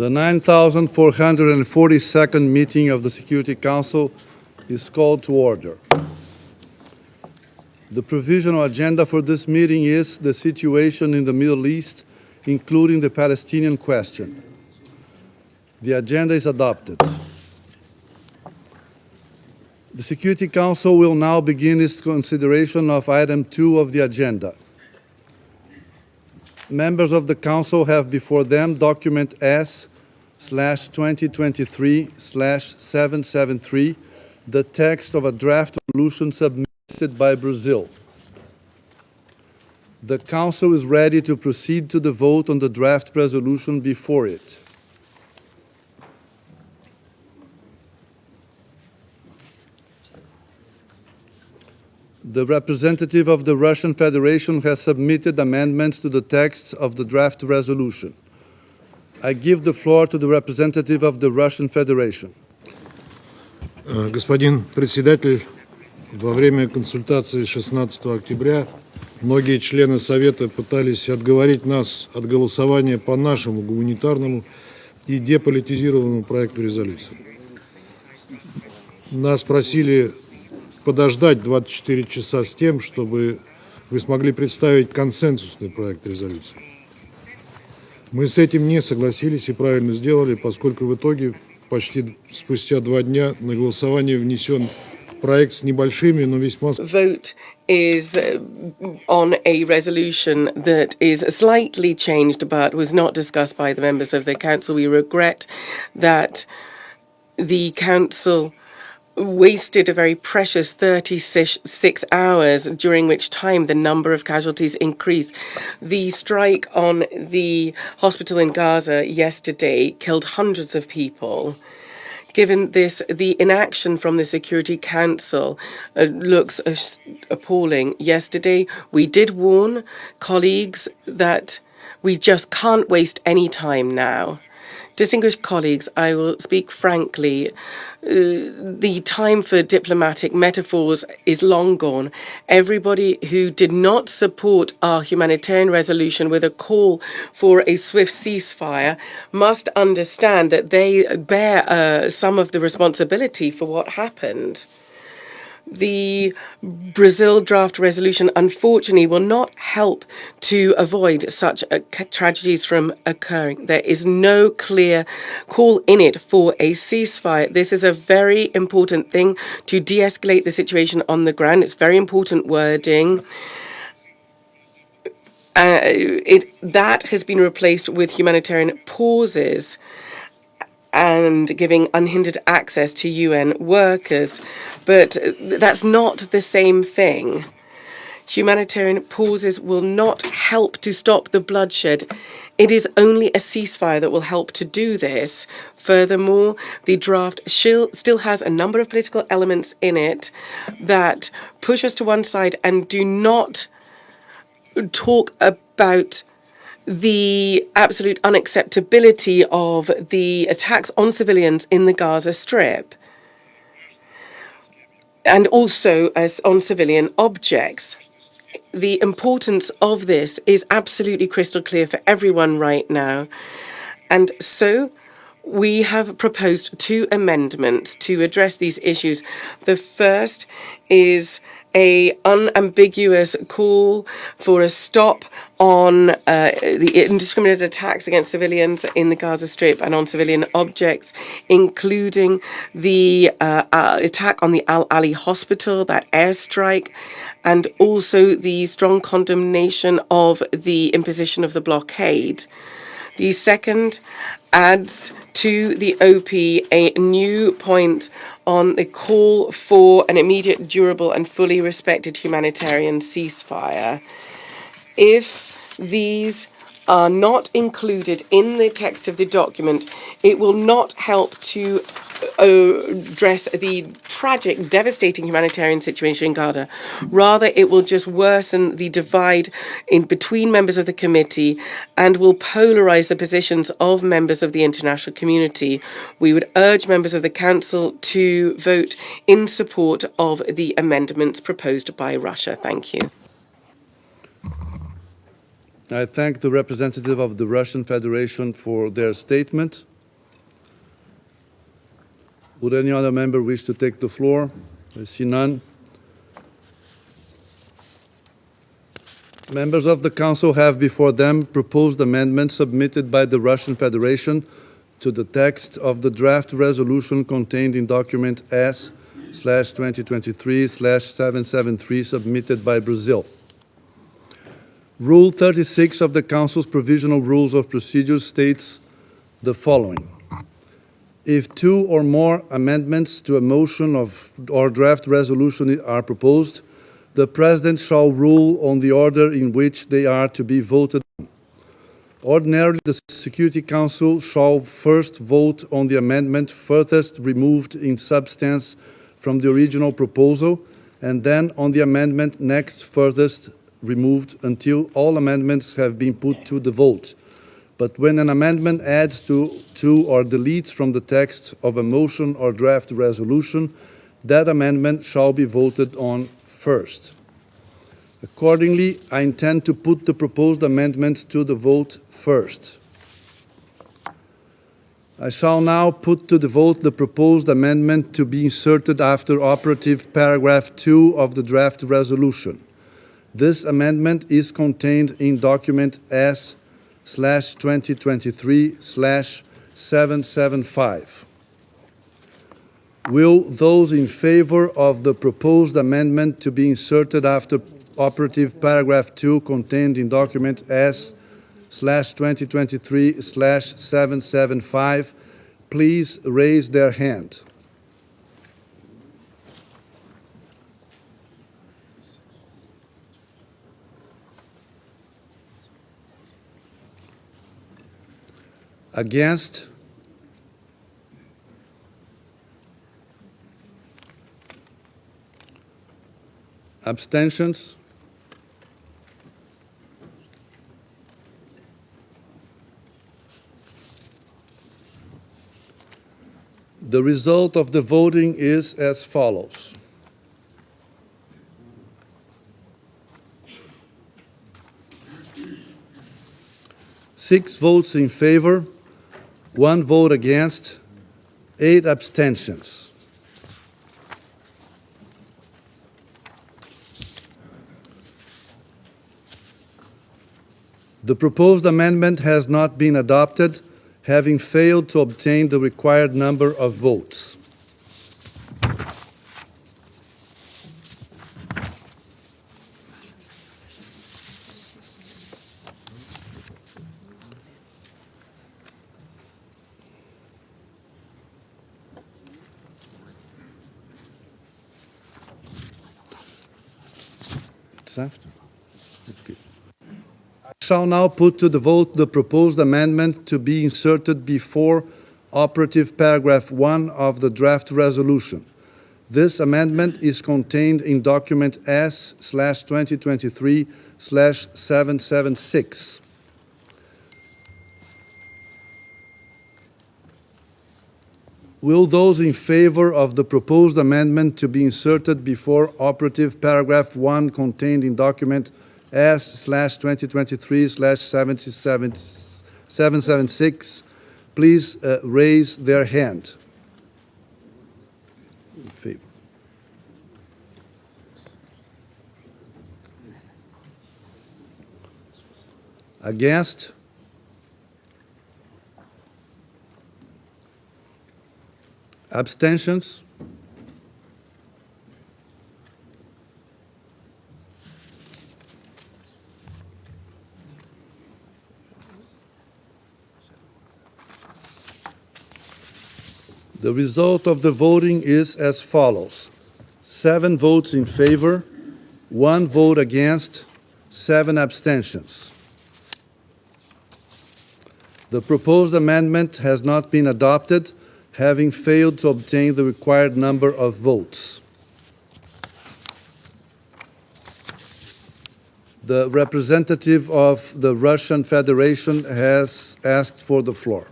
The 9,442nd meeting of the Security Council is called to order. The provisional agenda for this meeting is the situation in the Middle East, including the Palestinian question. The agenda is adopted. The Security Council will now begin its consideration of item 2 of the agenda. Members of the Council have before them document S/2023/773, the text of a draft resolution submitted by Brazil. The Council is ready to proceed to the vote on the draft resolution before it. The representative of the Russian Federation has submitted amendments to the text of the draft resolution. I give the floor to the representative of the Russian Federation. Господин председатель, во время консультации 16 октября многие члены Совета пытались отговорить нас от голосования по нашему гуманитарному и деполитизированному проекту резолюции. Нас просили подождать 24 часа с тем, чтобы вы смогли представить консенсусный проект резолюции. Мы с этим не согласились и правильно сделали, поскольку в итоге почти спустя 2 дня на голосование внесен проект с небольшими, но весьма... Vote is on a resolution that is slightly changed but was not discussed by the members of the Council. We regret that the Council wasted a very precious 36 hours, during which time the number of casualties increased. The strike on the hospital in Gaza yesterday killed hundreds of people. Given this, the inaction from the Security Council looks appalling. Yesterday, we did warn colleagues that we just can't waste any time now. Distinguished colleagues, I will speak frankly. The time for diplomatic metaphors is long gone. Everybody who did not support our humanitarian resolution with a call for a swift ceasefire must understand that they bear some of the responsibility for what happened. The Brazil draft resolution, unfortunately, will not help to avoid such tragedies from occurring. There is no clear call in it for a ceasefire. This is a very important thing to de-escalate the situation on the ground. It's very important wording. That has been replaced with humanitarian pauses and giving unhindered access to UN workers. But that's not the same thing. Humanitarian pauses will not help to stop the bloodshed. It is only a ceasefire that will help to do this. Furthermore, the draft still has a number of political elements in it that push us to one side and do not talk about the absolute unacceptability of the attacks on civilians in the Gaza Strip, and also as on civilian objects. The importance of this is absolutely crystal clear for everyone right now. And so we have proposed 2 amendments to address these issues. The first is an unambiguous call for a stop on the indiscriminate attacks against civilians in the Gaza Strip and on civilian objects, including the attack on the Al-Ali hospital, that airstrike, and also the strong condemnation of the imposition of the blockade. The second adds to the OP a new point on the call for an immediate, durable and fully respected humanitarian ceasefire. If these are not included in the text of the document, it will not help to address the tragic, devastating humanitarian situation in Gaza. Rather, it will just worsen the divide in between members of the committee and will polarize the positions of members of the international community. We would urge members of the Council to vote in support of the amendments proposed by Russia. Thank you. I thank the representative of the Russian Federation for their statement. Would any other member wish to take the floor? I see none. Members of the Council have before them proposed amendments submitted by the Russian Federation to the text of the draft resolution contained in document S/2023/773 submitted by Brazil. Rule 36 of the Council's Provisional Rules of Procedure states the following. If two or more amendments to a motion or draft resolution are proposed, the President shall rule on the order in which they are to be voted on. Ordinarily, the Security Council shall first vote on the amendment furthest removed in substance from the original proposal, and then on the amendment next furthest removed until all amendments have been put to the vote. But when an amendment adds to or deletes from the text of a motion or draft resolution, that amendment shall be voted on first. Accordingly, I intend to put the proposed amendments to the vote first. I shall now put to the vote the proposed amendment to be inserted after operative paragraph 2 of the draft resolution. This amendment is contained in document S/2023/775. Will those in favor of the proposed amendment to be inserted after operative paragraph 2 contained in document S/2023/775 please raise their hand? Against? Abstentions? The result of the voting is as follows. Six votes in favor, 1 vote against, 8 abstentions. The proposed amendment has not been adopted, having failed to obtain the required number of votes. It's after. It's good. I shall now put to the vote the proposed amendment to be inserted before operative paragraph 1 of the draft resolution. This amendment is contained in document S/2023/776. Will those in favor of the proposed amendment to be inserted before operative paragraph 1 contained in document S/2023/776 please raise their hand? In favor. Against? Abstentions? The result of the voting is as follows. 7 votes in favor, 1 vote against, 7 abstentions. The proposed amendment has not been adopted, having failed to obtain the required number of votes. The representative of the Russian Federation has asked for the floor.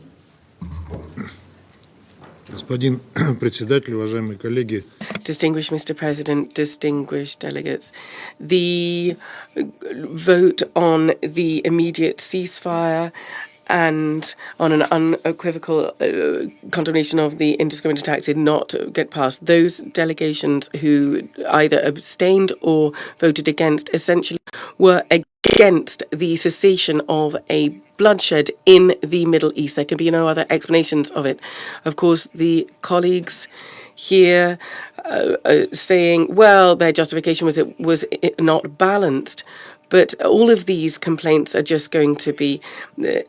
Господин председатель, уважаемые коллеги. Distinguished Mr. President, distinguished delegates, the vote on the immediate ceasefire and on an unequivocal condemnation of the indiscriminate attack did not get passed. Those delegations who either abstained or voted against essentially were against the cessation of a bloodshed in the Middle East. There can be no other explanations of it. Of course, the colleagues here saying, well, their justification was it was not balanced. But all of these complaints are just going to be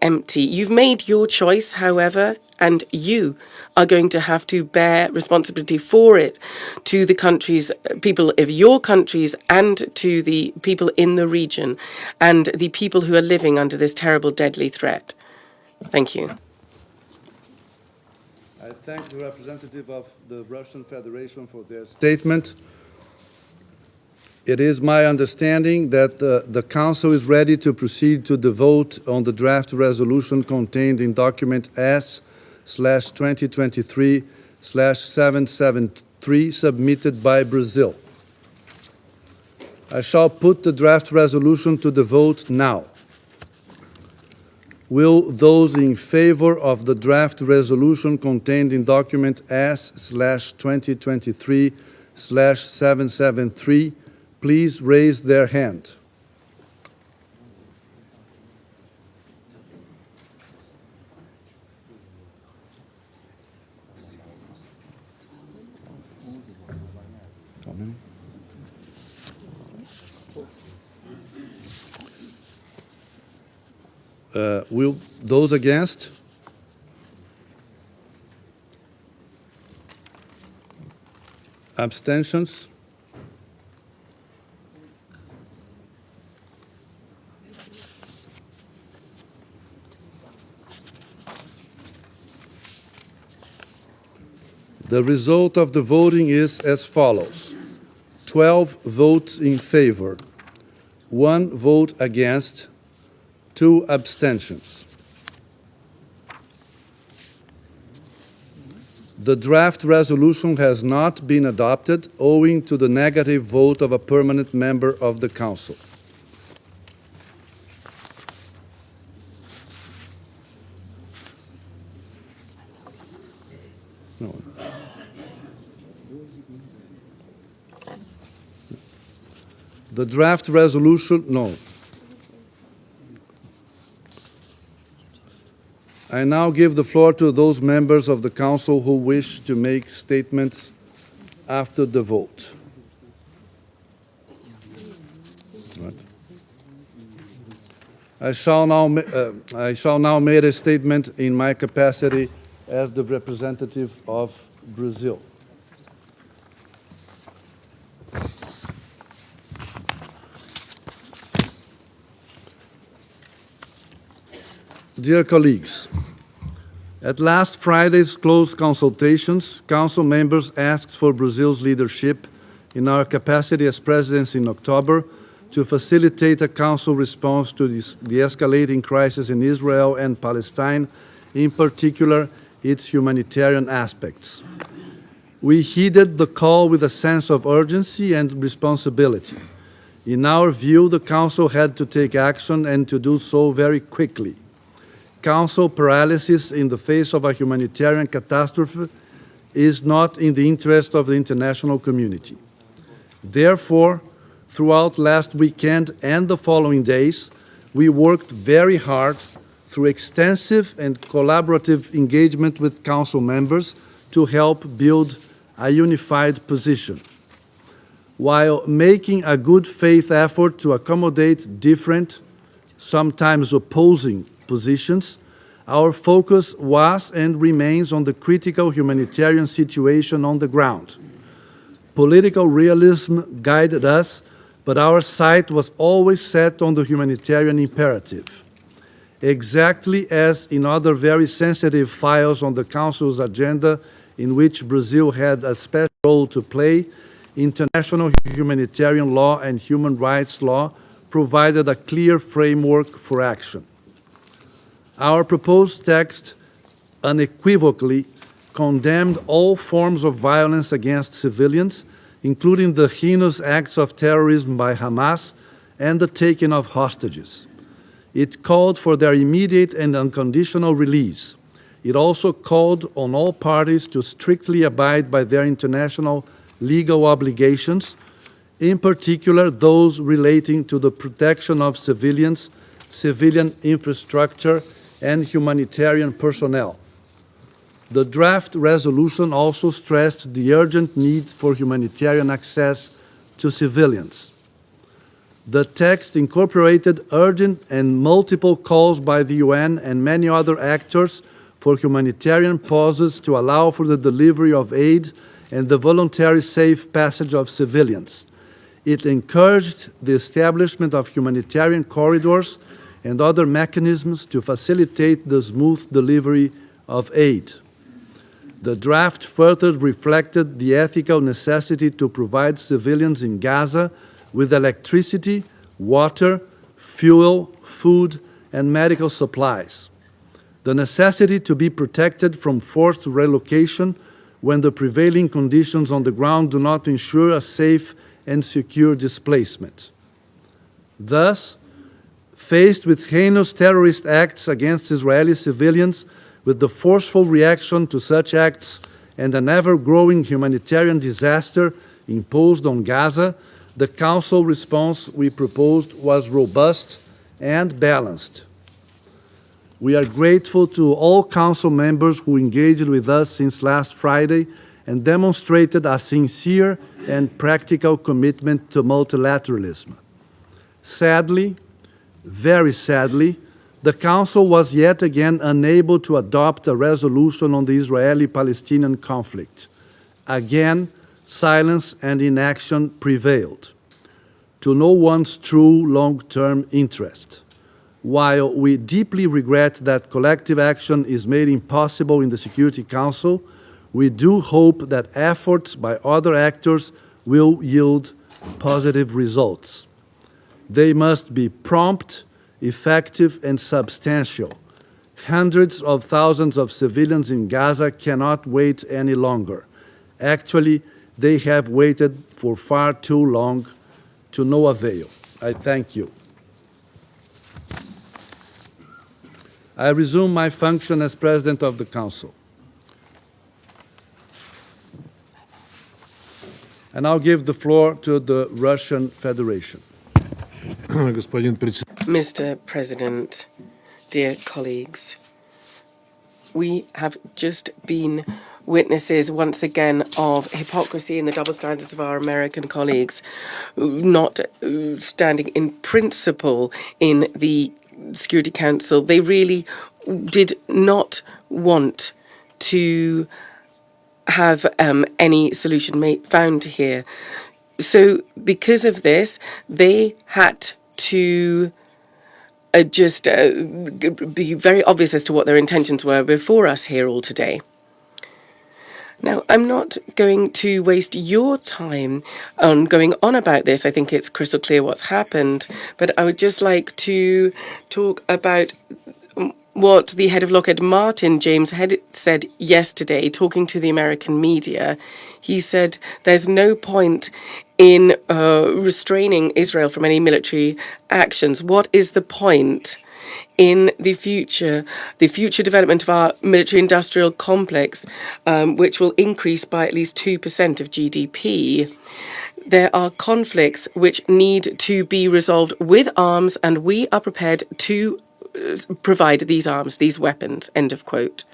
empty. You've made your choice, however, and you are going to have to bear responsibility for it to the countries, people of your countries, and to the people in the region, and the people who are living under this terrible, deadly threat. Thank you. I thank the representative of the Russian Federation for their statement. It is my understanding that the Council is ready to proceed to the vote on the draft resolution contained in document S/2023/773 submitted by Brazil. I shall put the draft resolution to the vote now. Will those in favor of the draft resolution contained in document S/2023/773 please raise their hand? Will those against? Abstentions? The result of the voting is as follows: 12 votes in favor, 1 vote against, 2 abstentions. The draft resolution has not been adopted owing to the negative vote of a permanent member of the Council. No. The draft resolution, no. I now give the floor to those members of the Council who wish to make statements after the vote. Right. I shall now make a statement in my capacity as the representative of Brazil. Dear colleagues, at last Friday's closed consultations, Council members asked for Brazil's leadership in our capacity as presidency in October to facilitate a Council response to the escalating crisis in Israel and Palestine, in particular its humanitarian aspects. We heeded the call with a sense of urgency and responsibility. In our view, the Council had to take action and to do so very quickly. Council paralysis in the face of a humanitarian catastrophe is not in the interest of the international community. Therefore, throughout last weekend and the following days, we worked very hard through extensive and collaborative engagement with Council members to help build a unified position. While making a good faith effort to accommodate different, sometimes opposing positions, our focus was and remains on the critical humanitarian situation on the ground. Political realism guided us, but our sight was always set on the humanitarian imperative. Exactly as in other very sensitive files on the Council's agenda in which Brazil had a special role to play, international humanitarian law and human rights law provided a clear framework for action. Our proposed text unequivocally condemned all forms of violence against civilians, including the heinous acts of terrorism by Hamas and the taking of hostages. It called for their immediate and unconditional release. It also called on all parties to strictly abide by their international legal obligations, in particular those relating to the protection of civilians, civilian infrastructure, and humanitarian personnel. The draft resolution also stressed the urgent need for humanitarian access to civilians. The text incorporated urgent and multiple calls by the UN and many other actors for humanitarian pauses to allow for the delivery of aid and the voluntary safe passage of civilians. It encouraged the establishment of humanitarian corridors and other mechanisms to facilitate the smooth delivery of aid. The draft further reflected the ethical necessity to provide civilians in Gaza with electricity, water, fuel, food, and medical supplies. The necessity to be protected from forced relocation when the prevailing conditions on the ground do not ensure a safe and secure displacement. Thus, faced with heinous terrorist acts against Israeli civilians, with the forceful reaction to such acts and an ever-growing humanitarian disaster imposed on Gaza, the Council response we proposed was robust and balanced. We are grateful to all Council members who engaged with us since last Friday and demonstrated a sincere and practical commitment to multilateralism. Sadly, very sadly, the Council was yet again unable to adopt a resolution on the Israeli-Palestinian conflict. Again, silence and inaction prevailed, to no one's true long-term interest. While we deeply regret that collective action is made impossible in the Security Council, we do hope that efforts by other actors will yield positive results. They must be prompt, effective, and substantial. Hundreds of thousands of civilians in Gaza cannot wait any longer. Actually, they have waited for far too long, to no avail. I thank you. I resume my function as President of the Council. And I'll give the floor to the Russian Federation. Mr. President, dear colleagues, we have just been witnesses once again of hypocrisy and the double standards of our American colleagues, not standing in principle in the Security Council. They really did not want to have any solution found here. So because of this, they had to just be very obvious as to what their intentions were before us here all today. Now, I'm not going to waste your time on going on about this. I think it's crystal clear what's happened. But I would just like to talk about what the head of Lockheed Martin, James Head, said yesterday, talking to the American media. He said there's no point in restraining Israel from any military actions. What is the point in the future development of our military-industrial complex, which will increase by at least 2% of GDP? There are conflicts which need to be resolved with arms, and we are prepared to provide these arms, these weapons, end of quote.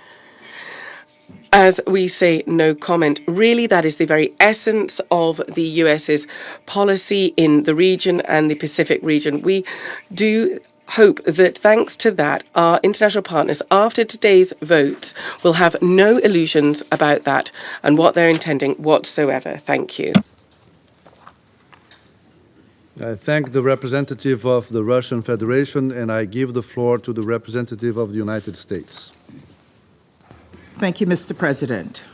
As we say, no comment. Really, that is the very essence of the US's policy in the region and the Pacific region. We do hope that thanks to that, our international partners, after today's votes, will have no illusions about that and what they're intending whatsoever. Thank you. I thank the representative of the Russian Federation, and I give the floor to the representative of the United States. Thank you, Mr. President.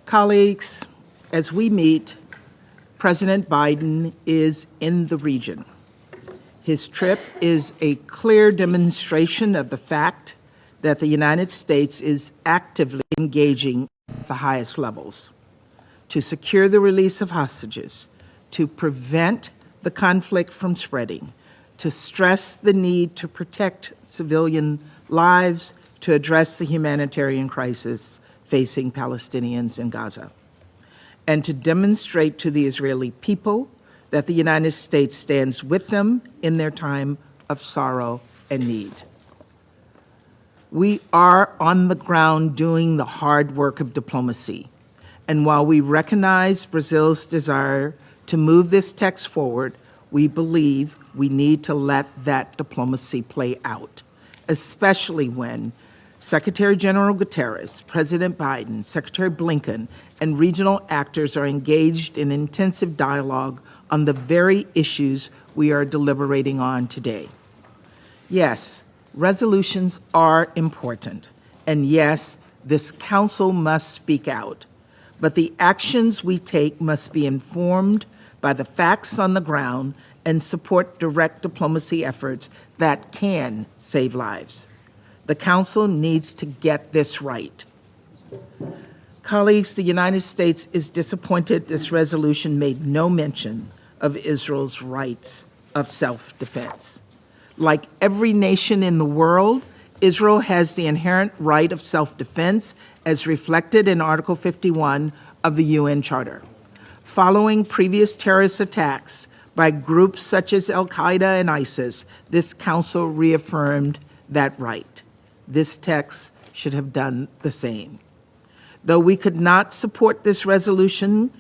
Colleagues, as we meet, President Biden is in the region. His trip is a clear demonstration of the fact that the United States is actively engaging at the highest levels to secure the release of hostages, to prevent the conflict from spreading, to stress the need to protect civilian lives, to address the humanitarian crisis facing Palestinians in Gaza, and to demonstrate to the Israeli people that the United States stands with them in their time of sorrow and need. We are on the ground doing the hard work of diplomacy, and while we recognize Brazil's desire to move this text forward, we believe we need to let that diplomacy play out, especially when Secretary General Guterres, President Biden, Secretary Blinken, and regional actors are engaged in intensive dialogue on the very issues we are deliberating on today. Yes, resolutions are important, and yes, this Council must speak out, but the actions we take must be informed by the facts on the ground and support direct diplomacy efforts that can save lives. The Council needs to get this right. Colleagues, the United States is disappointed this resolution made no mention of Israel's rights of self-defense. Like every nation in the world, Israel has the inherent right of self-defense as reflected in Article 51 of the UN Charter. Following previous terrorist attacks by groups such as Al-Qaeda and ISIS, this Council reaffirmed that right. This text should have done the same. Though we could not support this resolution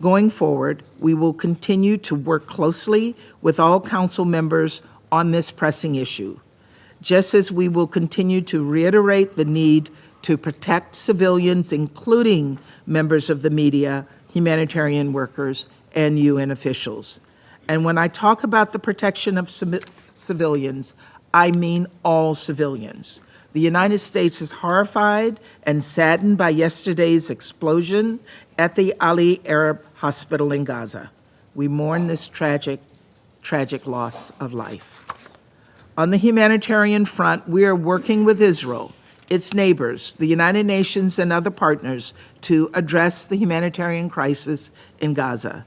going forward, we will continue to work closely with all Council members on this pressing issue, just as we will continue to reiterate the need to protect civilians, including members of the media, humanitarian workers, and UN officials. And when I talk about the protection of civilians, I mean all civilians. The United States is horrified and saddened by yesterday's explosion at the Ali Arab Hospital in Gaza. We mourn this tragic loss of life. On the humanitarian front, we are working with Israel, its neighbors, the United Nations, and other partners to address the humanitarian crisis in Gaza.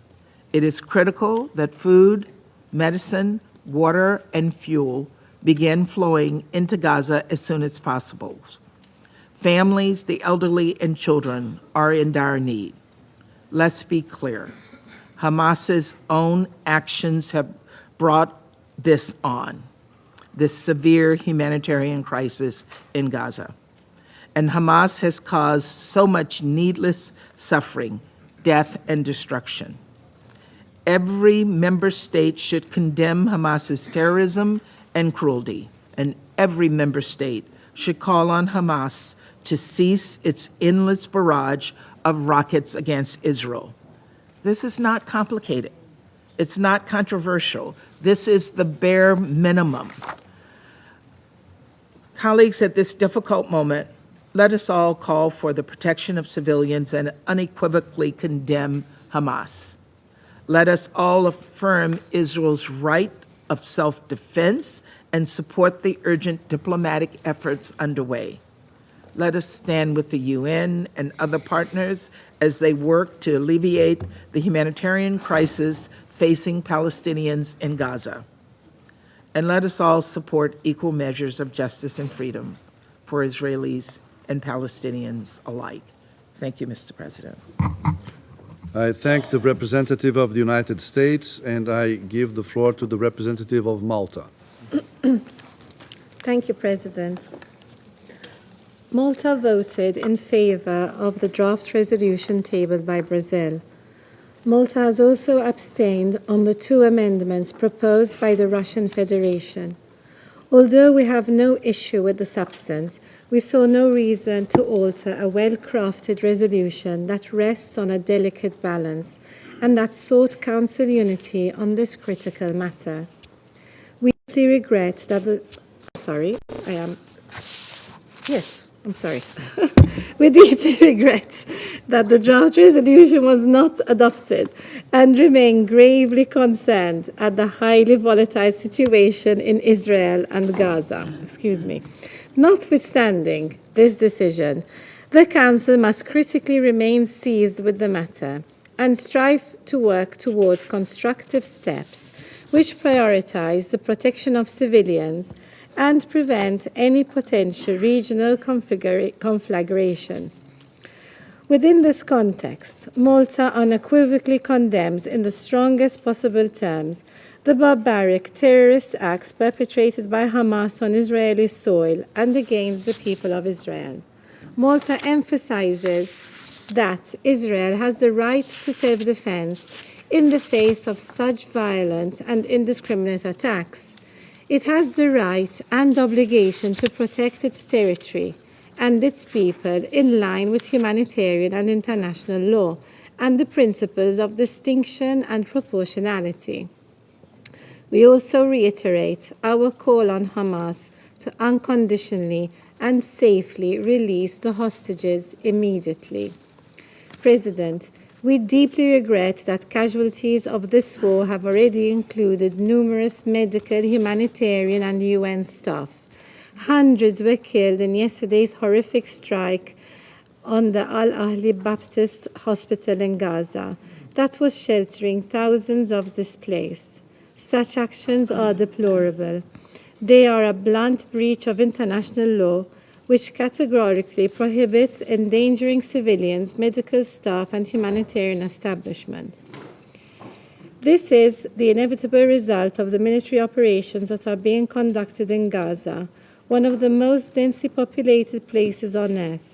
It is critical that food, medicine, water, and fuel begin flowing into Gaza as soon as possible. Families, the elderly, and children are in dire need. Let's be clear. Hamas's own actions have brought this on, this severe humanitarian crisis in Gaza. And Hamas has caused so much needless suffering, death, and destruction. Every member state should condemn Hamas's terrorism and cruelty, and every member state should call on Hamas to cease its endless barrage of rockets against Israel. This is not complicated. It's not controversial. This is the bare minimum. Colleagues, at this difficult moment, let us all call for the protection of civilians and unequivocally condemn Hamas. Let us all affirm Israel's right of self-defense and support the urgent diplomatic efforts underway. Let us stand with the UN and other partners as they work to alleviate the humanitarian crisis facing Palestinians in Gaza. And let us all support equal measures of justice and freedom for Israelis and Palestinians alike. Thank you, Mr. President. I thank the representative of the United States, and I give the floor to the representative of Malta. Thank you, President. Malta voted in favor of the draft resolution tabled by Brazil. Malta has also abstained on the two amendments proposed by the Russian Federation. Although we have no issue with the substance, we saw no reason to alter a well-crafted resolution that rests on a delicate balance and that sought Council unity on this critical matter. We deeply regret that We deeply regret that the draft resolution was not adopted and remain gravely concerned at the highly volatile situation in Israel and Gaza. Notwithstanding this decision, the Council must critically remain seized with the matter and strive to work towards constructive steps which prioritize the protection of civilians and prevent any potential regional conflagration. Within this context, Malta unequivocally condemns in the strongest possible terms the barbaric terrorist acts perpetrated by Hamas on Israeli soil and against the people of Israel. Malta emphasizes that Israel has the right to self-defense in the face of such violent and indiscriminate attacks. It has the right and obligation to protect its territory and its people in line with humanitarian and international law and the principles of distinction and proportionality. We also reiterate our call on Hamas to unconditionally and safely release the hostages immediately. President, we deeply regret that casualties of this war have already included numerous medical, humanitarian, and UN staff. Hundreds were killed in yesterday's horrific strike on the Al-Ahli Baptist Hospital in Gaza that was sheltering thousands of displaced. Such actions are deplorable. They are a blunt breach of international law, which categorically prohibits endangering civilians, medical staff, and humanitarian establishments. This is the inevitable result of the military operations that are being conducted in Gaza, one of the most densely populated places on earth.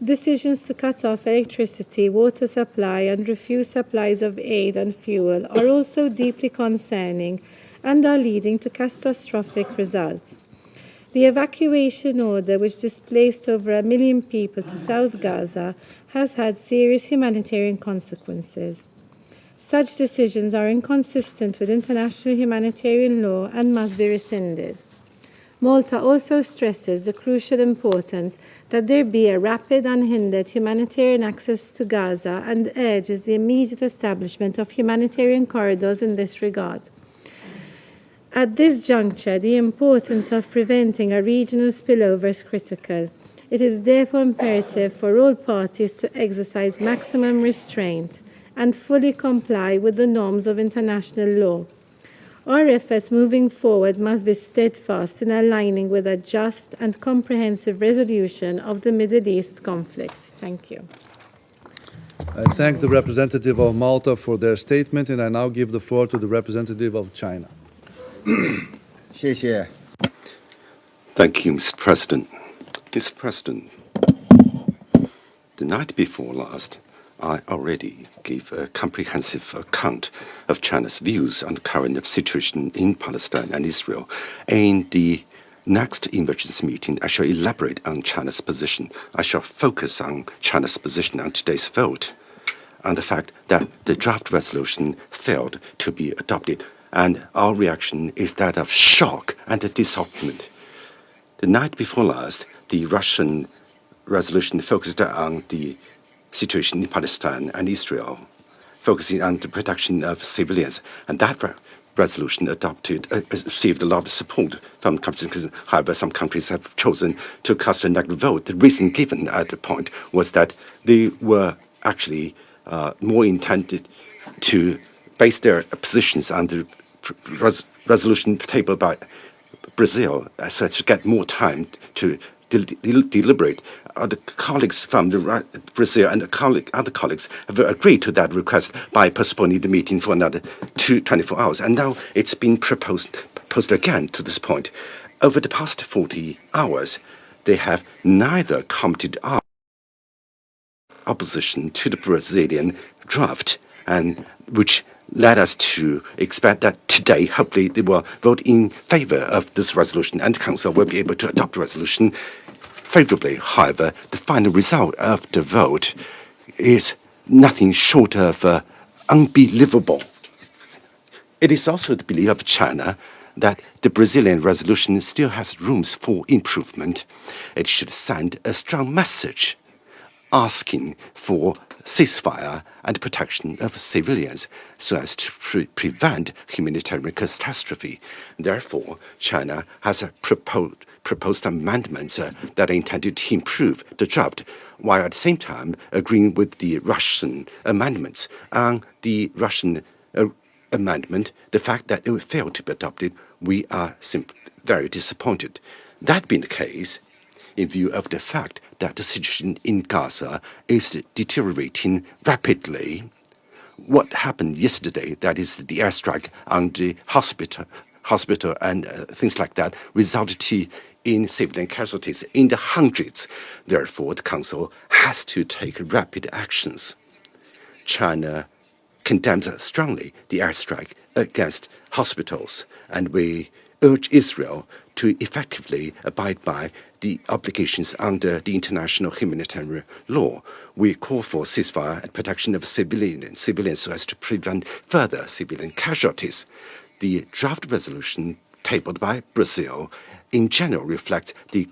Decisions to cut off electricity, water supply, and refuse supplies of aid and fuel are also deeply concerning and are leading to catastrophic results. The evacuation order, which displaced over 1 million people to South Gaza, has had serious humanitarian consequences. Such decisions are inconsistent with international humanitarian law and must be rescinded. Malta also stresses the crucial importance that there be a rapid, unhindered humanitarian access to Gaza and urges the immediate establishment of humanitarian corridors in this regard. At this juncture, the importance of preventing a regional spillover is critical. It is therefore imperative for all parties to exercise maximum restraint and fully comply with the norms of international law. Our efforts moving forward must be steadfast in aligning with a just and comprehensive resolution of the Middle East conflict. Thank you. I thank the representative of Malta for their statement, and I now give the floor to the representative of China. Thank you, Mr. President. Mr. President, the night before last, I already gave a comprehensive account of China's views on the current situation in Palestine and Israel. In the next emergency meeting, I shall elaborate on China's position. I shall focus on China's position on today's vote, on the fact that the draft resolution failed to be adopted, and our reaction is that of shock and disappointment. The night before last, the Russian resolution focused on the situation in Palestine and Israel, focusing on the protection of civilians. And that resolution adopted received a lot of support from countries. However, some countries have chosen to cast a negative vote. The reason given at the point was that they were actually more intended to base their positions on the resolution tabled by Brazil, so as to get more time to deliberate. The colleagues from Brazil and other colleagues have agreed to that request by postponing the meeting for another 24 hours. And now it's been proposed again to this point. Over the past 40 hours, they have neither commented on opposition to the Brazilian draft, and which led us to expect that today, hopefully, they will vote in favor of this resolution, and the Council will be able to adopt the resolution favorably. However, the final result of the vote is nothing short of unbelievable. It is also the belief of China that the Brazilian resolution still has rooms for improvement. It should send a strong message asking for ceasefire and protection of civilians so as to prevent humanitarian catastrophe. Therefore, China has proposed amendments that are intended to improve the draft, while at the same time agreeing with the Russian amendments. On the Russian amendment, the fact that it failed to be adopted, we are very disappointed. That being the case, in view of the fact that the situation in Gaza is deteriorating rapidly, what happened yesterday, that is the airstrike on the hospital and things like that, resulted in civilian casualties in the hundreds. Therefore, the Council has to take rapid actions. China condemns strongly the airstrike against hospitals, and we urge Israel to effectively abide by the obligations under the international humanitarian law. We call for ceasefire and protection of civilians so as to prevent further civilian casualties. The draft resolution tabled by Brazil in general reflects the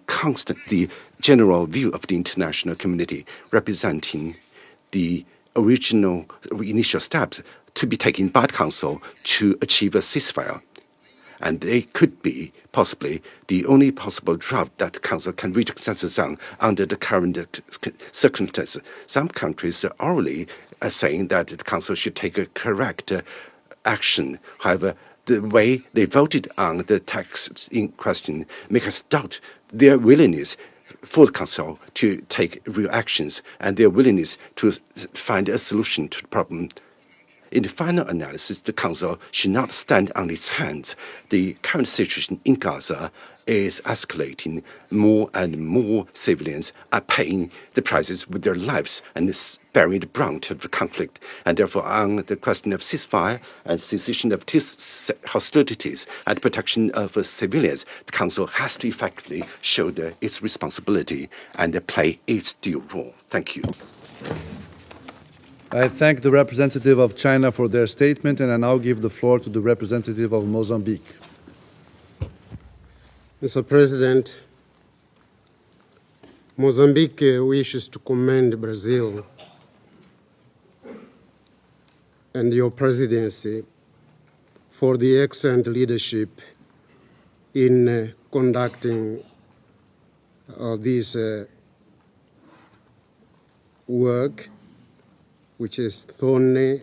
general view of the international community, representing the initial steps to be taken by the Council to achieve a ceasefire. And they could be possibly the only possible draft that the Council can reach consensus on under the current circumstances. Some countries are already saying that the Council should take a correct action. However, the way they voted on the text in question makes us doubt their willingness for the Council to take real actions and their willingness to find a solution to the problem. In the final analysis, the Council should not stand on its hands. The current situation in Gaza is escalating. More and more civilians are paying the prices with their lives and bearing the brunt of the conflict. And therefore, on the question of ceasefire and cessation of hostilities and protection of civilians, the Council has to effectively shoulder its responsibility and play its due role. Thank you. I thank the representative of China for their statement, and I now give the floor to the representative of Mozambique. Mr. President, Mozambique wishes to commend Brazil and your presidency for the excellent leadership in conducting this work, which is thorny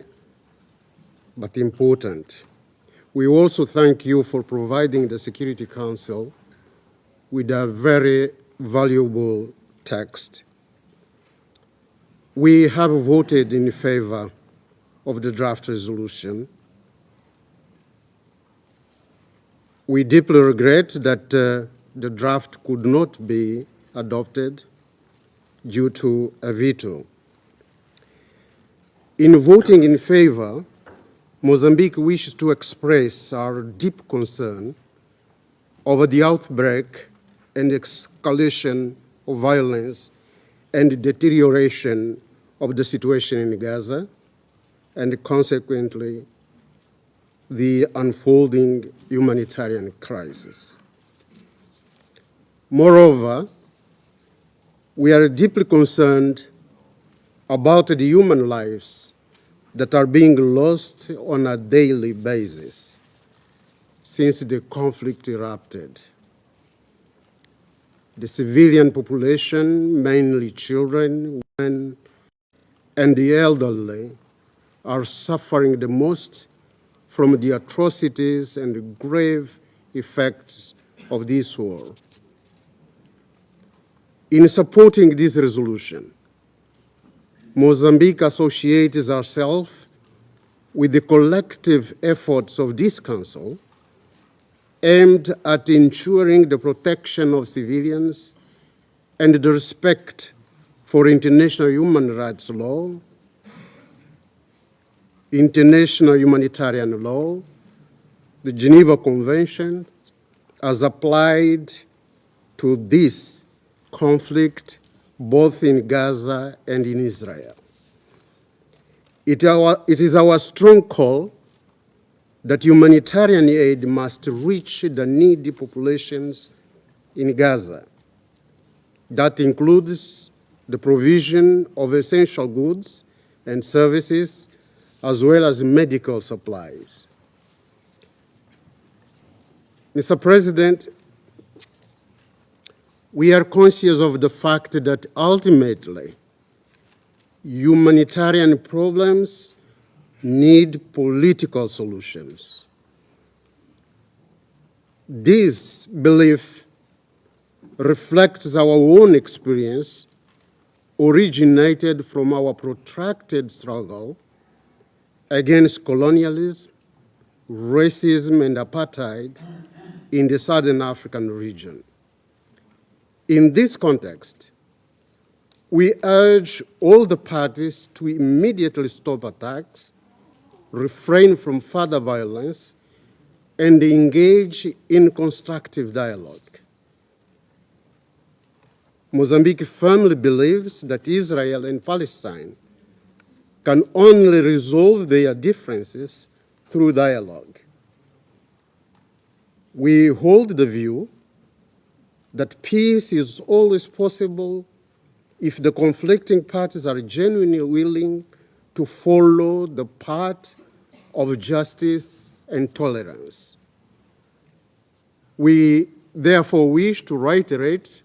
but important. We also thank you for providing the Security Council with a very valuable text. We have voted in favor of the draft resolution. We deeply regret that the draft could not be adopted due to a veto. In voting in favor, Mozambique wishes to express our deep concern over the outbreak and escalation of violence and deterioration of the situation in Gaza, and consequently, the unfolding humanitarian crisis. Moreover, we are deeply concerned about the human lives that are being lost on a daily basis since the conflict erupted. The civilian population, mainly children, women, and the elderly, are suffering the most from the atrocities and grave effects of this war. In supporting this resolution, Mozambique associates ourselves with the collective efforts of this Council aimed at ensuring the protection of civilians and the respect for international human rights law, international humanitarian law, the Geneva Convention, as applied to this conflict both in Gaza and in Israel. It is our strong call that humanitarian aid must reach the needy populations in Gaza. That includes the provision of essential goods and services, as well as medical supplies. Mr. President, we are conscious of the fact that ultimately humanitarian problems need political solutions. This belief reflects our own experience, originated from our protracted struggle against colonialism, racism, and apartheid in the Southern African region. In this context, we urge all the parties to immediately stop attacks, refrain from further violence, and engage in constructive dialogue. Mozambique firmly believes that Israel and Palestine can only resolve their differences through dialogue. We hold the view that peace is always possible if the conflicting parties are genuinely willing to follow the path of justice and tolerance. We therefore wish to reiterate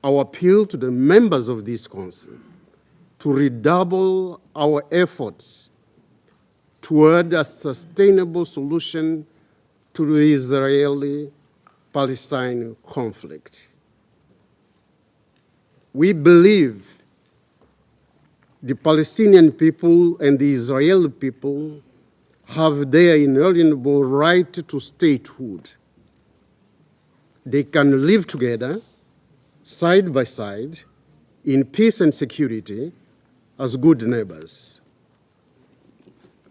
our appeal to the members of this council to redouble our efforts toward a sustainable solution to the Israeli-Palestine conflict. We believe the Palestinian people and the Israeli people have their inalienable right to statehood. They can live together, side by side, in peace and security as good neighbors.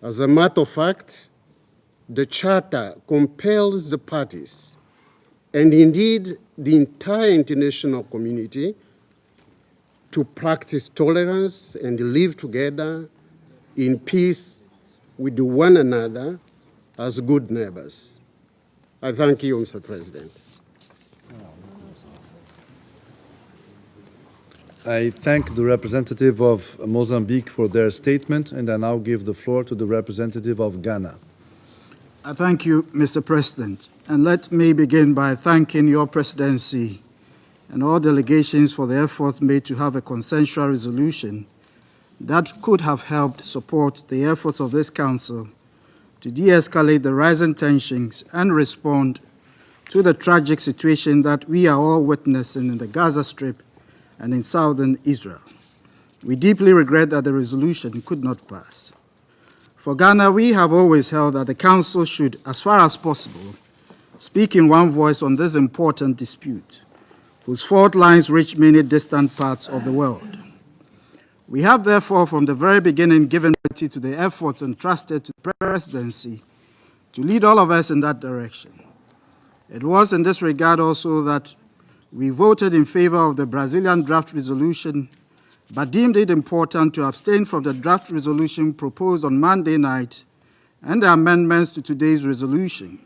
As a matter of fact, the Charter compels the parties, and indeed the entire international community, to practice tolerance and live together in peace with one another as good neighbors. I thank you, Mr. President. I thank the representative of Mozambique for their statement, and I now give the floor to the representative of Ghana. I thank you, Mr. President. And let me begin by thanking your presidency and all delegations for the efforts made to have a consensual resolution that could have helped support the efforts of this Council to de-escalate the rising tensions and respond to the tragic situation that we are all witnessing in the Gaza Strip and in southern Israel. We deeply regret that the resolution could not pass. For Ghana, we have always held that the Council should, as far as possible, speak in one voice on this important dispute, whose fault lines reach many distant parts of the world. We have therefore, from the very beginning, given priority to the efforts entrusted to the Presidency to lead all of us in that direction. It was in this regard also that we voted in favor of the Brazilian draft resolution, but deemed it important to abstain from the draft resolution proposed on Monday night and the amendments to today's resolution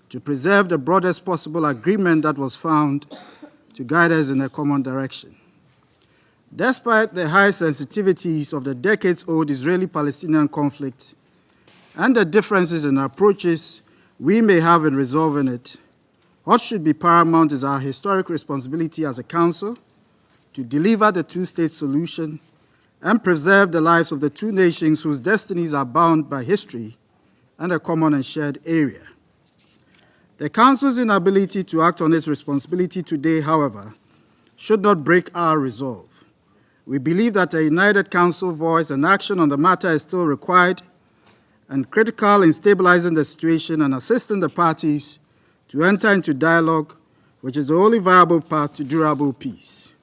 to preserve the broadest possible agreement that was found to guide us in a common direction. Despite the high sensitivities of the decades-old Israeli-Palestinian conflict and the differences in approaches we may have in resolving it, what should be paramount is our historic responsibility as a Council to deliver the two-state solution and preserve the lives of the two nations whose destinies are bound by history and a common and shared area. The Council's inability to act on its responsibility today, however, should not break our resolve. We believe that a united Council voice and action on the matter is still required and critical in stabilizing the situation and assisting the parties to enter into dialogue, which is the only viable path to durable peace.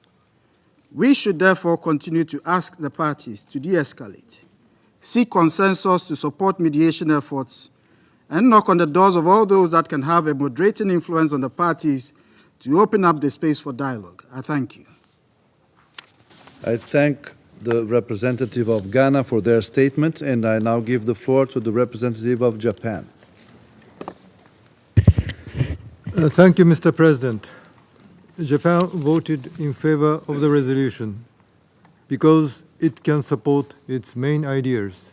We should therefore continue to ask the parties to de-escalate, seek consensus to support mediation efforts, and knock on the doors of all those that can have a moderating influence on the parties to open up the space for dialogue. I thank you. I thank the representative of Ghana for their statement, and I now give the floor to the representative of Japan. Thank you, Mr. President. Japan voted in favor of the resolution because it can support its main ideas,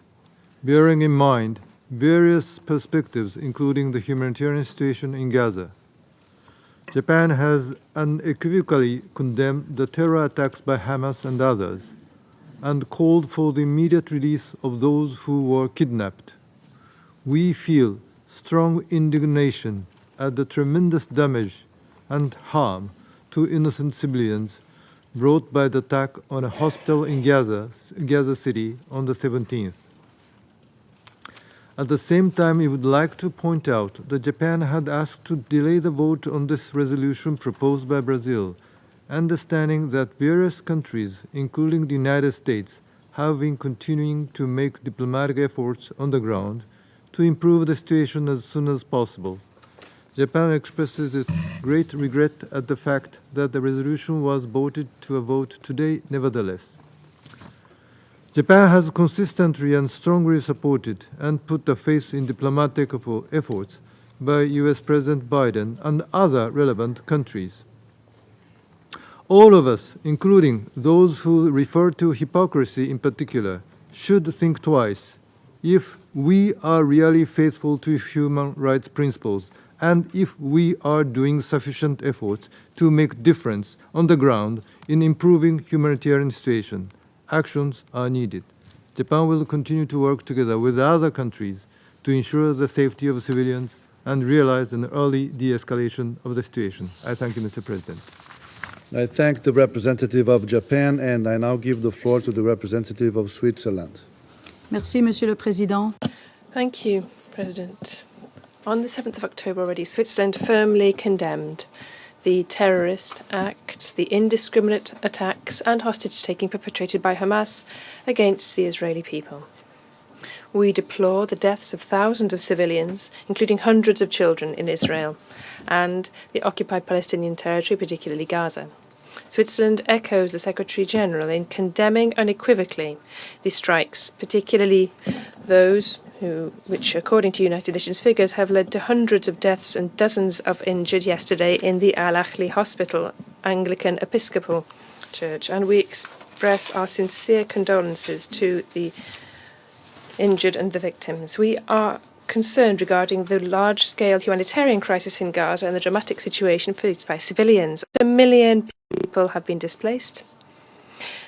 bearing in mind various perspectives, including the humanitarian situation in Gaza. Japan has unequivocally condemned the terror attacks by Hamas and others, and called for the immediate release of those who were kidnapped. We feel strong indignation at the tremendous damage and harm to innocent civilians brought by the attack on a hospital in Gaza City on the 17th. At the same time, we would like to point out that Japan had asked to delay the vote on this resolution proposed by Brazil, understanding that various countries, including the United States, have been continuing to make diplomatic efforts on the ground to improve the situation as soon as possible. Japan expresses its great regret at the fact that the resolution was voted to a vote today nevertheless. Japan has consistently and strongly supported and put a face in diplomatic efforts by US President Biden and other relevant countries. All of us, including those who refer to hypocrisy in particular, should think twice if we are really faithful to human rights principles and if we are doing sufficient efforts to make difference on the ground in improving humanitarian situation. Actions are needed. Japan will continue to work together with other countries to ensure the safety of civilians and realize an early de-escalation of the situation. I thank you, Mr. President. I thank the representative of Japan, and I now give the floor to the representative of Switzerland. Merci, Monsieur le Président. Thank you, President. On the 7th of October already, Switzerland firmly condemned the terrorist acts, the indiscriminate attacks and hostage-taking perpetrated by Hamas against the Israeli people. We deplore the deaths of thousands of civilians, including hundreds of children in Israel, and the occupied Palestinian territory, particularly Gaza. Switzerland echoes the Secretary-General in condemning unequivocally the strikes, particularly those which, according to United Nations figures, have led to hundreds of deaths and dozens of injured yesterday in the Al-Ahli Hospital, Anglican Episcopal Church. And we express our sincere condolences to the injured and the victims. We are concerned regarding the large-scale humanitarian crisis in Gaza and the dramatic situation faced by civilians. 1 million people have been displaced,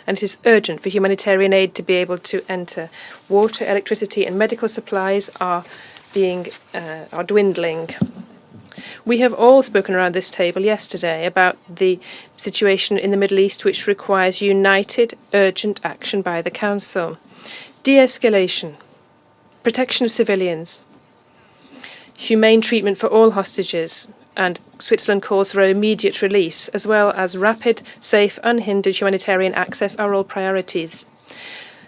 and it is urgent for humanitarian aid to be able to enter. Water, electricity and medical supplies are dwindling. We have all spoken around this table yesterday about the situation in the Middle East, which requires united, urgent action by the Council. De-escalation, protection of civilians, humane treatment for all hostages, and Switzerland calls for immediate release, as well as rapid, safe, unhindered humanitarian access are all priorities.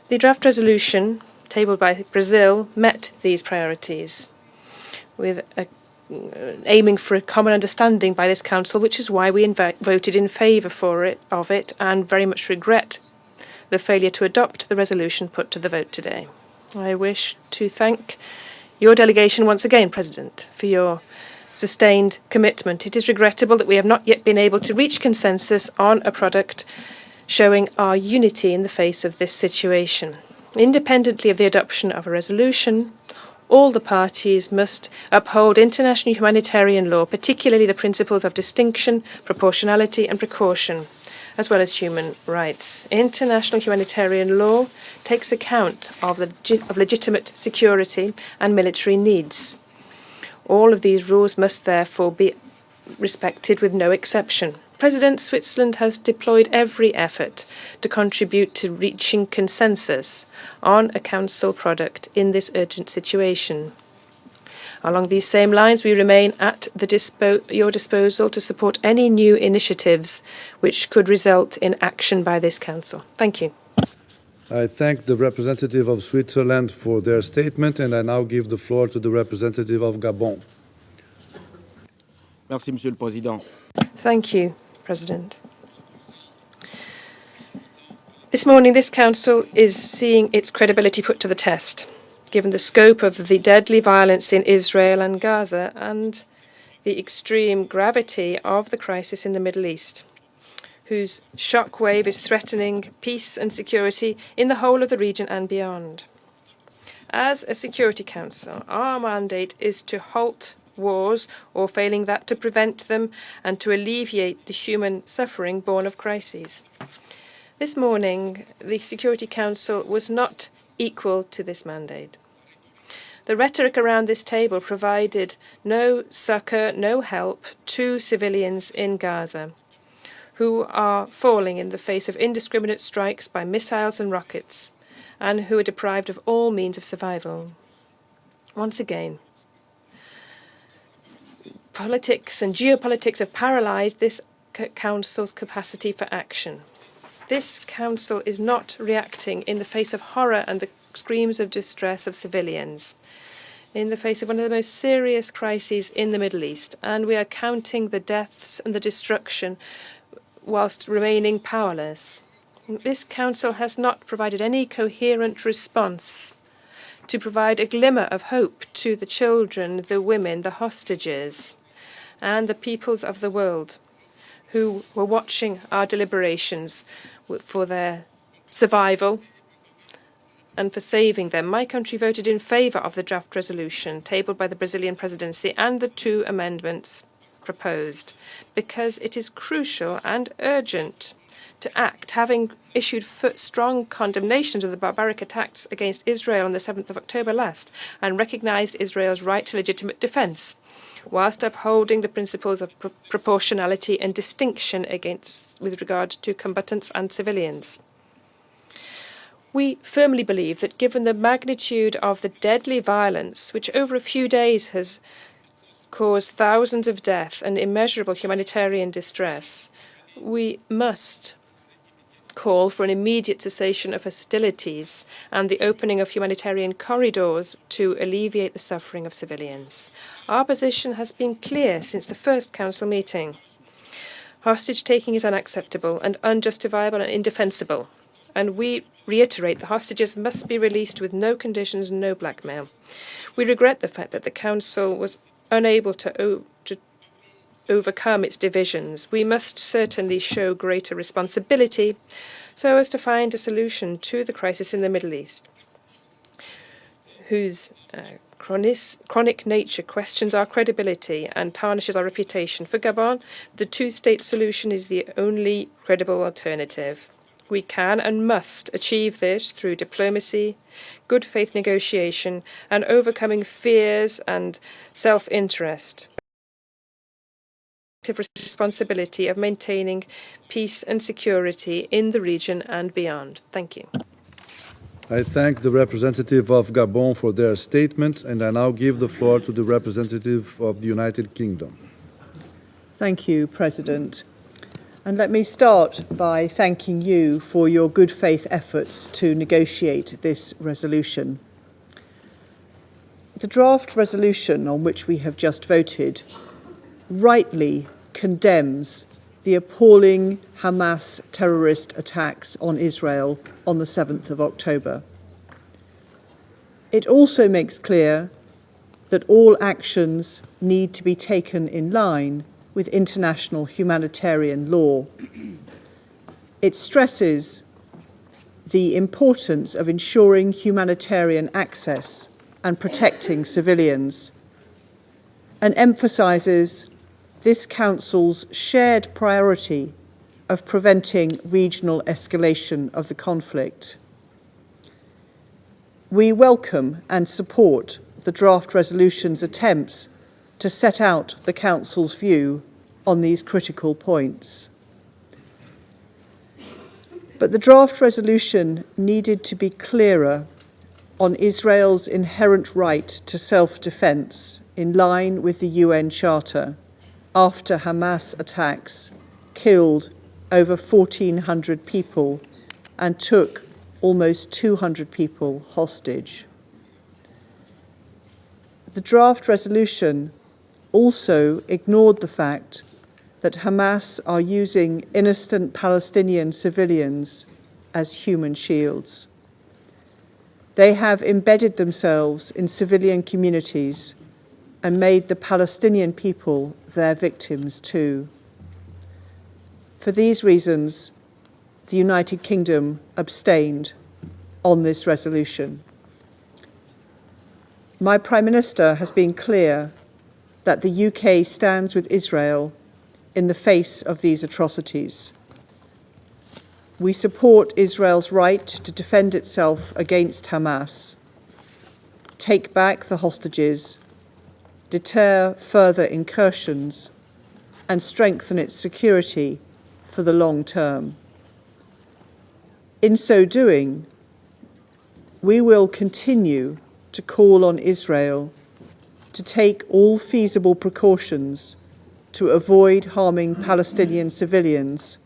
The draft resolution tabled by Brazil met these priorities, with aiming for a common understanding by this Council, which is why we voted in favour of it, and very much regret the failure to adopt the resolution put to the vote today. I wish to thank your delegation once again, President, for your sustained commitment. It is regrettable that we have not yet been able to reach consensus on a product showing our unity in the face of this situation. Independently of the adoption of a resolution, all the parties must uphold international humanitarian law, particularly the principles of distinction, proportionality and precaution, as well as human rights. International humanitarian law takes account of legitimate security and military needs. All of these rules must therefore be respected with no exception. President, Switzerland has deployed every effort to contribute to reaching consensus on a Council product in this urgent situation. Along these same lines, we remain at your disposal to support any new initiatives which could result in action by this Council. Thank you. I thank the representative of Switzerland for their statement, and I now give the floor to the representative of Gabon. Merci, Monsieur le Président. Thank you, President. This morning, this Council is seeing its credibility put to the test, given the scope of the deadly violence in Israel and Gaza and the extreme gravity of the crisis in the Middle East, whose shockwave is threatening peace and security in the whole of the region and beyond. As a Security Council, our mandate is to halt wars, or failing that, to prevent them and to alleviate the human suffering born of crises. This morning, the Security Council was not equal to this mandate. The rhetoric around this table provided no succor, no help to civilians in Gaza, who are falling in the face of indiscriminate strikes by missiles and rockets, and who are deprived of all means of survival. Once again, politics and geopolitics have paralyzed this Council's capacity for action. This Council is not reacting in the face of horror and the screams of distress of civilians, in the face of one of the most serious crises in the Middle East, and we are counting the deaths and the destruction whilst remaining powerless. This Council has not provided any coherent response to provide a glimmer of hope to the children, the women, the hostages, and the peoples of the world who were watching our deliberations for their survival and for saving them. My country voted in favour of the draft resolution tabled by the Brazilian presidency and the 2 amendments proposed, because it is crucial and urgent to act, having issued strong condemnations of the barbaric attacks against Israel on the 7th of October last, and recognised Israel's right to legitimate defence, whilst upholding the principles of proportionality and distinction with regard to combatants and civilians. We firmly believe that given the magnitude of the deadly violence, which over a few days has caused thousands of deaths and immeasurable humanitarian distress, we must call for an immediate cessation of hostilities and the opening of humanitarian corridors to alleviate the suffering of civilians. Our position has been clear since the first Council meeting. Hostage-taking is unacceptable and unjustifiable and indefensible, and we reiterate the hostages must be released with no conditions, no blackmail. We regret the fact that the Council was unable to overcome its divisions. We must certainly show greater responsibility so as to find a solution to the crisis in the Middle East, whose chronic nature questions our credibility and tarnishes our reputation. For Gabon, the 2-state solution is the only credible alternative. We can and must achieve this through diplomacy, good faith negotiation, and overcoming fears and self-interest. Responsibility of maintaining peace and security in the region and beyond. Thank you. I thank the representative of Gabon for their statement, and I now give the floor to the representative of the United Kingdom. Thank you, President. And let me start by thanking you for your good faith efforts to negotiate this resolution. The draft resolution on which we have just voted rightly condemns the appalling Hamas terrorist attacks on Israel on the 7th of October. It also makes clear that all actions need to be taken in line with international humanitarian law. It stresses the importance of ensuring humanitarian access and protecting civilians, and emphasises this Council's shared priority of preventing regional escalation of the conflict. We welcome and support the draft resolution's attempts to set out the Council's view on these critical points. But the draft resolution needed to be clearer on Israel's inherent right to self-defense in line with the UN Charter after Hamas attacks killed over 1,400 people and took almost 200 people hostage. The draft resolution also ignored the fact that Hamas are using innocent Palestinian civilians as human shields. They have embedded themselves in civilian communities and made the Palestinian people their victims too. For these reasons, the United Kingdom abstained on this resolution. My Prime Minister has been clear that the UK stands with Israel in the face of these atrocities. We support Israel's right to defend itself against Hamas, take back the hostages, deter further incursions, and strengthen its security for the long term. In so doing, we will continue to call on Israel to take all feasible precautions to avoid harming Palestinian civilians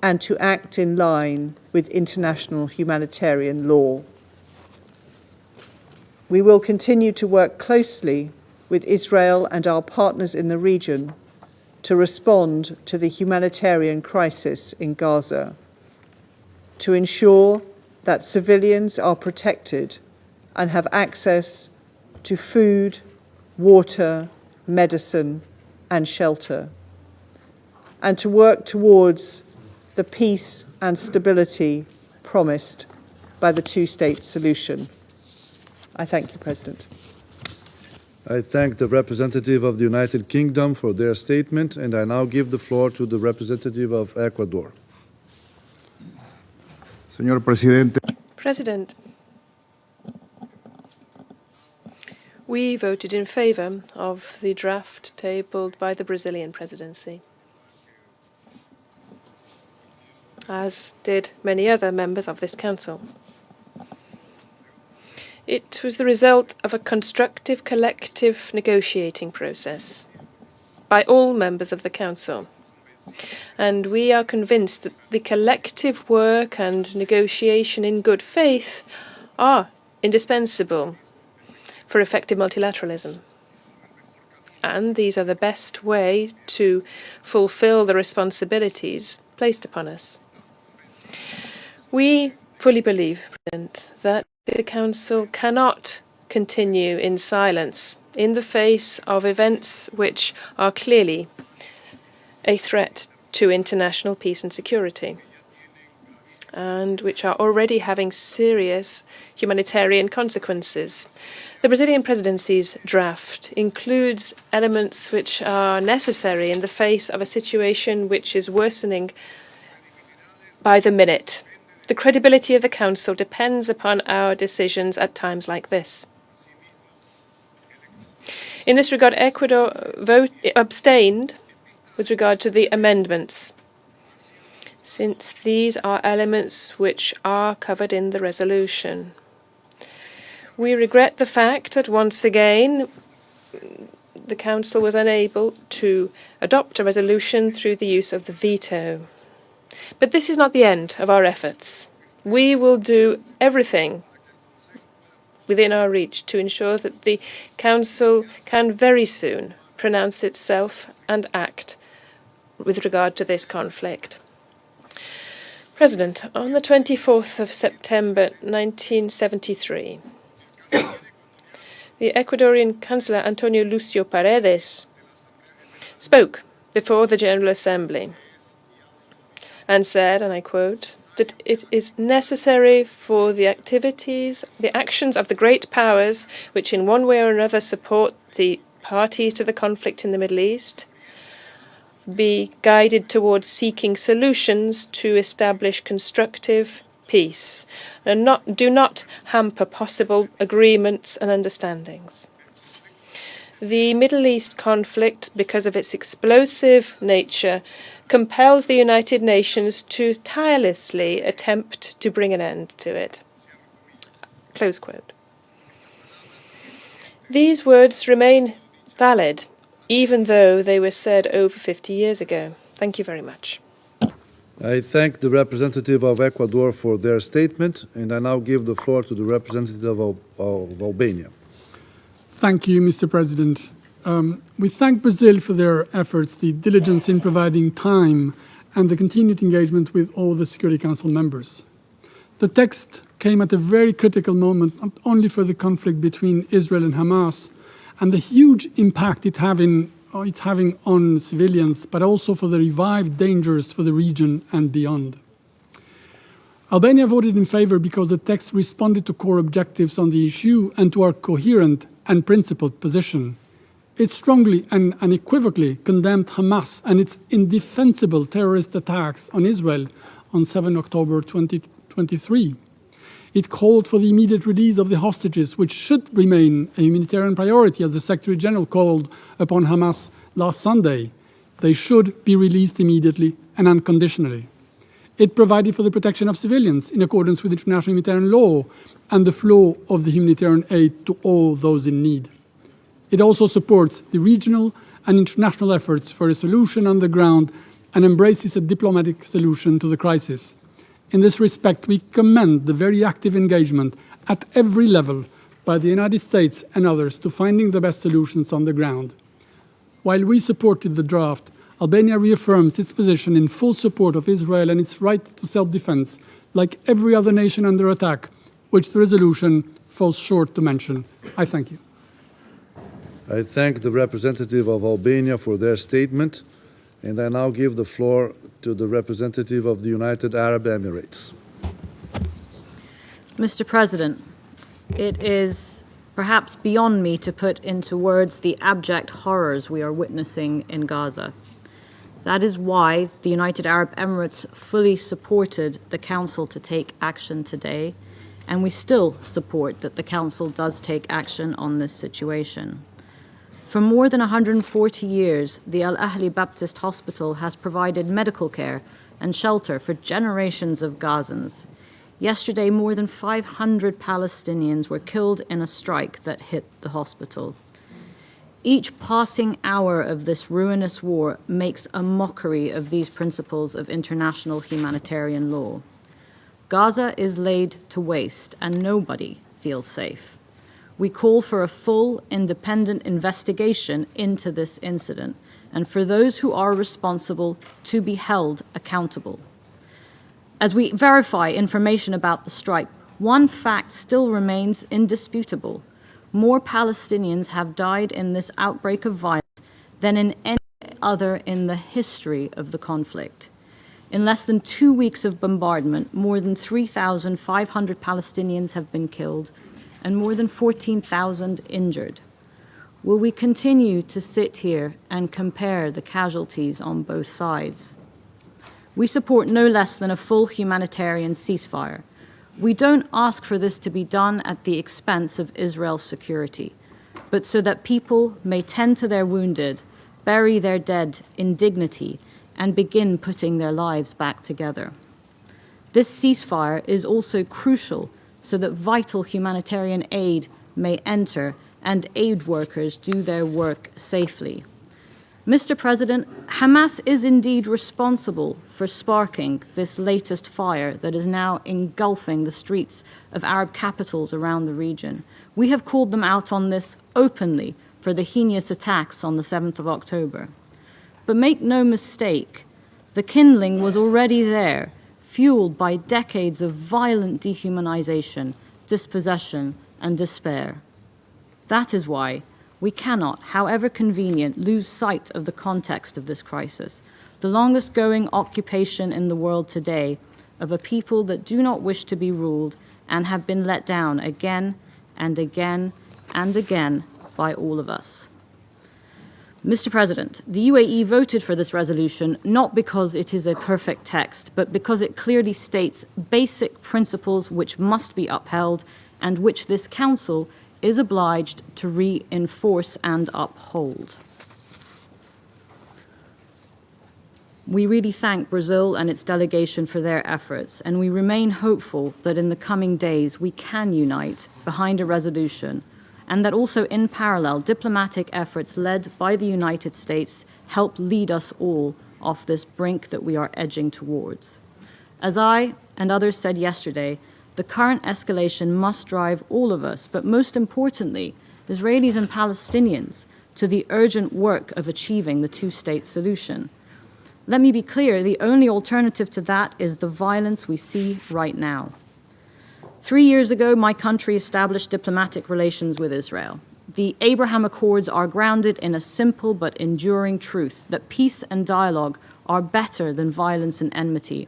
and to act in line with international humanitarian law. We will continue to work closely with Israel and our partners in the region to respond to the humanitarian crisis in Gaza, to ensure that civilians are protected and have access to food, water, medicine, and shelter, and to work towards the peace and stability promised by the two-state solution. I thank you, President. I thank the representative of the United Kingdom for their statement, and I now give the floor to the representative of Ecuador. Señor Presidente. President, we voted in favour of the draft tabled by the Brazilian presidency, as did many other members of this Council. It was the result of a constructive collective negotiating process by all members of the Council. And we are convinced that the collective work and negotiation in good faith are indispensable for effective multilateralism. And these are the best way to fulfill the responsibilities placed upon us. We fully believe, President, that the Council cannot continue in silence in the face of events which are clearly a threat to international peace and security, and which are already having serious humanitarian consequences. The Brazilian presidency's draft includes elements which are necessary in the face of a situation which is worsening by the minute. The credibility of the Council depends upon our decisions at times like this. In this regard, Ecuador abstained with regard to the amendments, since these are elements which are covered in the resolution. We regret the fact that once again the Council was unable to adopt a resolution through the use of the veto. But this is not the end of our efforts. We will do everything within our reach to ensure that the Council can very soon pronounce itself and act with regard to this conflict. President, on the 24th of September 1973, the Ecuadorian Chancellor Antonio Lucio Paredes spoke before the General Assembly and said, and I quote, that it is necessary for the actions of the great powers which in one way or another support the parties to the conflict in the Middle East be guided towards seeking solutions to establish constructive peace and do not hamper possible agreements and understandings. The Middle East conflict, because of its explosive nature, compels the United Nations to tirelessly attempt to bring an end to it. Close quote. These words remain valid, even though they were said over 50 years ago. Thank you very much. I thank the representative of Ecuador for their statement, and I now give the floor to the representative of Albania. Thank you, Mr. President. We thank Brazil for their efforts, the diligence in providing time, and the continued engagement with all the Security Council members. The text came at a very critical moment, not only for the conflict between Israel and Hamas and the huge impact it's having on civilians, but also for the revived dangers for the region and beyond. Albania voted in favor because the text responded to core objectives on the issue and to our coherent and principled position. It strongly and unequivocally condemned Hamas and its indefensible terrorist attacks on Israel on 7 October 2023. It called for the immediate release of the hostages, which should remain a humanitarian priority, as the Secretary General called upon Hamas last Sunday. They should be released immediately and unconditionally. It provided for the protection of civilians in accordance with international humanitarian law and the flow of the humanitarian aid to all those in need. It also supports the regional and international efforts for a solution on the ground and embraces a diplomatic solution to the crisis. In this respect, we commend the very active engagement at every level by the United States and others to finding the best solutions on the ground. While we supported the draft, Albania reaffirms its position in full support of Israel and its right to self-defense, like every other nation under attack, which the resolution falls short to mention. I thank you. I thank the representative of Albania for their statement, and I now give the floor to the representative of the United Arab Emirates. Mr. President, it is perhaps beyond me to put into words the abject horrors we are witnessing in Gaza. That is why the United Arab Emirates fully supported the Council to take action today, and we still support that the Council does take action on this situation. For more than 140 years, the Al-Ahli Baptist Hospital has provided medical care and shelter for generations of Gazans. Yesterday, more than 500 Palestinians were killed in a strike that hit the hospital. Each passing hour of this ruinous war makes a mockery of these principles of international humanitarian law. Gaza is laid to waste, and nobody feels safe. We call for a full, independent investigation into this incident, and for those who are responsible to be held accountable. As we verify information about the strike, one fact still remains indisputable. More Palestinians have died in this outbreak of violence than in any other in the history of the conflict. In less than 2 weeks of bombardment, more than 3,500 Palestinians have been killed and more than 14,000 injured. Will we continue to sit here and compare the casualties on both sides? We support no less than a full humanitarian ceasefire. We don't ask for this to be done at the expense of Israel's security, but so that people may tend to their wounded, bury their dead in dignity, and begin putting their lives back together. This ceasefire is also crucial so that vital humanitarian aid may enter and aid workers do their work safely. Mr. President, Hamas is indeed responsible for sparking this latest fire that is now engulfing the streets of Arab capitals around the region. We have called them out on this openly for the heinous attacks on the 7th of October. But make no mistake, the kindling was already there, fueled by decades of violent dehumanization, dispossession, and despair. That is why we cannot, however convenient, lose sight of the context of this crisis, the longest-going occupation in the world today of a people that do not wish to be ruled and have been let down again and again and again by all of us. Mr. President, the UAE voted for this resolution not because it is a perfect text, but because it clearly states basic principles which must be upheld and which this Council is obliged to reinforce and uphold. We really thank Brazil and its delegation for their efforts, and we remain hopeful that in the coming days we can unite behind a resolution, and that also in parallel, diplomatic efforts led by the United States help lead us all off this brink that we are edging towards. As I and others said yesterday, the current escalation must drive all of us, but most importantly, Israelis and Palestinians, to the urgent work of achieving the two-state solution. Let me be clear, the only alternative to that is the violence we see right now. 3 years ago, my country established diplomatic relations with Israel. The Abraham Accords are grounded in a simple but enduring truth that peace and dialogue are better than violence and enmity.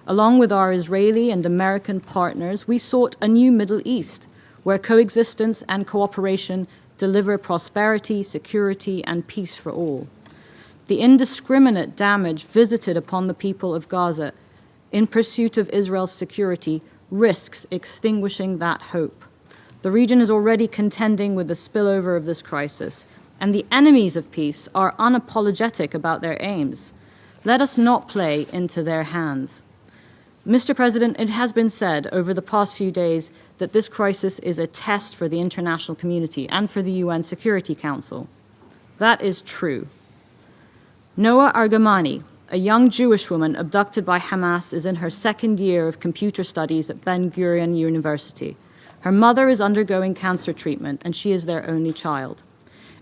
Along with our Israeli and American partners, we sought a new Middle East where coexistence and cooperation deliver prosperity, security, and peace for all. The indiscriminate damage visited upon the people of Gaza in pursuit of Israel's security risks extinguishing that hope. The region is already contending with the spillover of this crisis, and the enemies of peace are unapologetic about their aims. Let us not play into their hands. Mr. President, it has been said over the past few days that this crisis is a test for the international community and for the UN Security Council. That is true. Noa Argamani, a young Jewish woman abducted by Hamas, is in her second year of computer studies at Ben-Gurion University. Her mother is undergoing cancer treatment, and she is their only child.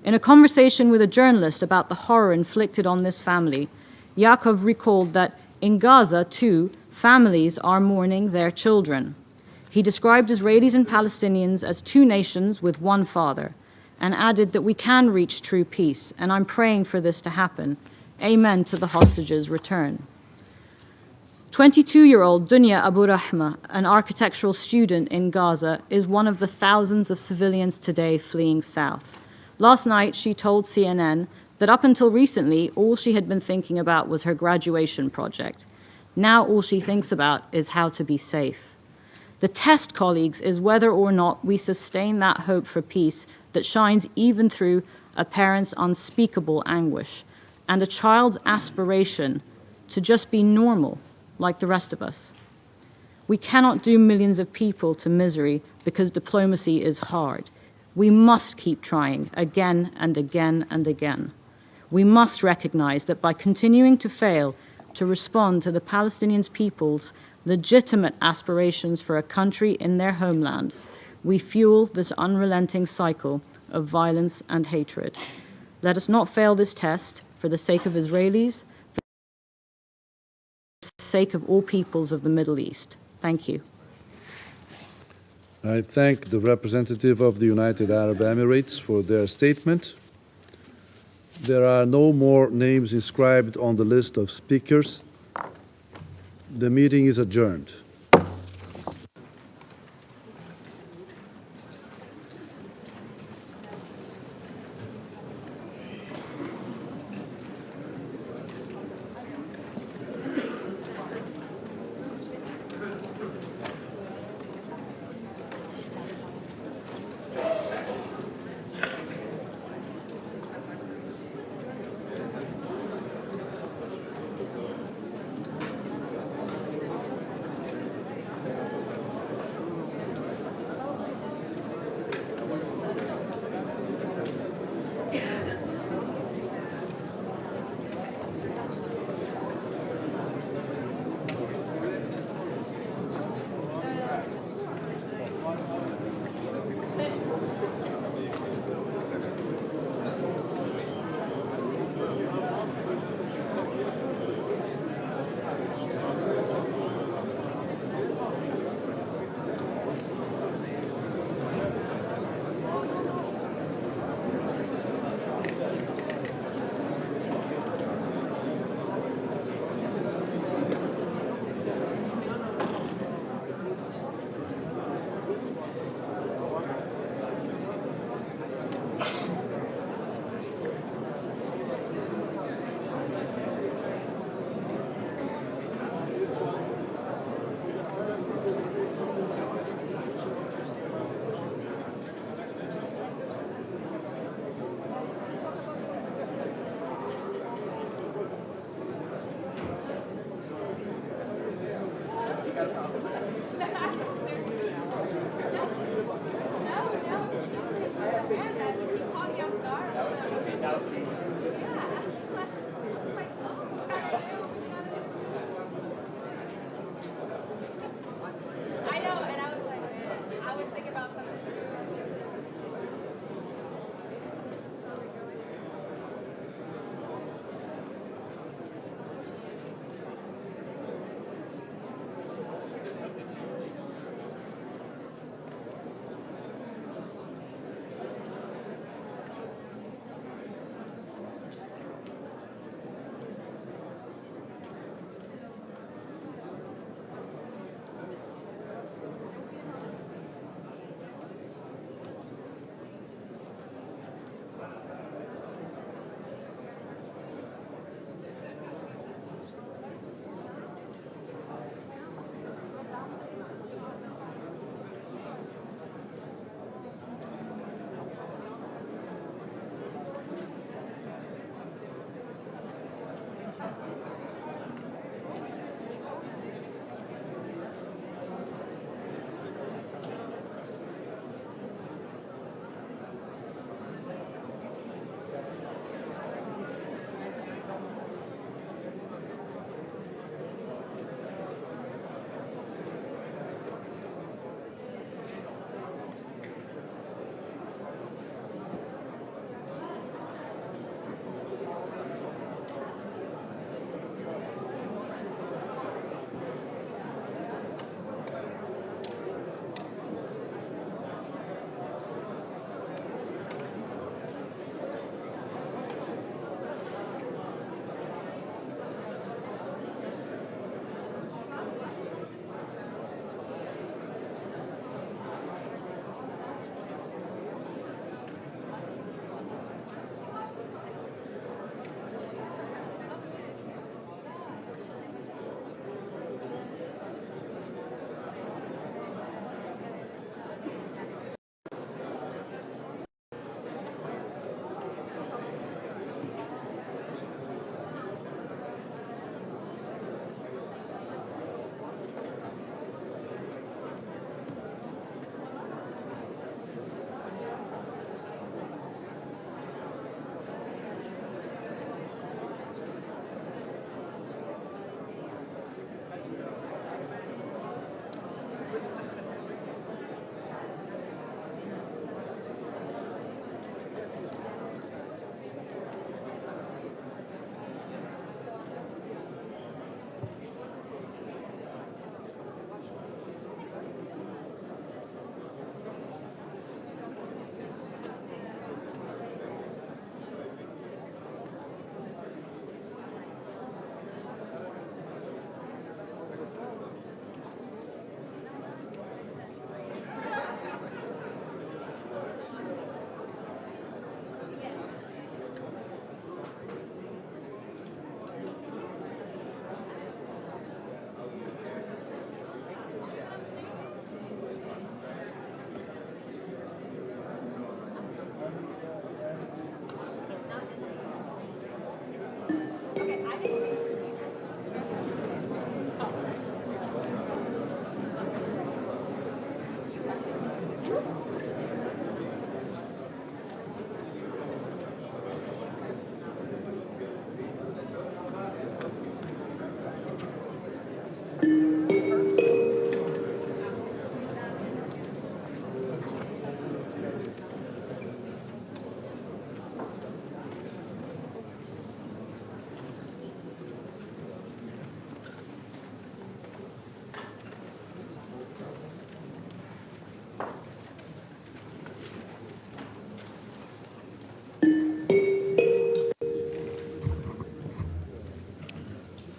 In a conversation with a journalist about the horror inflicted on this family, Yaakov recalled that in Gaza, too, families are mourning their children. He described Israelis and Palestinians as two nations with one father, and added that we can reach true peace, and I'm praying for this to happen. Amen to the hostages' return. 22-year-old Dunya Abu Rahma, an architectural student in Gaza, is one of the thousands of civilians today fleeing south. Last night, she told CNN that up until recently, all she had been thinking about was her graduation project. Now all she thinks about is how to be safe. The test, colleagues, is whether or not we sustain that hope for peace that shines even through a parent's unspeakable anguish and a child's aspiration to just be normal like the rest of us. We cannot doom millions of people to misery because diplomacy is hard. We must keep trying again and again and again. We must recognize that by continuing to fail to respond to the Palestinian people's legitimate aspirations for a country in their homeland, we fuel this unrelenting cycle of violence and hatred. Let us not fail this test for the sake of Israelis, for the sake of all peoples of the Middle East. Thank you. I thank the representative of the United Arab Emirates for their statement. There are no more names inscribed on the list of speakers. The meeting is adjourned.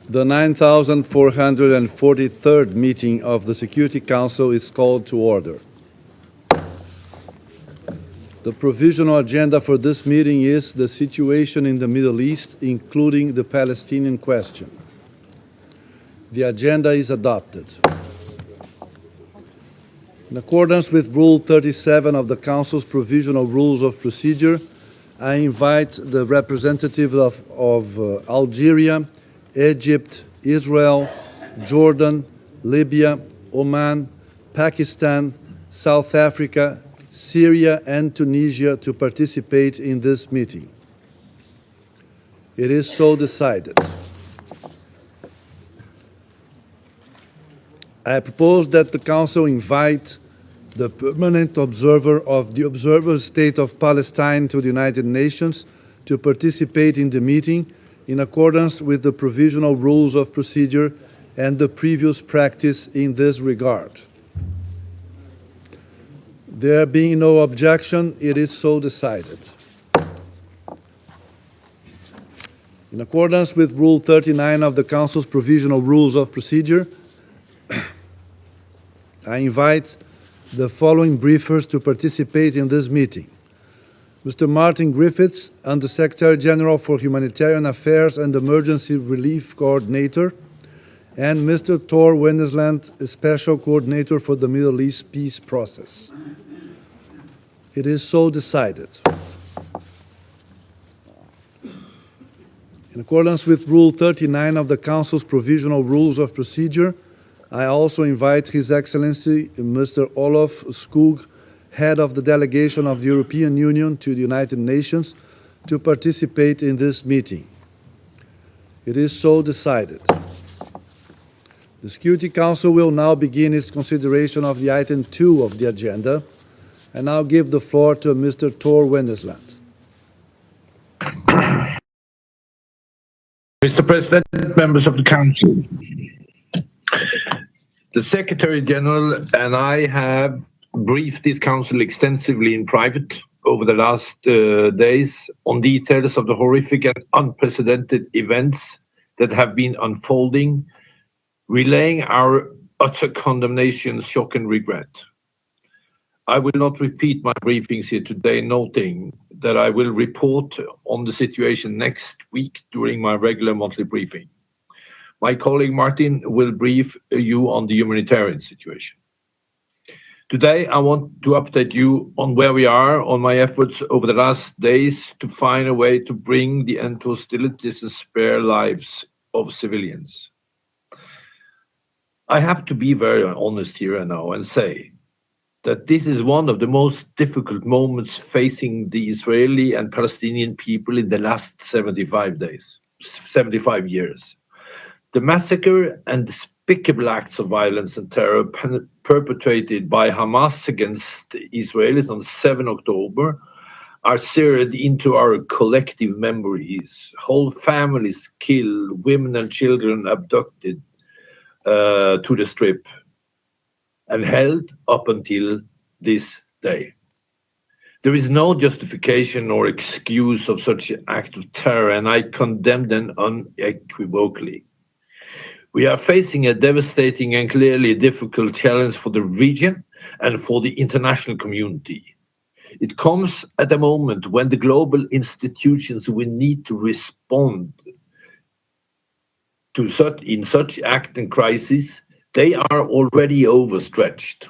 The 9,443rd meeting of the Security Council is called to order. The provisional agenda for this meeting is the situation in the Middle East, including the Palestinian question. The agenda is adopted. In accordance with Rule 37 of the Council's Provisional Rules of Procedure, I invite the representatives of Algeria, Egypt, Israel, Jordan, Libya, Oman, Pakistan, South Africa, Syria, and Tunisia to participate in this meeting. It is so decided. I propose that the Council invite the permanent observer of the Observer State of Palestine to the United Nations to participate in the meeting in accordance with the Provisional Rules of Procedure and the previous practice in this regard. There being no objection, it is so decided. In accordance with Rule 39 of the Council's Provisional Rules of Procedure, I invite the following briefers to participate in this meeting. Mr. Martin Griffiths, Under-Secretary General for Humanitarian Affairs and Emergency Relief Coordinator, and Mr. Tor Wennesland, Special Coordinator for the Middle East Peace Process. It is so decided. In accordance with Rule 39 of the Council's Provisional Rules of Procedure, I also invite His Excellency Mr. Olof Skog, Head of the Delegation of the European Union to the United Nations, to participate in this meeting. It is so decided. The Security Council will now begin its consideration of the item 2 of the agenda, and I'll give the floor to Mr. Tor Wennesland. Mr. President, members of the Council, the Secretary General and I have briefed this Council extensively in private over the last days on details of the horrific and unprecedented events that have been unfolding, relaying our utter condemnation, shock and regret. I will not repeat my briefings here today, noting that I will report on the situation next week during my regular monthly briefing. My colleague Martin will brief you on the humanitarian situation. Today, I want to update you on where we are on my efforts over the last days to find a way to bring the end to hostilities and spare lives of civilians. I have to be very honest here and now and say that this is one of the most difficult moments facing the Israeli and Palestinian people in the last 75 years. The massacre and despicable acts of violence and terror perpetrated by Hamas against Israelis on 7 October are seared into our collective memories. Whole families killed, women and children abducted to the Strip and held up until this day. There is no justification or excuse of such an act of terror, and I condemn them unequivocally. We are facing a devastating and clearly difficult challenge for the region and for the international community. It comes at a moment when the global institutions will need to respond to such act and crisis. They are already overstretched.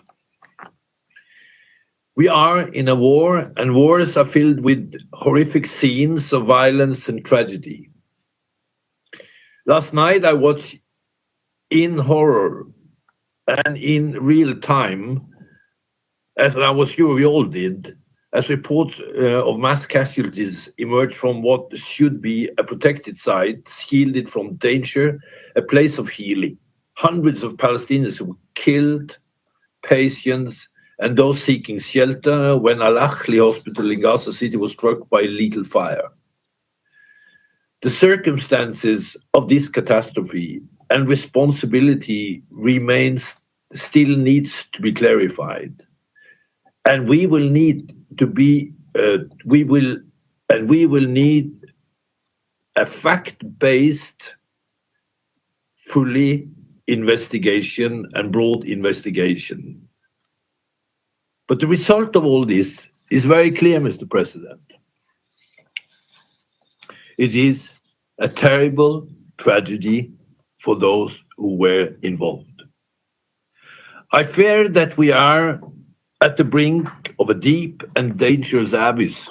We are in a war, and wars are filled with horrific scenes of violence and tragedy. Last night I watched in horror and in real time, as I was sure we all did, as reports of mass casualties emerged from what should be a protected site, shielded from danger, a place of healing. Hundreds of Palestinians were killed, patients, and those seeking shelter when Al-Ahli hospital in Gaza City was struck by lethal fire. The circumstances of this catastrophe and responsibility still needs to be clarified. And we will need a fact-based fully investigation and broad investigation. But the result of all this is very clear, Mr. President. It is a terrible tragedy for those who were involved. I fear that we are at the brink of a deep and dangerous abyss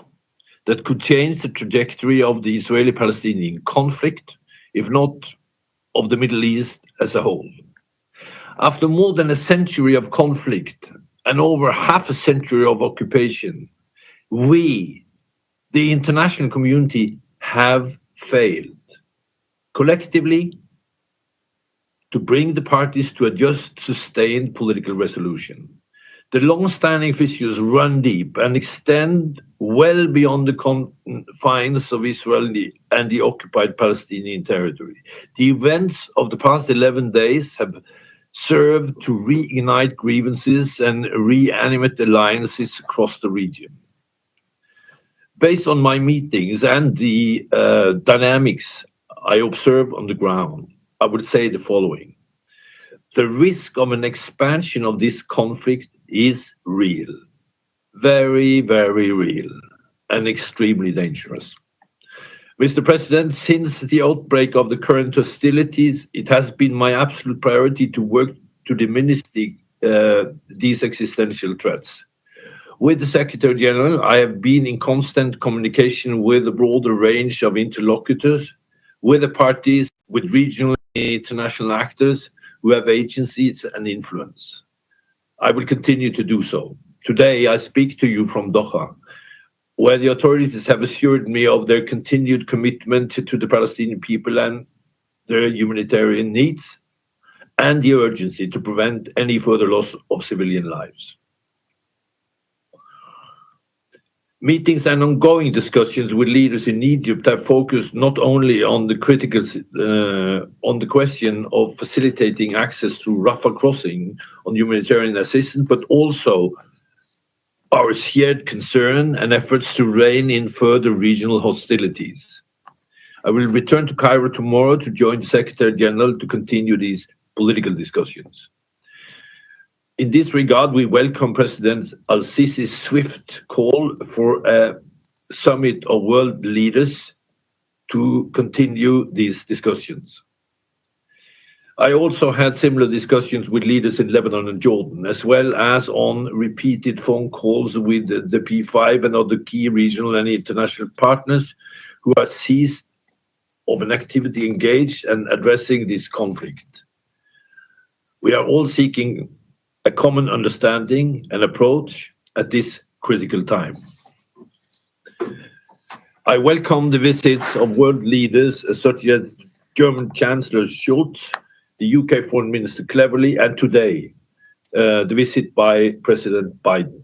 that could change the trajectory of the Israeli-Palestinian conflict, if not of the Middle East as a whole. After more than a century of conflict and over half a century of occupation, we, the international community, have failed collectively to bring the parties to a just, sustained political resolution. The long-standing issues run deep and extend well beyond the confines of Israel and the occupied Palestinian territory. The events of the past 11 days have served to reignite grievances and reanimate alliances across the region. Based on my meetings and the dynamics I observe on the ground, I would say the following. The risk of an expansion of this conflict is real, very, very real, and extremely dangerous. Mr. President, since the outbreak of the current hostilities, it has been my absolute priority to work to diminish these existential threats. With the Secretary General, I have been in constant communication with a broader range of interlocutors, with the parties, with regional and international actors who have agencies and influence. I will continue to do so. Today, I speak to you from Doha, where the authorities have assured me of their continued commitment to the Palestinian people and their humanitarian needs, and the urgency to prevent any further loss of civilian lives. Meetings and ongoing discussions with leaders in Egypt have focused not only on the question of facilitating access through Rafah crossing on humanitarian assistance, but also our shared concern and efforts to rein in further regional hostilities. I will return to Cairo tomorrow to join the Secretary General to continue these political discussions. In this regard, we welcome President al-Sisi's swift call for a summit of world leaders to continue these discussions. I also had similar discussions with leaders in Lebanon and Jordan, as well as on repeated phone calls with the P5 and other key regional and international partners who are seized of an activity engaged and addressing this conflict. We are all seeking a common understanding and approach at this critical time. I welcome the visits of world leaders such as German Chancellor Scholz, the UK Foreign Minister Cleverly, and today, the visit by President Biden.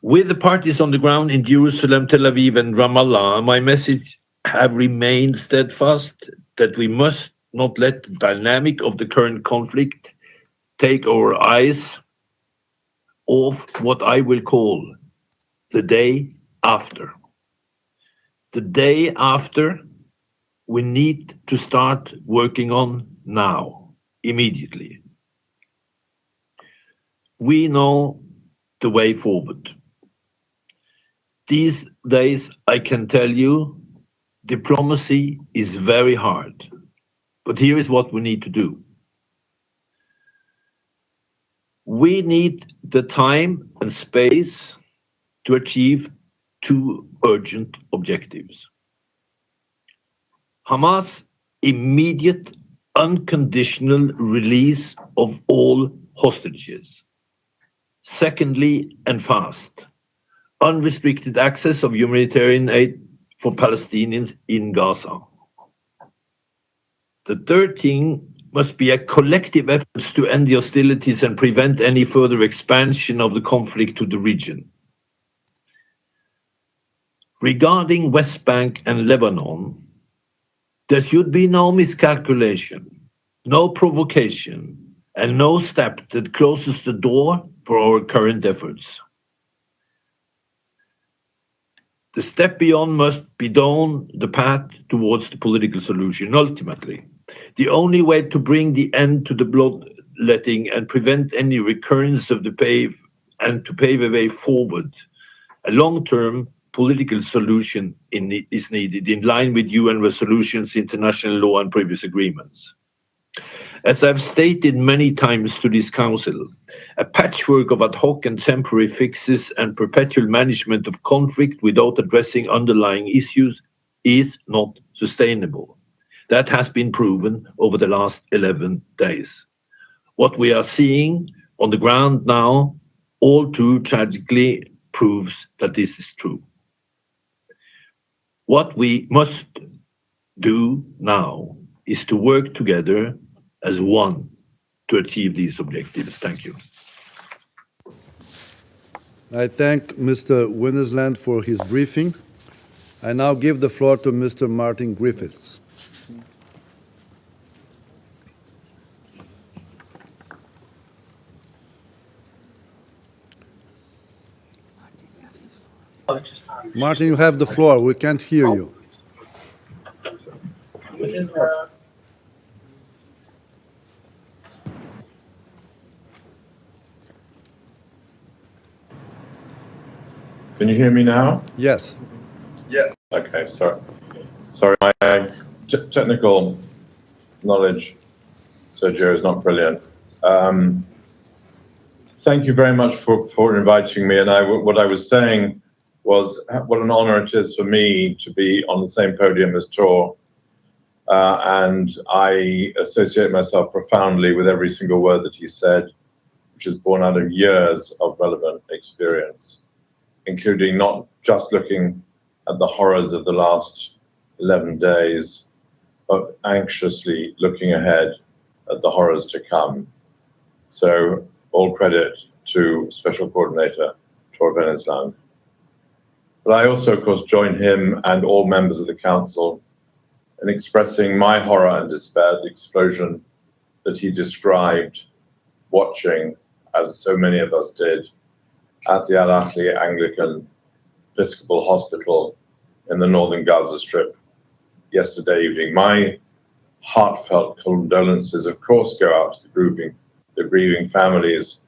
With the parties on the ground in Jerusalem, Tel Aviv, and Ramallah, my message have remained steadfast that we must not let the dynamic of the current conflict take our eyes off what I will call the day after. The day after we need to start working on now, immediately. We know the way forward. These days, I can tell you, diplomacy is very hard. But here is what we need to do. We need the time and space to achieve two urgent objectives. Hamas' immediate, unconditional release of all hostages. Secondly, and fast, unrestricted access of humanitarian aid for Palestinians in Gaza. The third thing must be a collective effort to end the hostilities and prevent any further expansion of the conflict to the region. Regarding West Bank and Lebanon, there should be no miscalculation, no provocation, and no step that closes the door for our current efforts. The step beyond must be down the path towards the political solution. Ultimately, the only way to bring the end to the bloodletting and prevent any recurrence of the to pave a way forward, a long-term political solution is needed in line with UN resolutions, international law, and previous agreements. As I've stated many times to this Council, a patchwork of ad hoc and temporary fixes and perpetual management of conflict without addressing underlying issues is not sustainable. That has been proven over the last 11 days. What we are seeing on the ground now, all too tragically, proves that this is true. What we must do now is to work together as one to achieve these objectives. Thank you. I thank Mr. Winnesland for his briefing. I now give the floor to Mr. Martin Griffiths. Martin, you have the floor. We can't hear you. Can you hear me now? Yes. Yes. Okay, sorry. Sorry, my technical knowledge, Sergio, is not brilliant. Thank you very much for inviting me. And what I was saying was what an honor it is for me to be on the same podium as Tor. And I associate myself profoundly with every single word that he said, which is born out of years of relevant experience, including not just looking at the horrors of the last 11 days, but anxiously looking ahead at the horrors to come. So all credit to Special Coordinator Tor Wennesland. But I also, of course, join him and all members of the Council in expressing my horror and despair at the explosion that he described, watching, as so many of us did, at the Al-Ahli Anglican Episcopal Hospital in the northern Gaza Strip yesterday evening. My heartfelt condolences, of course, go out to the grieving families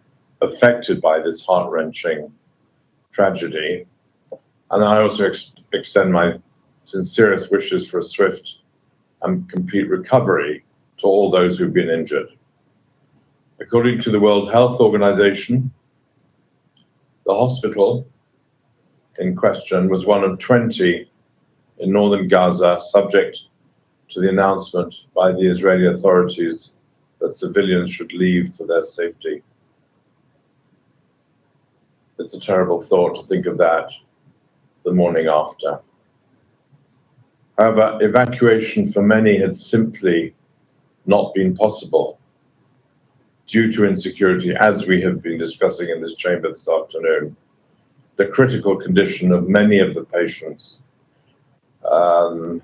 affected by this heart-wrenching tragedy. And I also extend my sincerest wishes for a swift and complete recovery to all those who've been injured. According to the World Health Organization, the hospital in question was one of 20 in northern Gaza, subject to the announcement by the Israeli authorities that civilians should leave for their safety. It's a terrible thought to think of that the morning after. However, evacuation for many had simply not been possible due to insecurity, as we have been discussing in this chamber this afternoon, the critical condition of many of the patients, and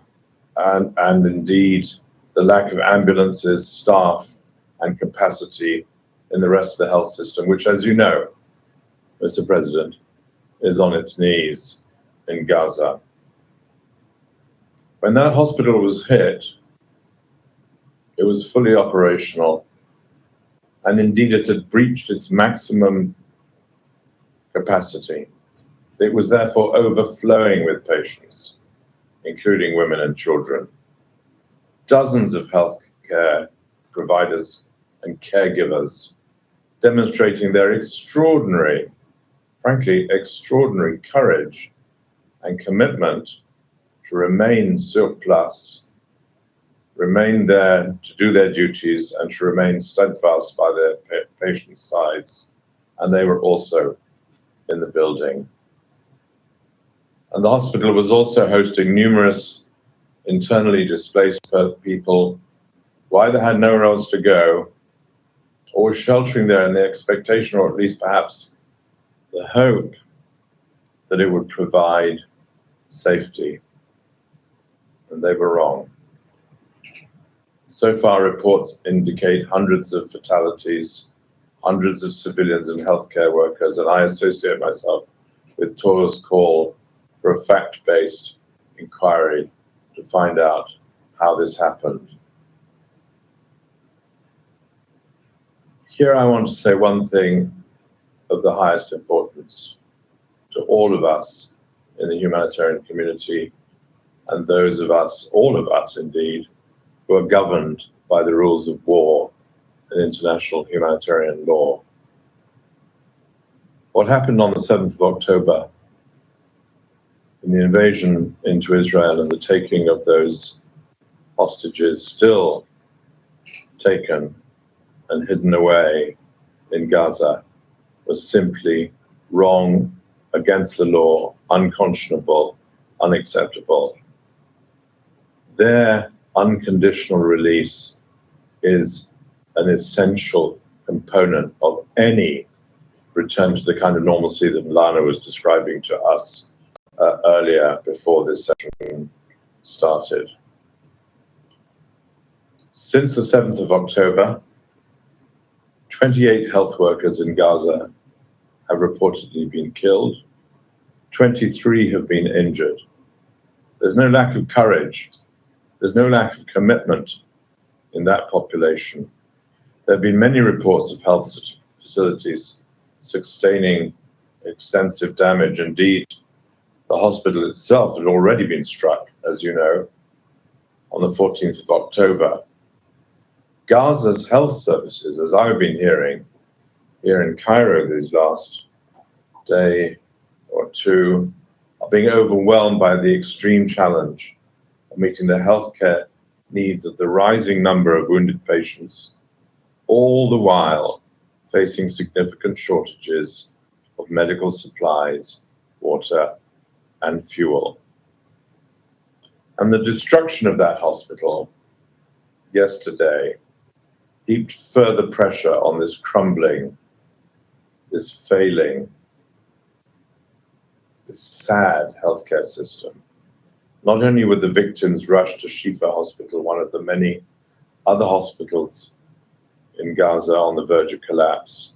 indeed the lack of ambulances, staff, and capacity in the rest of the health system, which, as you know, Mr. President, is on its knees in Gaza. When that hospital was hit, it was fully operational, and indeed it had breached its maximum capacity. It was therefore overflowing with patients, including women and children. Dozens of healthcare providers and caregivers demonstrating their extraordinary, frankly, extraordinary courage and commitment to remain sur place, remain there to do their duties and to remain steadfast by their patients' sides. And they were also in the building. And the hospital was also hosting numerous internally displaced people who either had nowhere else to go or were sheltering there in the expectation, or at least perhaps the hope, that it would provide safety. And they were wrong. So far, reports indicate hundreds of fatalities, hundreds of civilians and healthcare workers, and I associate myself with Tor's call for a fact-based inquiry to find out how this happened. Here I want to say one thing of the highest importance to all of us in the humanitarian community and those of us, all of us indeed, who are governed by the rules of war and international humanitarian law. What happened on the 7th of October in the invasion into Israel and the taking of those hostages still taken and hidden away in Gaza was simply wrong, against the law, unconscionable, unacceptable. Their unconditional release is an essential component of any return to the kind of normalcy that Lana was describing to us earlier before this session started. Since the 7th of October, 28 health workers in Gaza have reportedly been killed. 23 have been injured. There's no lack of courage. There's no lack of commitment in that population. There have been many reports of health facilities sustaining extensive damage. Indeed, the hospital itself had already been struck, as you know, on the 14th of October. Gaza's health services, as I've been hearing here in Cairo these last day or two, are being overwhelmed by the extreme challenge of meeting the healthcare needs of the rising number of wounded patients, all the while facing significant shortages of medical supplies, water, and fuel. And the destruction of that hospital yesterday heaped further pressure on this crumbling, this failing, this sad healthcare system. Not only were the victims rushed to Shifa Hospital, one of the many other hospitals in Gaza on the verge of collapse,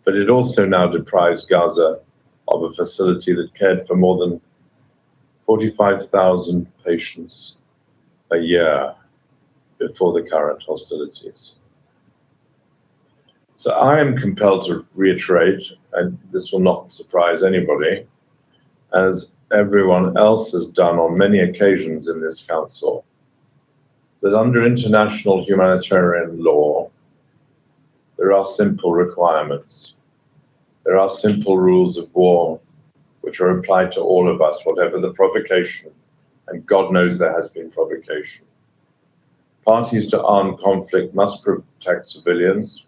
but it also now deprives Gaza of a facility that cared for more than 45,000 patients a year before the current hostilities. So I am compelled to reiterate, and this will not surprise anybody, as everyone else has done on many occasions in this council, that under international humanitarian law, there are simple requirements. There are simple rules of war which are applied to all of us, whatever the provocation, and God knows there has been provocation. Parties to armed conflict must protect civilians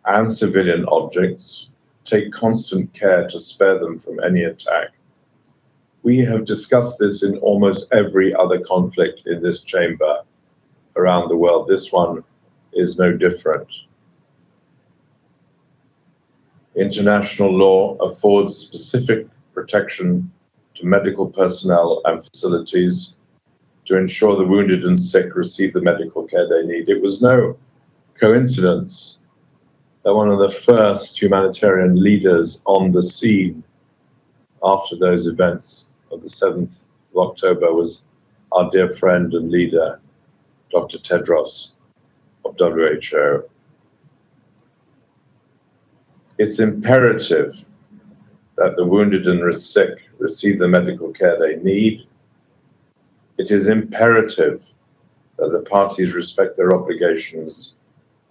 and civilian objects, take constant care to spare them from any attack. We have discussed this in almost every other conflict in this chamber around the world. This one is no different. International law affords specific protection to medical personnel and facilities to ensure the wounded and sick receive the medical care they need. It was no coincidence that one of the first humanitarian leaders on the scene after those events of the 7th of October was our dear friend and leader, Dr. Tedros of WHO. It's imperative that the wounded and sick receive the medical care they need. It is imperative that the parties respect their obligations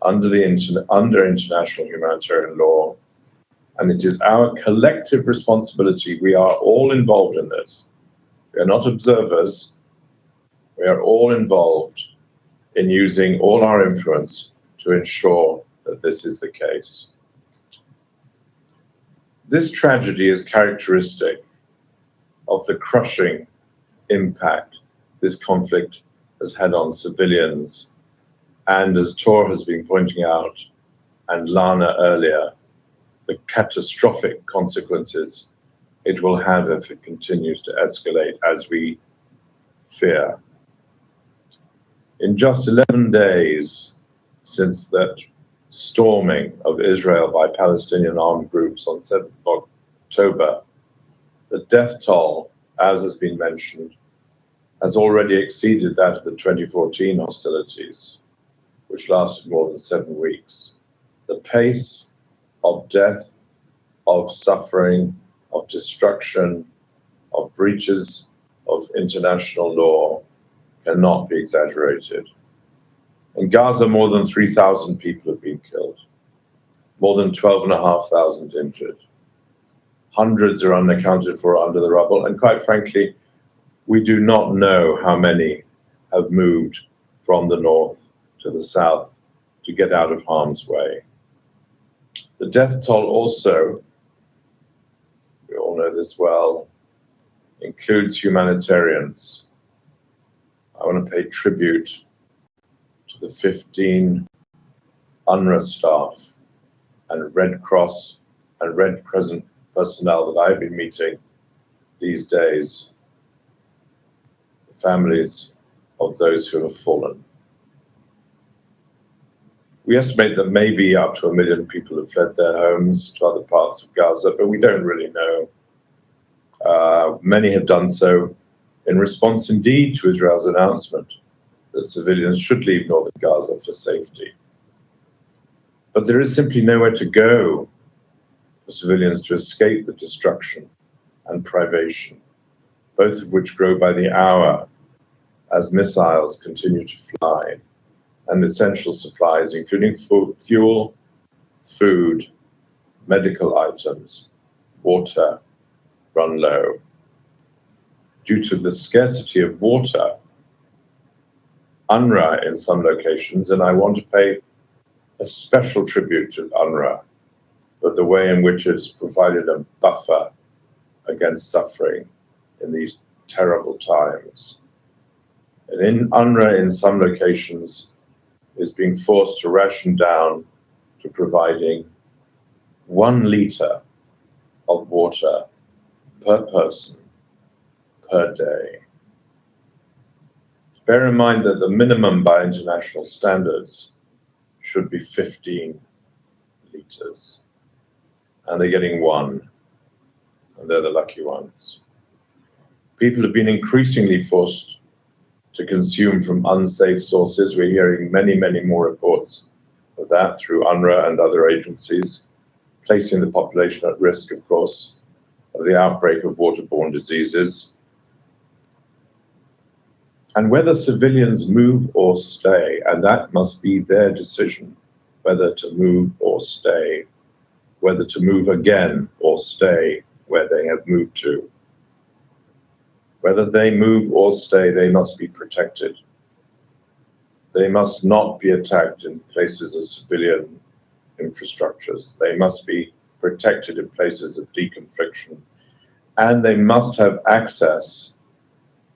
under international humanitarian law, and it is our collective responsibility. We are all involved in this. We are not observers. We are all involved in using all our influence to ensure that this is the case. This tragedy is characteristic of the crushing impact this conflict has had on civilians, and as Tor has been pointing out, and Lana earlier, the catastrophic consequences it will have if it continues to escalate as we fear. In just 11 days since that storming of Israel by Palestinian armed groups on 7th of October, The death toll, as has been mentioned, has already exceeded that of the 2014 hostilities, which lasted more than 7 weeks. The pace of death, of suffering, of destruction, of breaches of international law cannot be exaggerated. In Gaza, more than 3,000 people have been killed, more than 12,500 injured. Hundreds are unaccounted for under the rubble, and quite frankly, we do not know how many have moved from the north to the south to get out of harm's way. The death toll also, we all know this well, includes humanitarians. I want to pay tribute to the 15 UNRWA staff and Red Cross and Red Crescent personnel that I've been meeting these days, the families of those who have fallen. We estimate that maybe up to 1 million people have fled their homes to other parts of Gaza, but we don't really know. Many have done so in response indeed to Israel's announcement that civilians should leave northern Gaza for safety. But there is simply nowhere to go for civilians to escape the destruction and privation, both of which grow by the hour as missiles continue to fly, and essential supplies, including fuel, food, medical items, water, run low. Due to the scarcity of water, UNRWA in some locations, and I want to pay a special tribute to UNRWA for the way in which it's provided a buffer against suffering in these terrible times. And in UNRWA in some locations is being forced to ration down to providing 1 liter of water per person per day. Bear in mind that the minimum by international standards should be 15 liters, and they're getting 1, and they're the lucky ones. People have been increasingly forced to consume from unsafe sources. We're hearing many, many more reports of that through UNRWA and other agencies, placing the population at risk, of course, of the outbreak of waterborne diseases. And whether civilians move or stay, and that must be their decision, whether to move or stay, whether to move again or stay where they have moved to. Whether they move or stay, they must be protected. They must not be attacked in places of civilian infrastructures. They must be protected in places of deconfliction. And they must have access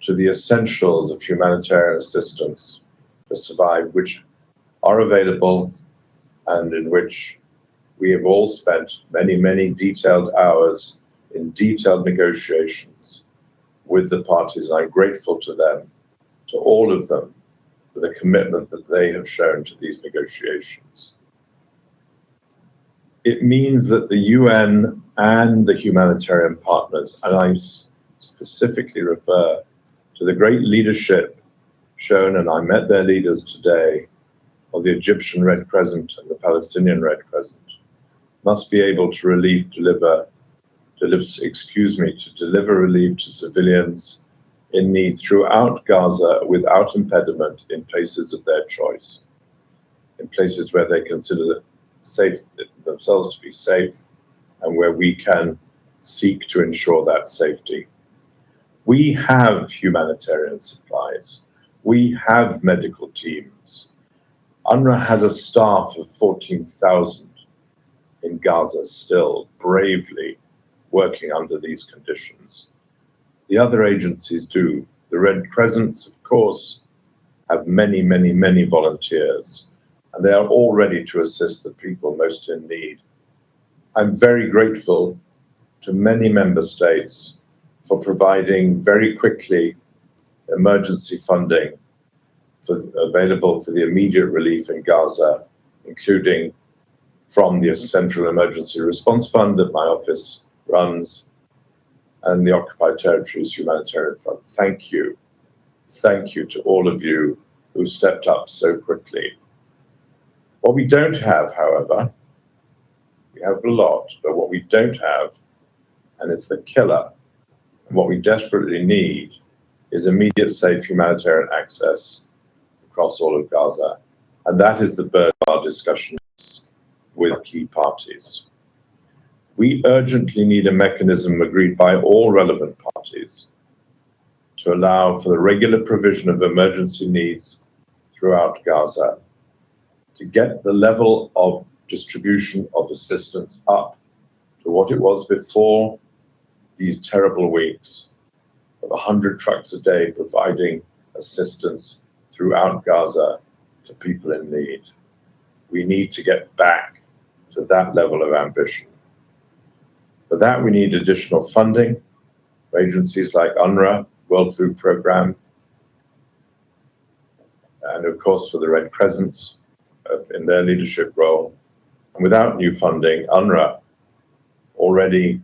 to the essentials of humanitarian assistance to survive, which are available and in which we have all spent many, many detailed hours in detailed negotiations with the parties, and I'm grateful to them, to all of them, for the commitment that they have shown to these negotiations. It means that the UN and the humanitarian partners, and I specifically refer to the great leadership shown, and I met their leaders today, of the Egyptian Red Crescent and the Palestinian Red Crescent, must be able to deliver relief to civilians in need throughout Gaza without impediment in places of their choice, in places where they consider themselves to be safe and where we can seek to ensure that safety. We have humanitarian supplies. We have medical teams. UNRWA has a staff of 14,000 in Gaza still, bravely working under these conditions. The other agencies do. The Red Crescents, of course, have many, many, many volunteers, and they are all ready to assist the people most in need. I'm very grateful to many member states for providing very quickly emergency funding available for the immediate relief in Gaza, including from the Central Emergency Response Fund that my office runs, and the Occupied Territories Humanitarian Fund. Thank you. Thank you to all of you who stepped up so quickly. What we don't have, however, we have a lot, but what we don't have, and it's the killer, and what we desperately need, is immediate safe humanitarian access across all of Gaza. And that is the burden of our discussions with key parties. We urgently need a mechanism agreed by all relevant parties to allow for the regular provision of emergency needs throughout Gaza, to get the level of distribution of assistance up to what it was before these terrible weeks of 100 trucks a day providing assistance throughout Gaza to people in need. We need to get back to that level of ambition. For that, we need additional funding for agencies like UNRWA, World Food Programme, and of course for the Red Crescent in their leadership role. And without new funding, UNRWA, already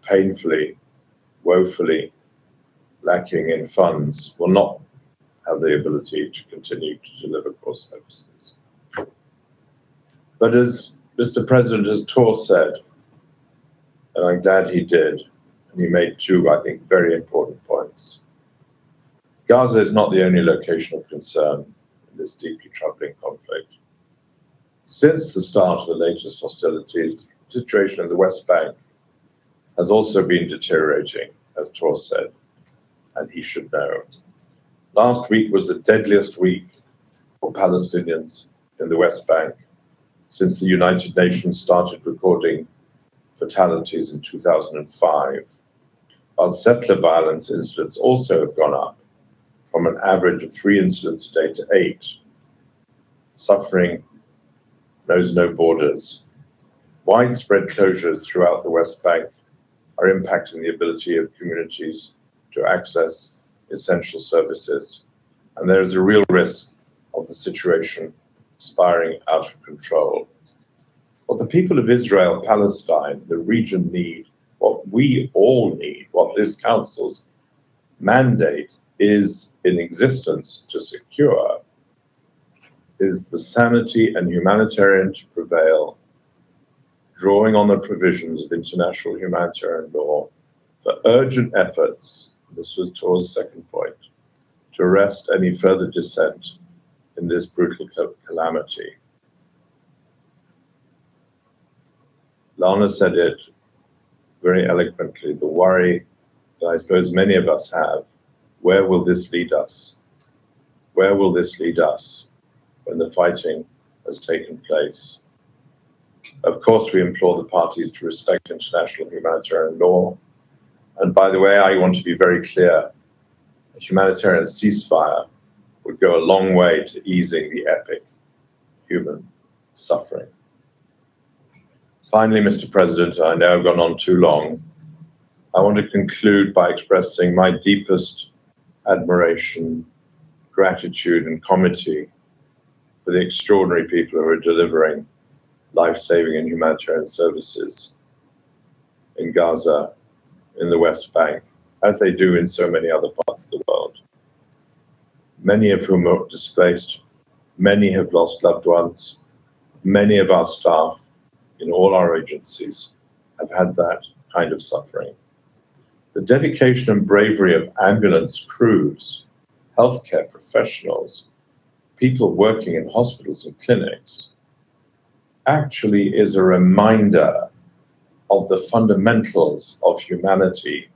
painfully, woefully lacking in funds, will not have the ability to continue to deliver core services. But as Mr. President, as Tor said, and I'm glad he did, and he made two, I think, very important points. Gaza is not the only location of concern in this deeply troubling conflict. Since the start of the latest hostilities, the situation in the West Bank has also been deteriorating, as Tor said, and he should know. Last week was the deadliest week for Palestinians in the West Bank since the United Nations started recording fatalities in 2005, while settler violence incidents also have gone up from an average of 3 incidents a day to 8. Suffering knows no borders. Widespread closures throughout the West Bank are impacting the ability of communities to access essential services, and there is a real risk of the situation spiraling out of control. What the people of Israel, Palestine, the region need, what we all need, what this Council's mandate is in existence to secure, is the sanity and humanitarian to prevail, drawing on the provisions of international humanitarian law for urgent efforts, this was Tor's second point, to arrest any further descent in this brutal calamity. Lana said it very eloquently, the worry that I suppose many of us have, where will this lead us? Where will this lead us when the fighting has taken place? Of course, we implore the parties to respect international humanitarian law. And by the way, I want to be very clear, a humanitarian ceasefire would go a long way to easing the epic human suffering. Finally, Mr. President, I know I've gone on too long. I want to conclude by expressing my deepest admiration, gratitude, and comity for the extraordinary people who are delivering life-saving and humanitarian services in Gaza, in the West Bank, as they do in so many other parts of the world. Many of whom are displaced, many have lost loved ones, many of our staff in all our agencies have had that kind of suffering. The dedication and bravery of ambulance crews, healthcare professionals, people working in hospitals and clinics, actually is a reminder of the fundamentals of humanity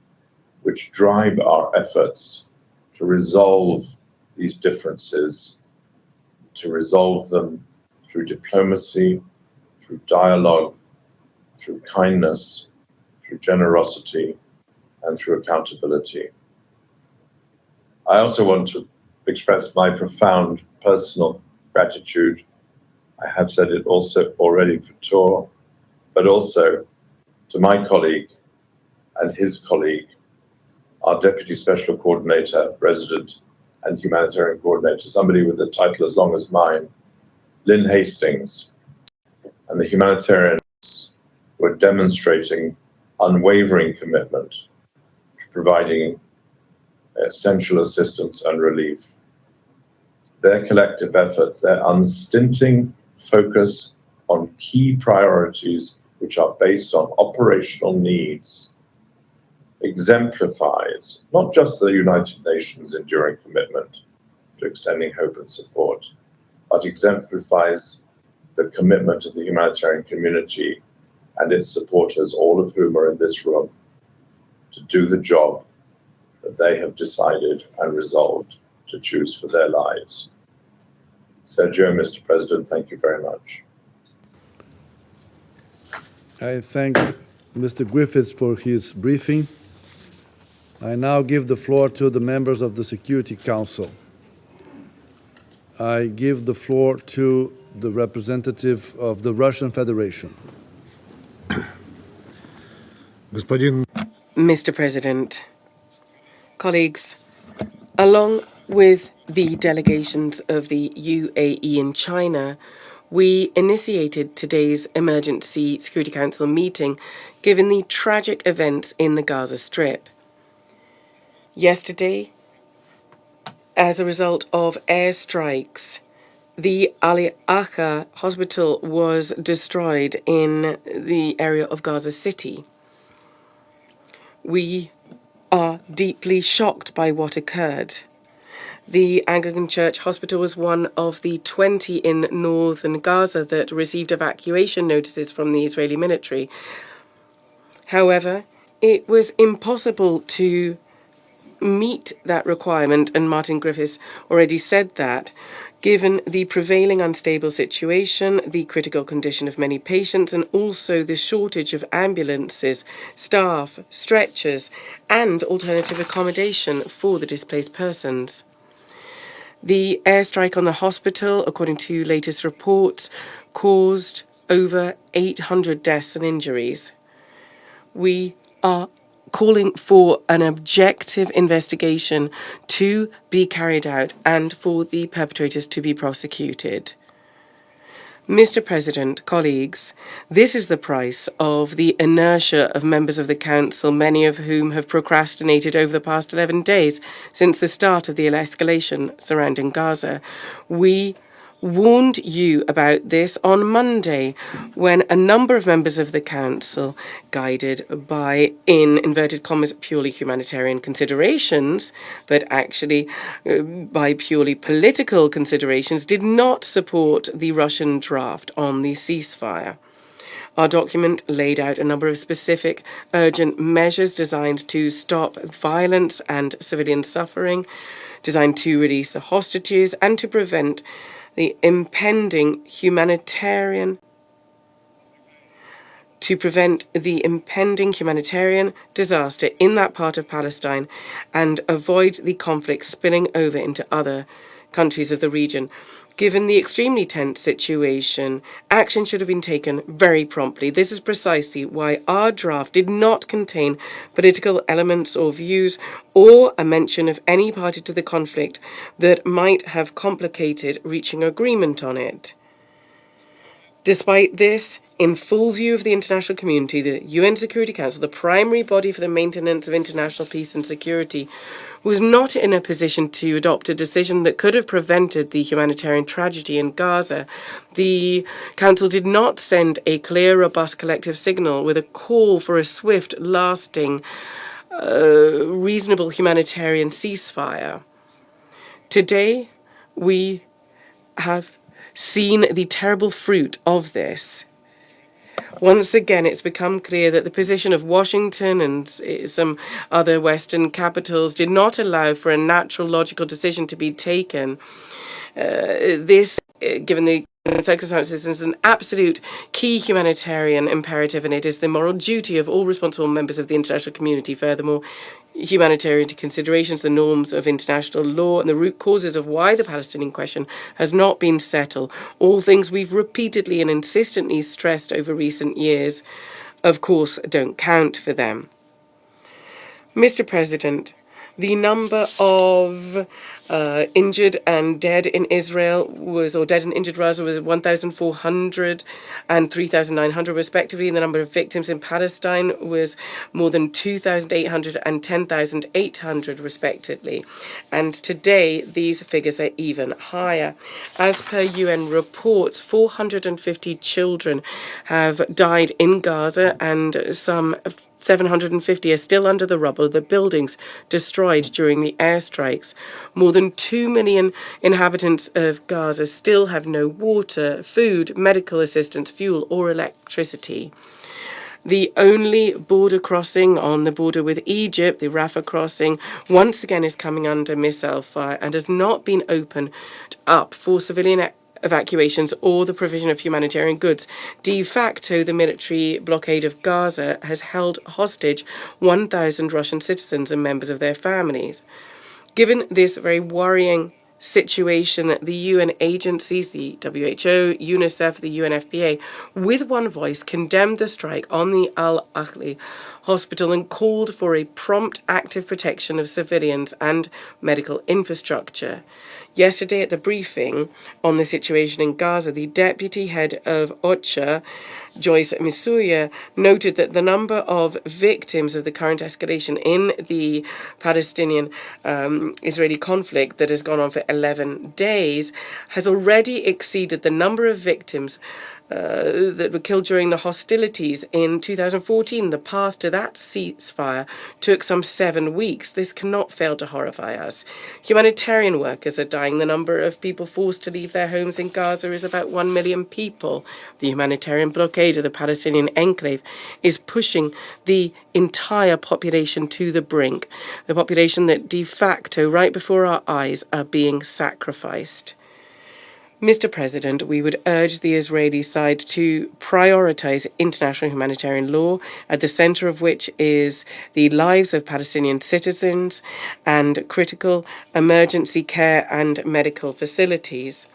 which drive our efforts to resolve these differences, to resolve them through diplomacy, through dialogue, through kindness, through generosity, and through accountability. I also want to express my profound personal gratitude. I have said it also already for Tor, but also to my colleague and his colleague, our Deputy Special Coordinator, Resident and Humanitarian Coordinator, somebody with a title as long as mine, Lynn Hastings, and the humanitarians who are demonstrating unwavering commitment providing essential assistance and relief. Their collective efforts, their unstinting focus on key priorities which are based on operational needs, exemplifies not just the United Nations' enduring commitment to extending hope and support, but exemplifies the commitment of the humanitarian community and its supporters, all of whom are in this room, to do the job that they have decided and resolved to choose for their lives. Sergio, Mr. President, thank you very much. I thank Mr. Griffiths for his briefing. I now give the floor to the members of the Security Council. I give the floor to the representative of the Russian Federation. Mr. President, colleagues, along with the delegations of the UAE and China, we initiated today's Emergency Security Council meeting given the tragic events in the Gaza Strip. Yesterday, as a result of airstrikes, the Al-Aqsa hospital was destroyed in the area of Gaza City. We are deeply shocked by what occurred. The Anglican Church Hospital was one of the 20 in northern Gaza that received evacuation notices from the Israeli military. However, it was impossible to meet that requirement, and Martin Griffiths already said that, given the prevailing unstable situation, the critical condition of many patients, and also the shortage of ambulances, staff, stretchers, and alternative accommodation for the displaced persons. The airstrike on the hospital, according to latest reports, caused over 800 deaths and injuries. We are calling for an objective investigation to be carried out and for the perpetrators to be prosecuted. Mr. President, colleagues, this is the price of the inertia of members of the Council, many of whom have procrastinated over the past 11 days since the start of the escalation surrounding Gaza. We warned you about this on Monday when a number of members of the Council, guided by, in inverted commas, purely humanitarian considerations, but actually by purely political considerations, did not support the Russian draft on the ceasefire. Our document laid out a number of specific urgent measures designed to stop violence and civilian suffering, designed to release the hostages and to prevent the impending humanitarian disaster in that part of Palestine and avoid the conflict spilling over into other countries of the region. Given the extremely tense situation, action should have been taken very promptly. This is precisely why our draft did not contain political elements or views or a mention of any party to the conflict that might have complicated reaching agreement on it. Despite this, in full view of the international community, the UN Security Council, the primary body for the maintenance of international peace and security, was not in a position to adopt a decision that could have prevented the humanitarian tragedy in Gaza. The Council did not send a clear, robust collective signal with a call for a swift, lasting, reasonable humanitarian ceasefire. Today, we have seen the terrible fruit of this. Once again, it's become clear that the position of Washington and some other Western capitals did not allow for a natural, logical decision to be taken. Given the circumstances, is an absolute key humanitarian imperative, and it is the moral duty of all responsible members of the international community. Furthermore, humanitarian considerations, the norms of international law, and the root causes of why the Palestinian question has not been settled, all things we've repeatedly and insistently stressed over recent years, of course, don't count for them. Mr. President, the number of injured and dead in Israel was, or dead and injured rather, was 1,400 and 3,900 respectively. And the number of victims in Palestine was more than 2,800 and 10,800 respectively. And today, these figures are even higher. As per UN reports, 450 children have died in Gaza, and some 750 are still under the rubble of the buildings destroyed during the airstrikes. More than 2 million inhabitants of Gaza still have no water, food, medical assistance, fuel, or electricity. The only border crossing on the border with Egypt, the Rafah crossing, once again is coming under missile fire and has not been opened up for civilian evacuations or the provision of humanitarian goods. De facto, the military blockade of Gaza has held hostage 1,000 Russian citizens and members of their families. Given this very worrying situation, the UN agencies, the WHO, UNICEF, the UNFPA, with one voice condemned the strike on the Al-Ahli hospital and called for a prompt active protection of civilians and medical infrastructure. Yesterday at the briefing on the situation in Gaza, the deputy head of OCHA, Joyce Misuya, noted that the number of victims of the current escalation in the Palestinian-Israeli conflict that has gone on for 11 days has already exceeded the number of victims that were killed during the hostilities in 2014. The path to that ceasefire took some 7 weeks. This cannot fail to horrify us. Humanitarian workers are dying. The number of people forced to leave their homes in Gaza is about 1 million people. The humanitarian blockade of the Palestinian enclave is pushing the entire population to the brink, the population that de facto, right before our eyes, are being sacrificed. Mr. President, we would urge the Israeli side to prioritize international humanitarian law, at the center of which is the lives of Palestinian citizens and critical emergency care and medical facilities.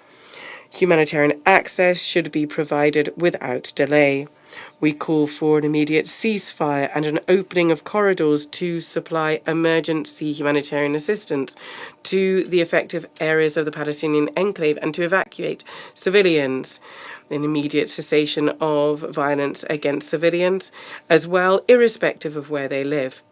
Humanitarian access should be provided without delay. We call for an immediate ceasefire and an opening of corridors to supply emergency humanitarian assistance to the affected areas of the Palestinian enclave and to evacuate civilians. An immediate cessation of violence against civilians as well, irrespective of where they live.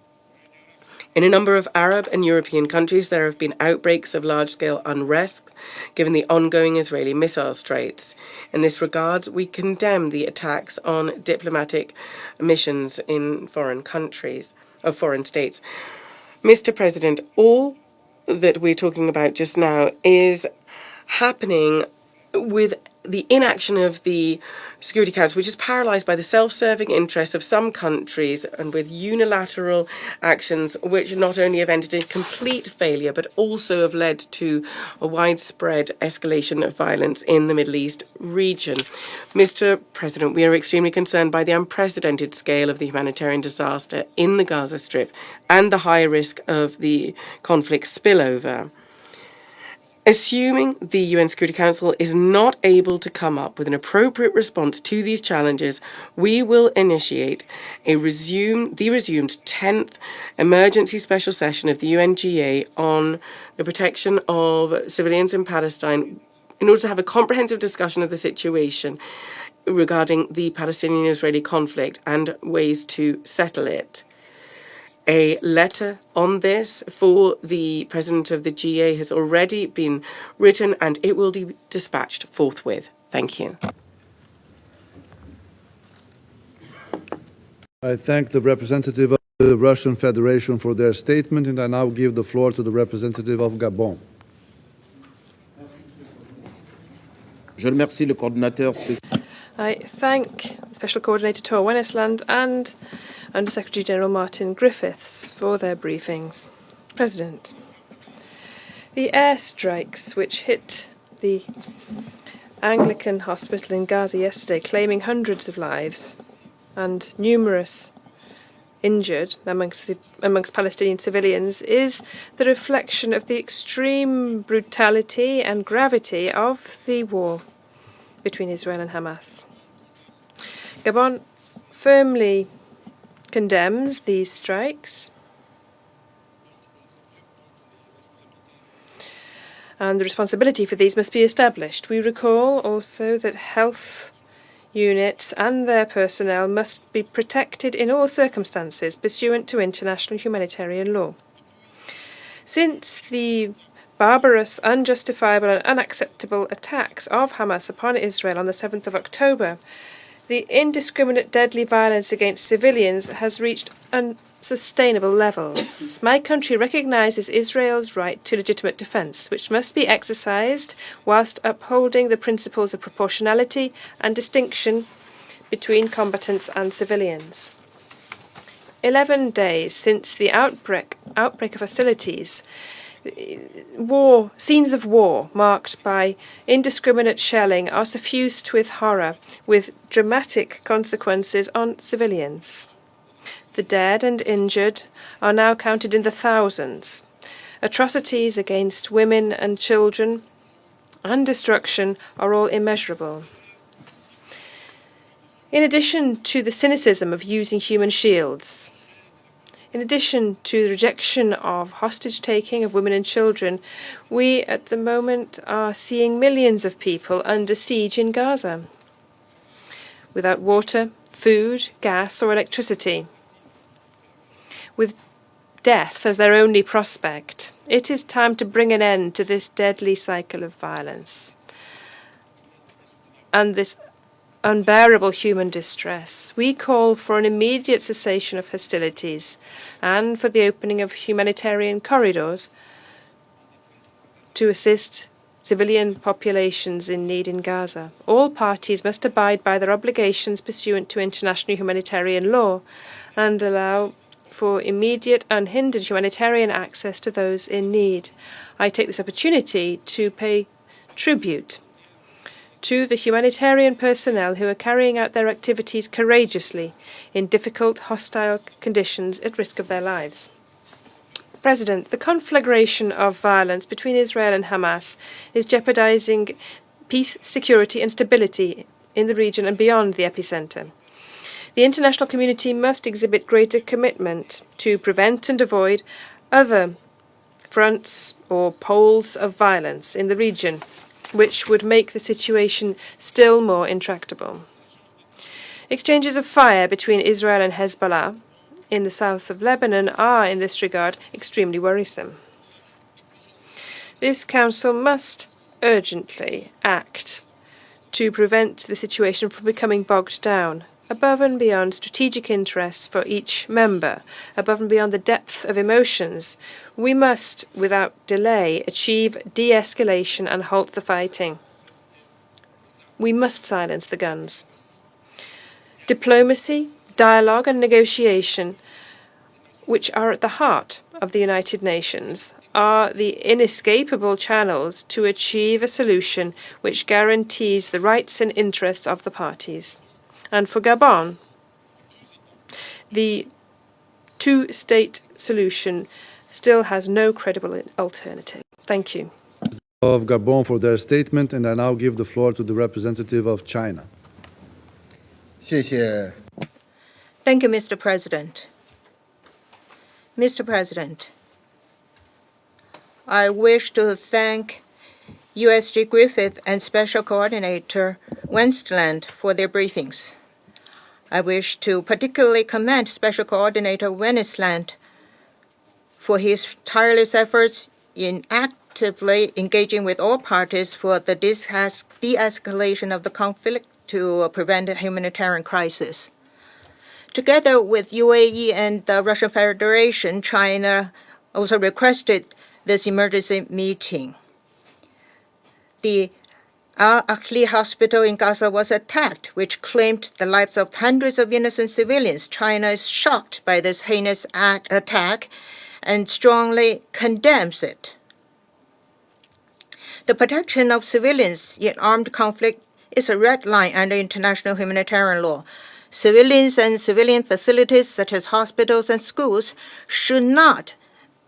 In a number of Arab and European countries, there have been outbreaks of large-scale unrest, given the ongoing Israeli missile strikes. In this regard, we condemn the attacks on diplomatic missions in foreign countries, of foreign states. Mr. President, all that we're talking about just now is happening with the inaction of the Security Council, which is paralysed by the self-serving interests of some countries and with unilateral actions which not only have ended in complete failure but also have led to a widespread escalation of violence in the Middle East region. Mr. President, we are extremely concerned by the unprecedented scale of the humanitarian disaster in the Gaza Strip and the high risk of the conflict spillover. Assuming the UN Security Council is not able to come up with an appropriate response to these challenges, we will initiate the resumed 10th emergency special session of the UNGA on the protection of civilians in Palestine in order to have a comprehensive discussion of the situation regarding the Palestinian-Israeli conflict and ways to settle it. A letter on this for the President of the GA has already been written and it will be dispatched forthwith. Thank you. I thank the representative of the Russian Federation for their statement, and I now give the floor to the representative of Gabon. Je remercie le coordinateur I thank Special Coordinator Tor Wennesland and Under Secretary General Martin Griffiths for their briefings. President, the airstrikes which hit the Anglican hospital in Gaza yesterday, claiming hundreds of lives and numerous injured amongst Palestinian civilians, is the reflection of the extreme brutality and gravity of the war between Israel and Hamas. Gabon firmly condemns these strikes and the responsibility for these must be established. We recall also that health units and their personnel must be protected in all circumstances pursuant to international humanitarian law. Since the barbarous, unjustifiable and unacceptable attacks of Hamas upon Israel on the 7th of October, the indiscriminate deadly violence against civilians has reached unsustainable levels. My country recognizes Israel's right to legitimate defense, which must be exercised whilst upholding the principles of proportionality and distinction between combatants and civilians. 11 days since the outbreak of hostilities, scenes of war marked by indiscriminate shelling are suffused with horror, with dramatic consequences on civilians. The dead and injured are now counted in the thousands. Atrocities against women and children and destruction are all immeasurable. In addition to the cynicism of using human shields, in addition to the rejection of hostage-taking of women and children, we at the moment are seeing millions of people under siege in Gaza, without water, food, gas or electricity, with death as their only prospect. It is time to bring an end to this deadly cycle of violence and this unbearable human distress. We call for an immediate cessation of hostilities and for the opening of humanitarian corridors to assist civilian populations in need in Gaza. All parties must abide by their obligations pursuant to international humanitarian law and allow for immediate, unhindered humanitarian access to those in need. I take this opportunity to pay tribute to the humanitarian personnel who are carrying out their activities courageously in difficult, hostile conditions at risk of their lives. President, the conflagration of violence between Israel and Hamas is jeopardizing peace, security and stability in the region and beyond the epicenter. The international community must exhibit greater commitment to prevent and avoid other fronts or poles of violence in the region, which would make the situation still more intractable. Exchanges of fire between Israel and Hezbollah in the south of Lebanon are, in this regard, extremely worrisome. This Council must urgently act to prevent the situation from becoming bogged down, above and beyond strategic interests for each member, above and beyond the depth of emotions. We must, without delay, achieve de-escalation and halt the fighting. We must silence the guns. Diplomacy, dialogue and negotiation, which are at the heart of the United Nations, are the inescapable channels to achieve a solution which guarantees the rights and interests of the parties. And for Gabon, the two-state solution still has no credible alternative. Thank you. Of Gabon for their statement, and I now give the floor to the representative of China. Thank you, Mr. President. Mr. President, I wish to thank USG Griffith and Special Coordinator Westland for their briefings. I wish to particularly commend Special Coordinator Westland for his tireless efforts in actively engaging with all parties for the de-escalation of the conflict to prevent a humanitarian crisis. Together with UAE and the Russian Federation, China also requested this emergency meeting. The Al-Ahli hospital in Gaza was attacked, which claimed the lives of hundreds of innocent civilians. China is shocked by this heinous attack and strongly condemns it. The protection of civilians in armed conflict is a red line under international humanitarian law. Civilians and civilian facilities such as hospitals and schools should not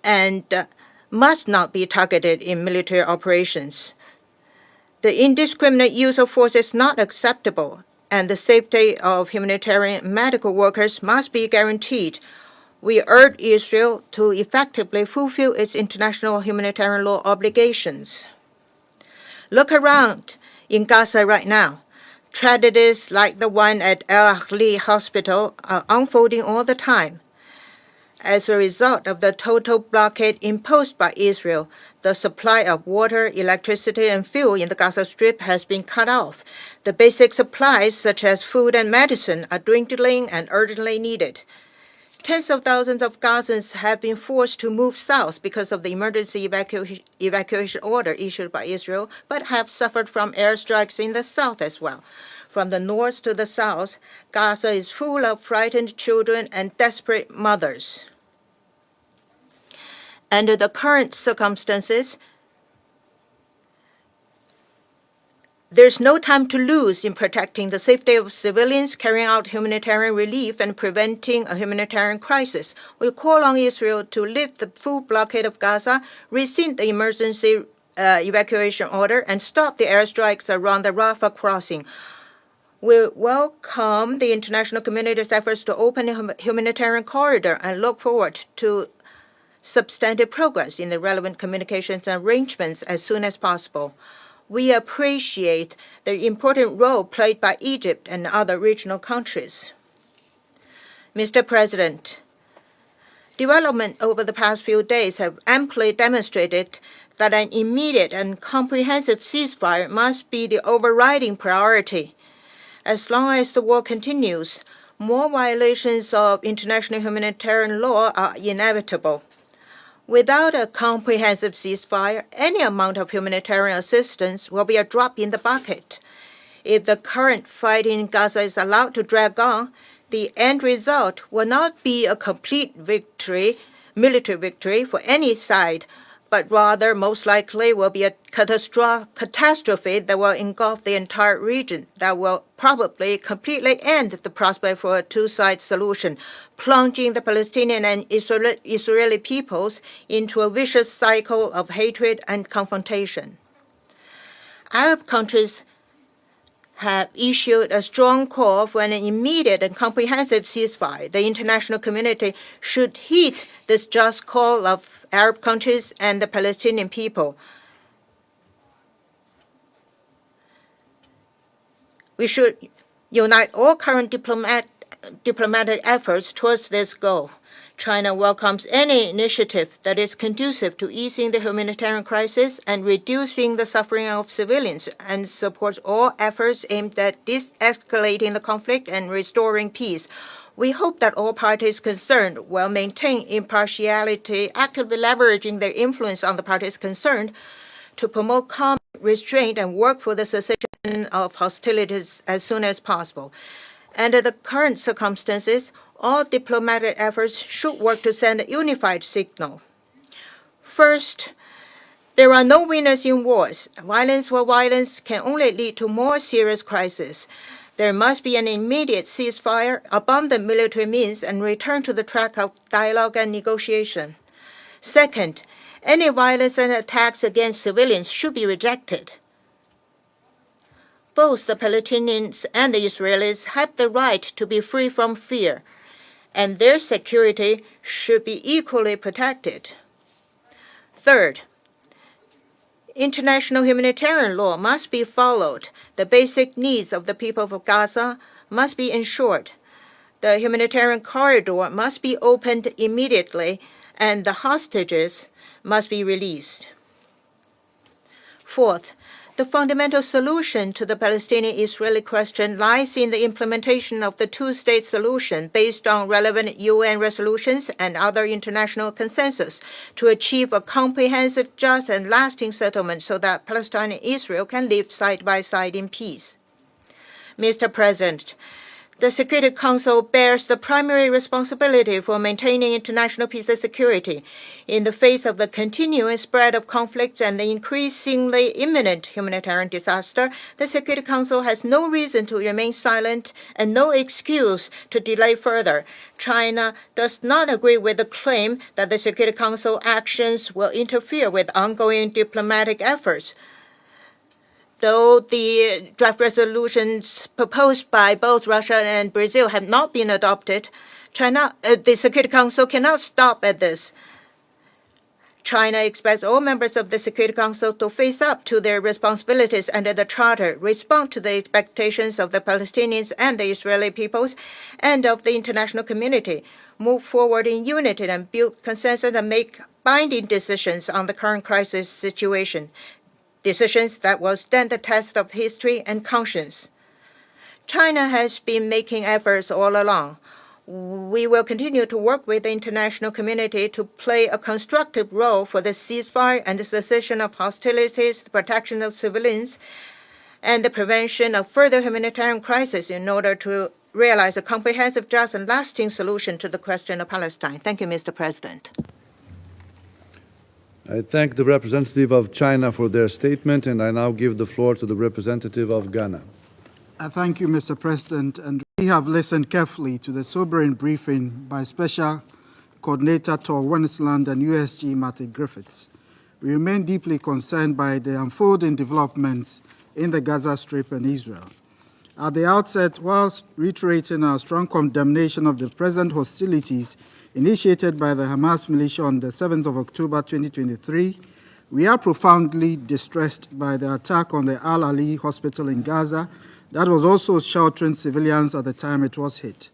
and must not be targeted in military operations. The indiscriminate use of force is not acceptable, and the safety of humanitarian medical workers must be guaranteed. We urge Israel to effectively fulfill its international humanitarian law obligations. Look around in Gaza right now. Tragedies like the one at Al-Ahli Hospital are unfolding all the time. As a result of the total blockade imposed by Israel, the supply of water, electricity, and fuel in the Gaza Strip has been cut off. The basic supplies, such as food and medicine, are dwindling and urgently needed. Tens of thousands of Gazans have been forced to move south because of the emergency evacuation order issued by Israel, but have suffered from airstrikes in the south as well. From the north to the south, Gaza is full of frightened children and desperate mothers. Under the current circumstances, there's no time to lose in protecting the safety of civilians, carrying out humanitarian relief, and preventing a humanitarian crisis. We call on Israel to lift the full blockade of Gaza, rescind the emergency evacuation order, and stop the airstrikes around the Rafah crossing. We welcome the international community's efforts to open a humanitarian corridor and look forward to substantive progress in the relevant communications and arrangements as soon as possible. We appreciate the important role played by Egypt and other regional countries. Mr. President, development over the past few days have amply demonstrated that an immediate and comprehensive ceasefire must be the overriding priority. As long as the war continues, more violations of international humanitarian law are inevitable. Without a comprehensive ceasefire, any amount of humanitarian assistance will be a drop in the bucket. If the current fight in Gaza is allowed to drag on, the end result will not be a complete victory, military victory for any side, but rather most likely will be a catastrophe that will engulf the entire region, that will probably completely end the prospect for a two-side solution, plunging the Palestinian and Israeli peoples into a vicious cycle of hatred and confrontation. Arab countries have issued a strong call for an immediate and comprehensive ceasefire. The international community should heed this just call of Arab countries and the Palestinian people. We should unite all current diplomatic efforts towards this goal. China welcomes any initiative that is conducive to easing the humanitarian crisis and reducing the suffering of civilians, and supports all efforts aimed at de-escalating the conflict and restoring peace. We hope that all parties concerned will maintain impartiality, actively leveraging their influence on the parties concerned to promote calm, restraint, and work for the cessation of hostilities as soon as possible. Under the current circumstances, all diplomatic efforts should work to send a unified signal. First, there are no winners in wars. Violence for violence can only lead to more serious crises. There must be an immediate ceasefire, abundant military means, and return to the track of dialogue and negotiation. Second, any violence and attacks against civilians should be rejected. Both the Palestinians and the Israelis have the right to be free from fear, and their security should be equally protected. Third, international humanitarian law must be followed. The basic needs of the people of Gaza must be ensured. The humanitarian corridor must be opened immediately, and the hostages must be released. Fourth, the fundamental solution to the Palestinian-Israeli question lies in the implementation of the two-state solution based on relevant UN resolutions and other international consensus to achieve a comprehensive, just, and lasting settlement so that Palestine and Israel can live side by side in peace. Mr. President, the Security Council bears the primary responsibility for maintaining international peace and security. In the face of the continuing spread of conflicts and the increasingly imminent humanitarian disaster, the Security Council has no reason to remain silent and no excuse to delay further. China does not agree with the claim that the Security Council actions will interfere with ongoing diplomatic efforts. Though the draft resolutions proposed by both Russia and Brazil have not been adopted, the Security Council cannot stop at this. China expects all members of the Security Council to face up to their responsibilities under the Charter, respond to the expectations of the Palestinians and the Israeli peoples and of the international community, move forward in unity and build consensus and make binding decisions on the current crisis situation, decisions that will stand the test of history and conscience. China has been making efforts all along. We will continue to work with the international community to play a constructive role for the ceasefire and the cessation of hostilities, the protection of civilians, and the prevention of further humanitarian crisis in order to realize a comprehensive, just, and lasting solution to the question of Palestine. Thank you, Mr. President. I thank the representative of China for their statement, and I now give the floor to the representative of Ghana. Thank you, Mr. President. And we have listened carefully to the sobering briefing by Special Coordinator Tor Wennesland and USG Martin Griffiths. We remain deeply concerned by the unfolding developments in the Gaza Strip and Israel. At the outset, whilst reiterating our strong condemnation of the present hostilities initiated by the Hamas militia on the 7th of October 2023, we are profoundly distressed by the attack on the Al-Ali hospital in Gaza that was also sheltering civilians at the time it was hit.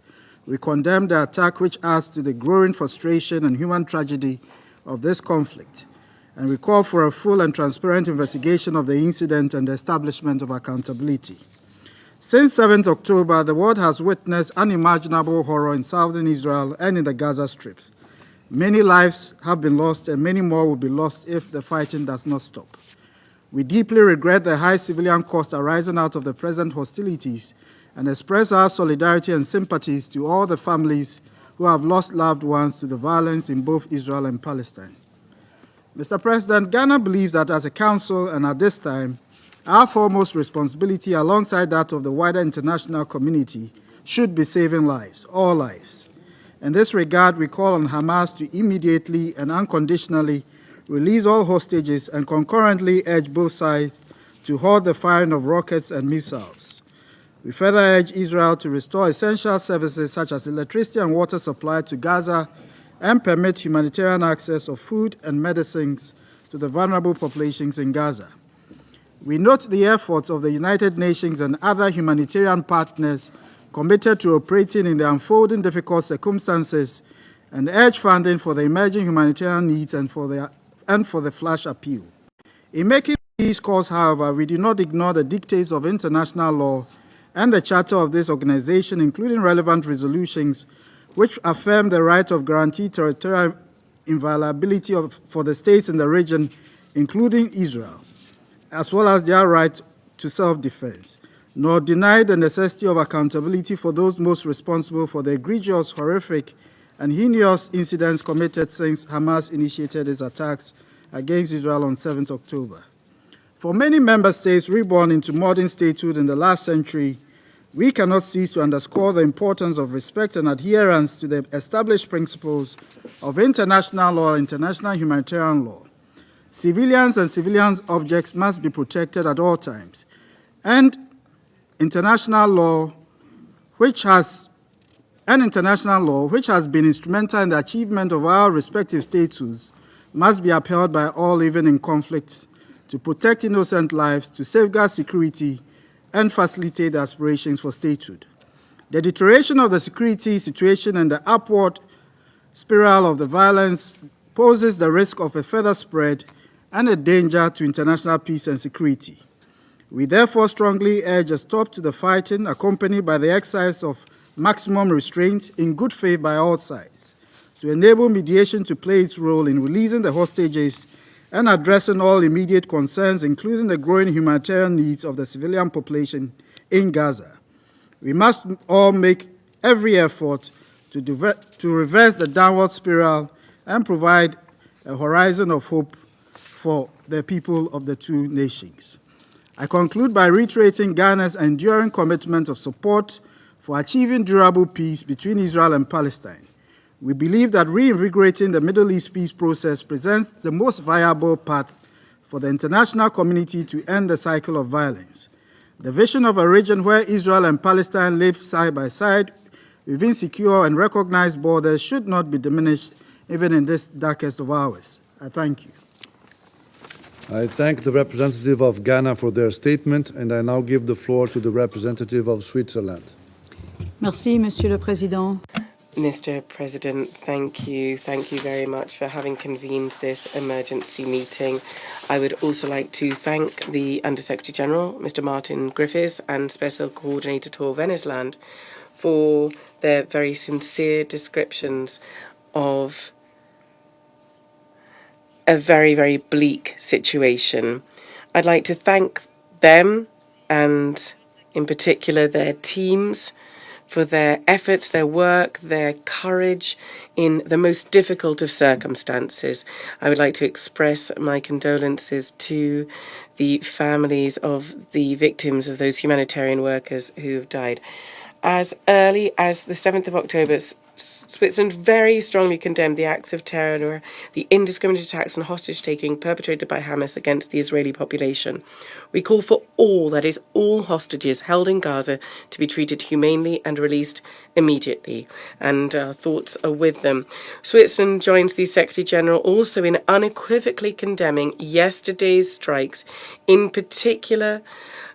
We condemn the attack, which adds to the growing frustration and human tragedy of this conflict, and we call for a full and transparent investigation of the incident and the establishment of accountability. Since 7th October, the world has witnessed unimaginable horror in southern Israel and in the Gaza Strip. Many lives have been lost and many more will be lost if the fighting does not stop. We deeply regret the high civilian cost arising out of the present hostilities and express our solidarity and sympathies to all the families who have lost loved ones to the violence in both Israel and Palestine. Mr. President, Ghana believes that as a council and at this time, our foremost responsibility alongside that of the wider international community should be saving lives, all lives. In this regard, we call on Hamas to immediately and unconditionally release all hostages and concurrently urge both sides to halt the firing of rockets and missiles. We further urge Israel to restore essential services such as electricity and water supply to Gaza and permit humanitarian access of food and medicines to the vulnerable populations in Gaza. We note the efforts of the United Nations and other humanitarian partners committed to operating in the unfolding difficult circumstances and urge funding for the emerging humanitarian needs and for the flash appeal. In making these calls, however, we do not ignore the dictates of international law and the charter of this organization, including relevant resolutions which affirm the right of guaranteed territorial inviolability for the states in the region, including Israel, as well as their right to self-defense, nor deny the necessity of accountability for those most responsible for the egregious, horrific, and heinous incidents committed since Hamas initiated its attacks against Israel on 7th October. For many member states reborn into modern statehood in the last century, we cannot cease to underscore the importance of respect and adherence to the established principles of international law and international humanitarian law. Civilians and civilian objects must be protected at all times, and international law, which has been instrumental in the achievement of our respective statuses, must be upheld by all, even in conflicts, to protect innocent lives, to safeguard security, and facilitate the aspirations for statehood. The deterioration of the security situation and the upward spiral of the violence poses the risk of a further spread and a danger to international peace and security. We therefore strongly urge a stop to the fighting, accompanied by the exercise of maximum restraint in good faith by all sides, to enable mediation to play its role in releasing the hostages and addressing all immediate concerns, including the growing humanitarian needs of the civilian population in Gaza. We must all make every effort to reverse the downward spiral and provide a horizon of hope for the people of the two nations. I conclude by reiterating Ghana's enduring commitment of support for achieving durable peace between Israel and Palestine. We believe that reinvigorating the Middle East peace process presents the most viable path for the international community to end the cycle of violence. The vision of a region where Israel and Palestine live side by side within secure and recognized borders should not be diminished even in this darkest of hours. I thank you. I thank the representative of Ghana for their statement, and I now give the floor to the representative of Switzerland. Merci, Monsieur le Président. Mr. President, thank you. Thank you very much for having convened this emergency meeting. I would also like to thank the Undersecretary General, Mr. Martin Griffiths, and Special Coordinator Tor Venesland for their very sincere descriptions of a very, very bleak situation. I'd like to thank them and in particular their teams for their efforts, their work, their courage in the most difficult of circumstances. I would like to express my condolences to the families of the victims of those humanitarian workers who have died. As early as the 7th of October, Switzerland very strongly condemned the acts of terror, the indiscriminate attacks and hostage-taking perpetrated by Hamas against the Israeli population. We call for all, that is, all hostages held in Gaza to be treated humanely and released immediately. And our thoughts are with them. Switzerland joins the Secretary General also in unequivocally condemning yesterday's strikes, in particular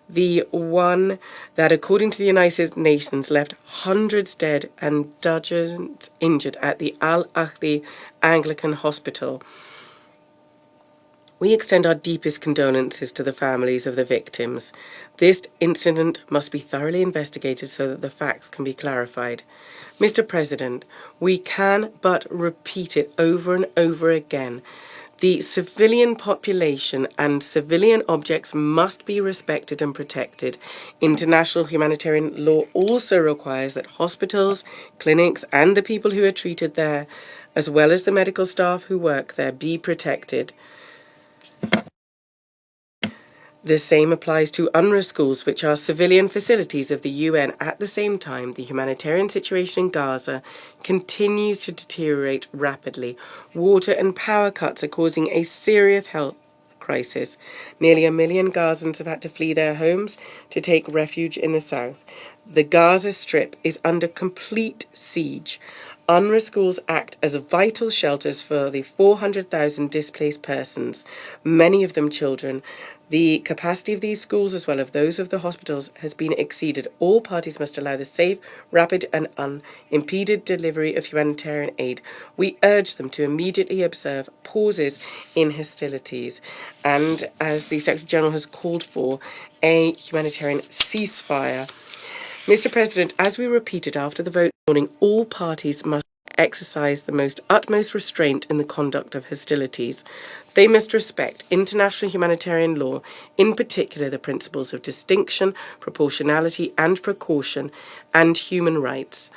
the one that, according to the United Nations, left hundreds dead and dozens injured at the Al-Ahli Anglican Hospital. We extend our deepest condolences to the families of the victims. This incident must be thoroughly investigated so that the facts can be clarified. Mr. President, we can but repeat it over and over again. The civilian population and civilian objects must be respected and protected. International humanitarian law also requires that hospitals, clinics, and the people who are treated there, as well as the medical staff who work there, be protected. The same applies to UNRWA schools, which are civilian facilities of the UN. At the same time, the humanitarian situation in Gaza continues to deteriorate rapidly. Water and power cuts are causing a serious health crisis. Nearly 1 million Gazans have had to flee their homes to take refuge in the south. The Gaza Strip is under complete siege. UNRWA schools act as vital shelters for the 400,000 displaced persons, many of them children. The capacity of these schools, as well as those of the hospitals, has been exceeded. All parties must allow the safe, rapid and unimpeded delivery of humanitarian aid. We urge them to immediately observe pauses in hostilities and, as the Secretary General has called for, a humanitarian ceasefire. Mr. President, as we repeated after the vote this morning, all parties must exercise the utmost restraint in the conduct of hostilities. They must respect international humanitarian law, in particular the principles of distinction, proportionality and precaution, and human rights.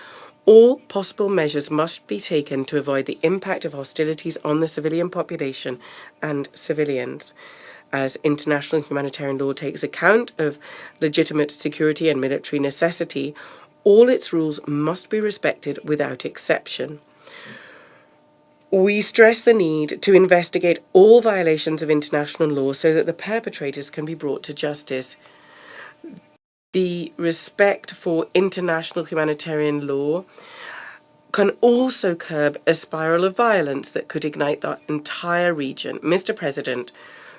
All possible measures must be taken to avoid the impact of hostilities on the civilian population and civilians. As international humanitarian law takes account of legitimate security and military necessity, all its rules must be respected without exception. We stress the need to investigate all violations of international law so that the perpetrators can be brought to justice. The respect for international humanitarian law can also curb a spiral of violence that could ignite the entire region. Mr. President,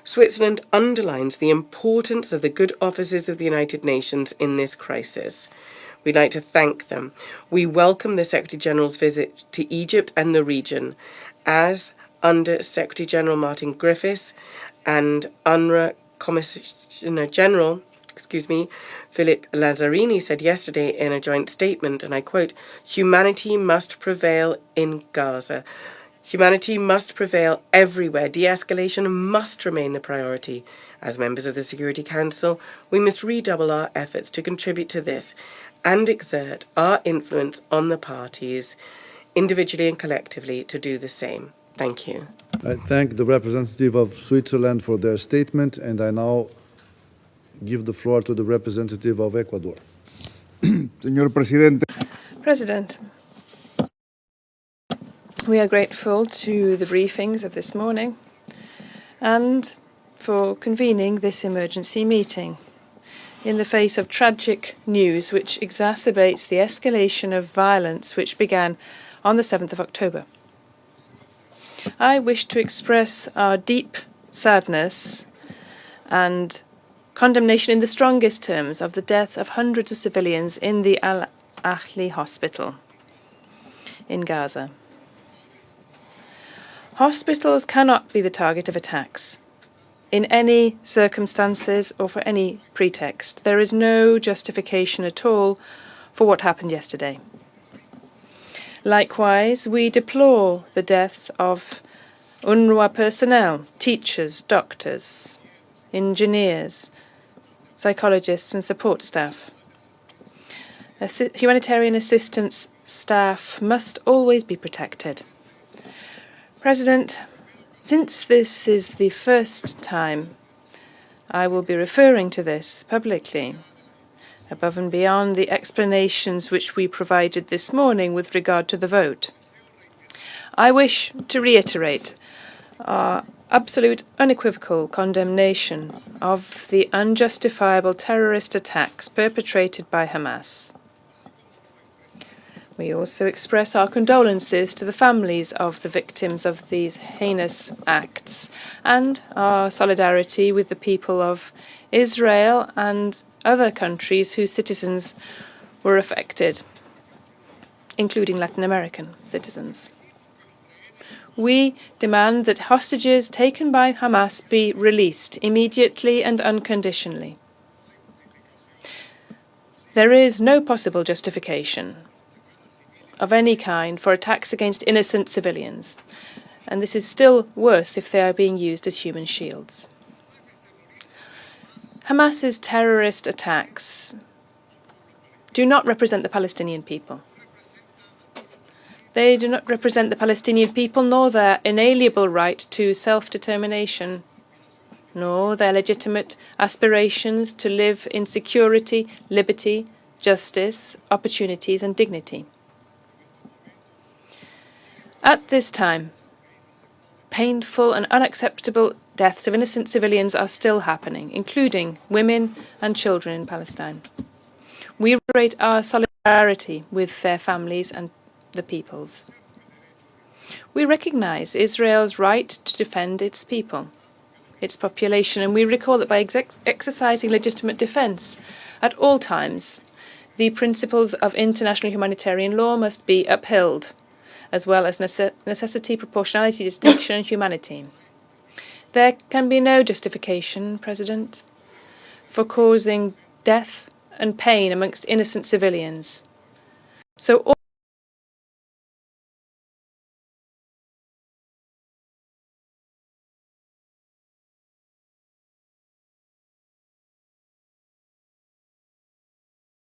Switzerland underlines the importance of the good offices of the United Nations in this crisis. We'd like to thank them. We welcome the Secretary General's visit to Egypt and the region. As Under Secretary General Martin Griffiths and UNRWA Commissioner General, Philip Lazzarini said yesterday in a joint statement, and I quote, "Humanity must prevail in Gaza. Humanity must prevail everywhere. De-escalation must remain the priority. As members of the Security Council, we must redouble our efforts to contribute to this and exert our influence on the parties, individually and collectively, to do the same." Thank you. I thank the representative of Switzerland for their statement, and I now give the floor to the representative of Ecuador. Señor Presidente. President, we are grateful to the briefings of this morning and for convening this emergency meeting in the face of tragic news which exacerbates the escalation of violence which began on the 7th of October. I wish to express our deep sadness and condemnation in the strongest terms of the death of hundreds of civilians in the Al-Ahli hospital in Gaza. Hospitals cannot be the target of attacks in any circumstances or for any pretext. There is no justification at all for what happened yesterday. Likewise, we deplore the deaths of UNRWA personnel, teachers, doctors, engineers, psychologists and support staff. Humanitarian assistance staff must always be protected. President, since this is the first time I will be referring to this publicly, above and beyond the explanations which we provided this morning with regard to the vote, I wish to reiterate our absolute unequivocal condemnation of the unjustifiable terrorist attacks perpetrated by Hamas. We also express our condolences to the families of the victims of these heinous acts and our solidarity with the people of Israel and other countries whose citizens were affected, including Latin American citizens. We demand that hostages taken by Hamas be released immediately and unconditionally. There is no possible justification of any kind for attacks against innocent civilians, and this is still worse if they are being used as human shields. Hamas's terrorist attacks do not represent the Palestinian people. They do not represent the Palestinian people nor their inalienable right to self-determination, nor their legitimate aspirations to live in security, liberty, justice, opportunities and dignity. At this time, painful and unacceptable deaths of innocent civilians are still happening, including women and children in Palestine. We reiterate our solidarity with their families and the peoples. We recognize Israel's right to defend its people, its population, and we recall that by exercising legitimate defense at all times, the principles of international humanitarian law must be upheld, as well as necessity, proportionality, distinction, and humanity. There can be no justification, President, for causing death and pain amongst innocent civilians. So all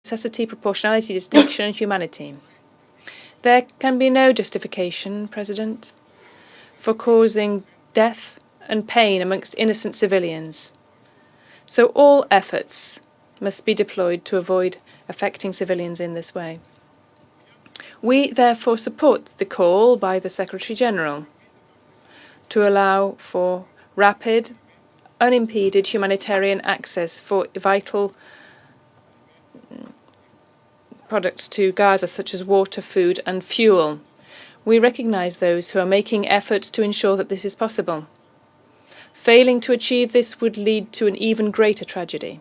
necessity, proportionality, distinction, and humanity. There can be no justification, President, for causing death and pain amongst innocent civilians. So all efforts must be deployed to avoid affecting civilians in this way. We therefore support the call by the Secretary-General to allow for rapid, unimpeded humanitarian access for vital products to Gaza, such as water, food and fuel. We recognise those who are making efforts to ensure that this is possible. Failing to achieve this would lead to an even greater tragedy.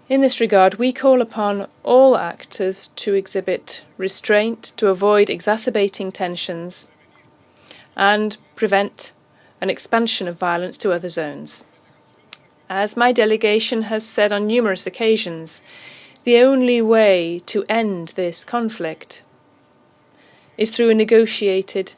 In this regard, we call upon all actors to exhibit restraint to avoid exacerbating tensions and prevent an expansion of violence to other zones. As my delegation has said on numerous occasions, the only way to end this conflict is through a negotiated,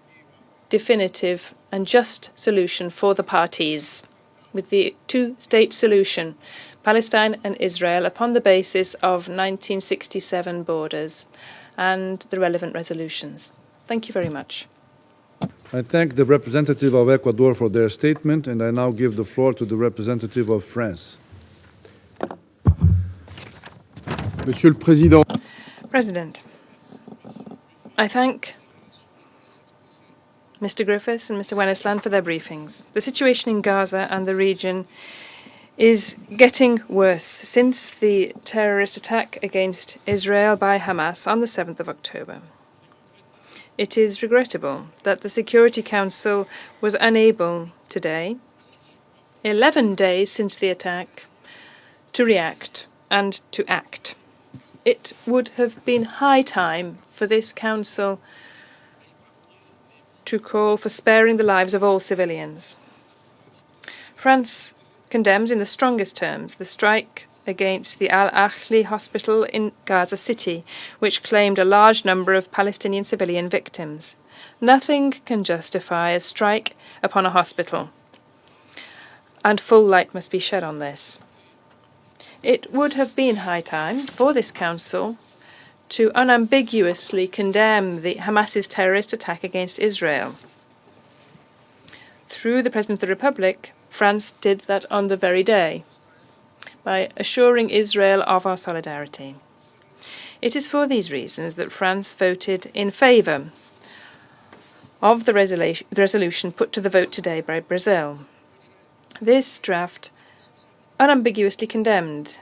definitive and just solution for the parties, with the two-state solution, Palestine and Israel, upon the basis of 1967 borders and the relevant resolutions. Thank you very much. I thank the representative of Ecuador for their statement, and I now give the floor to the representative of France. Monsieur le Président. President, I thank Mr. Griffiths and Mr. Wennesland for their briefings. The situation in Gaza and the region is getting worse since the terrorist attack against Israel by Hamas on the 7th of October. It is regrettable that the Security Council was unable today, 11 days since the attack, to react and to act. It would have been high time for this Council to call for sparing the lives of all civilians. France condemns in the strongest terms the strike against the Al-Ahli hospital in Gaza City, which claimed a large number of Palestinian civilian victims. Nothing can justify a strike upon a hospital, and full light must be shed on this. It would have been high time for this Council to unambiguously condemn the Hamas's terrorist attack against Israel. Through the President of the Republic, France did that on the very day, by assuring Israel of our solidarity. It is for these reasons that France voted in favour of the resolution put to the vote today by Brazil. This draft unambiguously condemned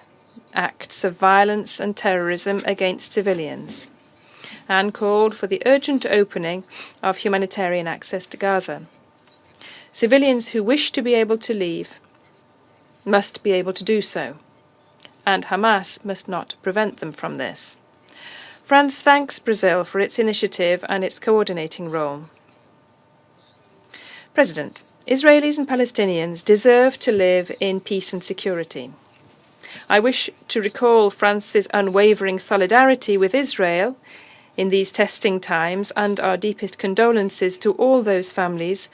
acts of violence and terrorism against civilians and called for the urgent opening of humanitarian access to Gaza. Civilians who wish to be able to leave must be able to do so, and Hamas must not prevent them from this. France thanks Brazil for its initiative and its coordinating role. President, Israelis and Palestinians deserve to live in peace and security. I wish to recall France's unwavering solidarity with Israel in these testing times and our deepest condolences to all those families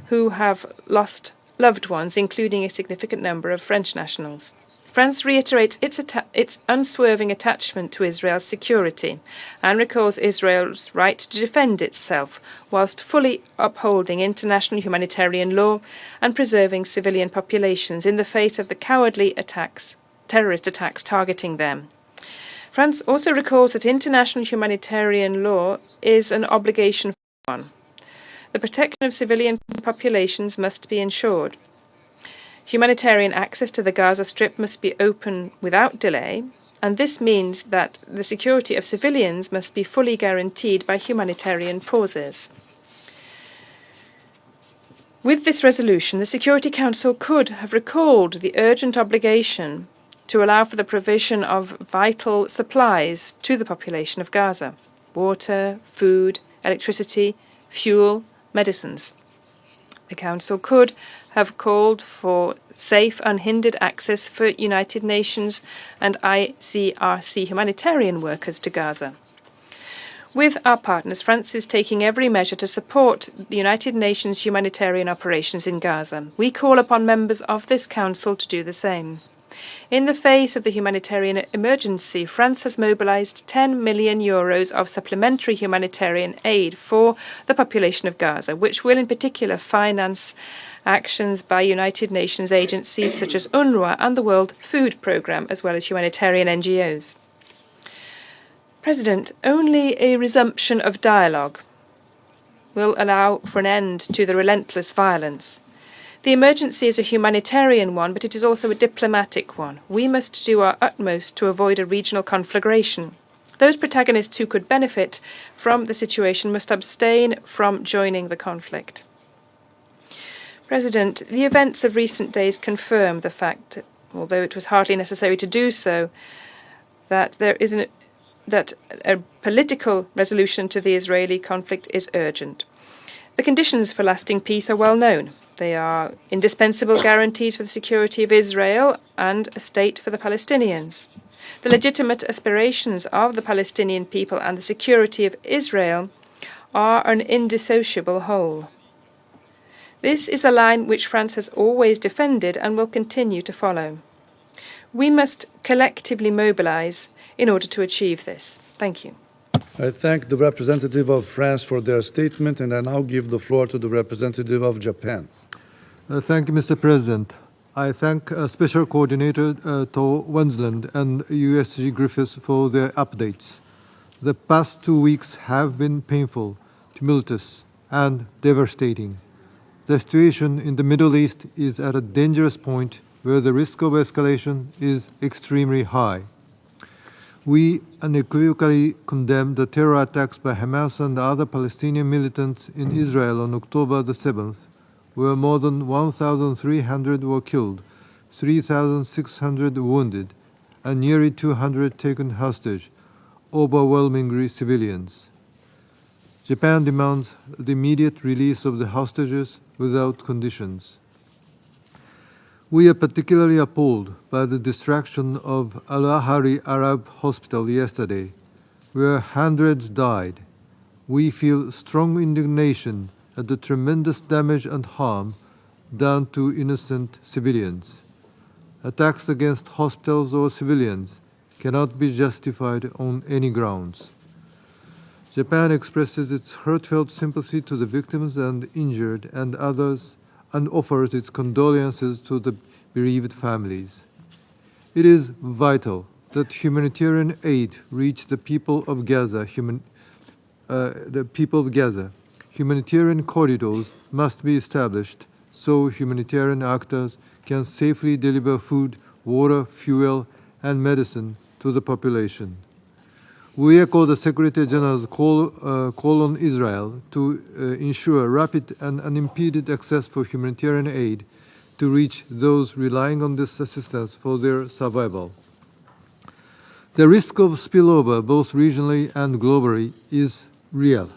who have lost loved ones, including a significant number of French nationals. France reiterates its unswerving attachment to Israel's security and recalls Israel's right to defend itself whilst fully upholding international humanitarian law and preserving civilian populations in the face of the cowardly terrorist attacks targeting them. France also recalls that international humanitarian law is an obligation for everyone. The protection of civilian populations must be ensured. Humanitarian access to the Gaza Strip must be open without delay, and this means that the security of civilians must be fully guaranteed by humanitarian pauses. With this resolution, the Security Council could have recalled the urgent obligation to allow for the provision of vital supplies to the population of Gaza: water, food, electricity, fuel, medicines. The Council could have called for safe, unhindered access for United Nations and ICRC humanitarian workers to Gaza. With our partners, France is taking every measure to support the United Nations humanitarian operations in Gaza. We call upon members of this Council to do the same. In the face of the humanitarian emergency, France has mobilized 10 million euros of supplementary humanitarian aid for the population of Gaza, which will in particular finance actions by United Nations agencies such as UNRWA and the World Food Programme, as well as humanitarian NGOs. President, only a resumption of dialogue will allow for an end to the relentless violence. The emergency is a humanitarian one, but it is also a diplomatic one. We must do our utmost to avoid a regional conflagration. Those protagonists who could benefit from the situation must abstain from joining the conflict. President, the events of recent days confirm the fact, although it was hardly necessary to do so, that a political resolution to the Israeli conflict is urgent. The conditions for lasting peace are well known. They are indispensable guarantees for the security of Israel and a state for the Palestinians. The legitimate aspirations of the Palestinian people and the security of Israel are an indissociable whole. This is a line which France has always defended and will continue to follow. We must collectively mobilize in order to achieve this. Thank you. I thank the representative of France for their statement, and I now give the floor to the representative of Japan. Thank you, Mr. President. I thank Special Coordinator Tor Wensland and USG Griffiths for their updates. The past 2 weeks have been painful, tumultuous, and devastating. The situation in the Middle East is at a dangerous point where the risk of escalation is extremely high. We unequivocally condemn the terror attacks by Hamas and other Palestinian militants in Israel on October the 7th, where more than 1,300 were killed, 3,600 wounded, and nearly 200 taken hostage, overwhelmingly civilians. Japan demands the immediate release of the hostages without conditions. We are particularly appalled by the destruction of Al-Ahli Arab Hospital yesterday, where hundreds died. We feel strong indignation at the tremendous damage and harm done to innocent civilians. Attacks against hospitals or civilians cannot be justified on any grounds. Japan expresses its heartfelt sympathy to the victims and injured and others, and offers its condolences to the bereaved families. It is vital that humanitarian aid reach the people of Gaza. Humanitarian corridors must be established so humanitarian actors can safely deliver food, water, fuel, and medicine to the population. We echo the Secretary General's call on Israel to ensure rapid and unimpeded access for humanitarian aid to reach those relying on this assistance for their survival. The risk of spillover, both regionally and globally, is real.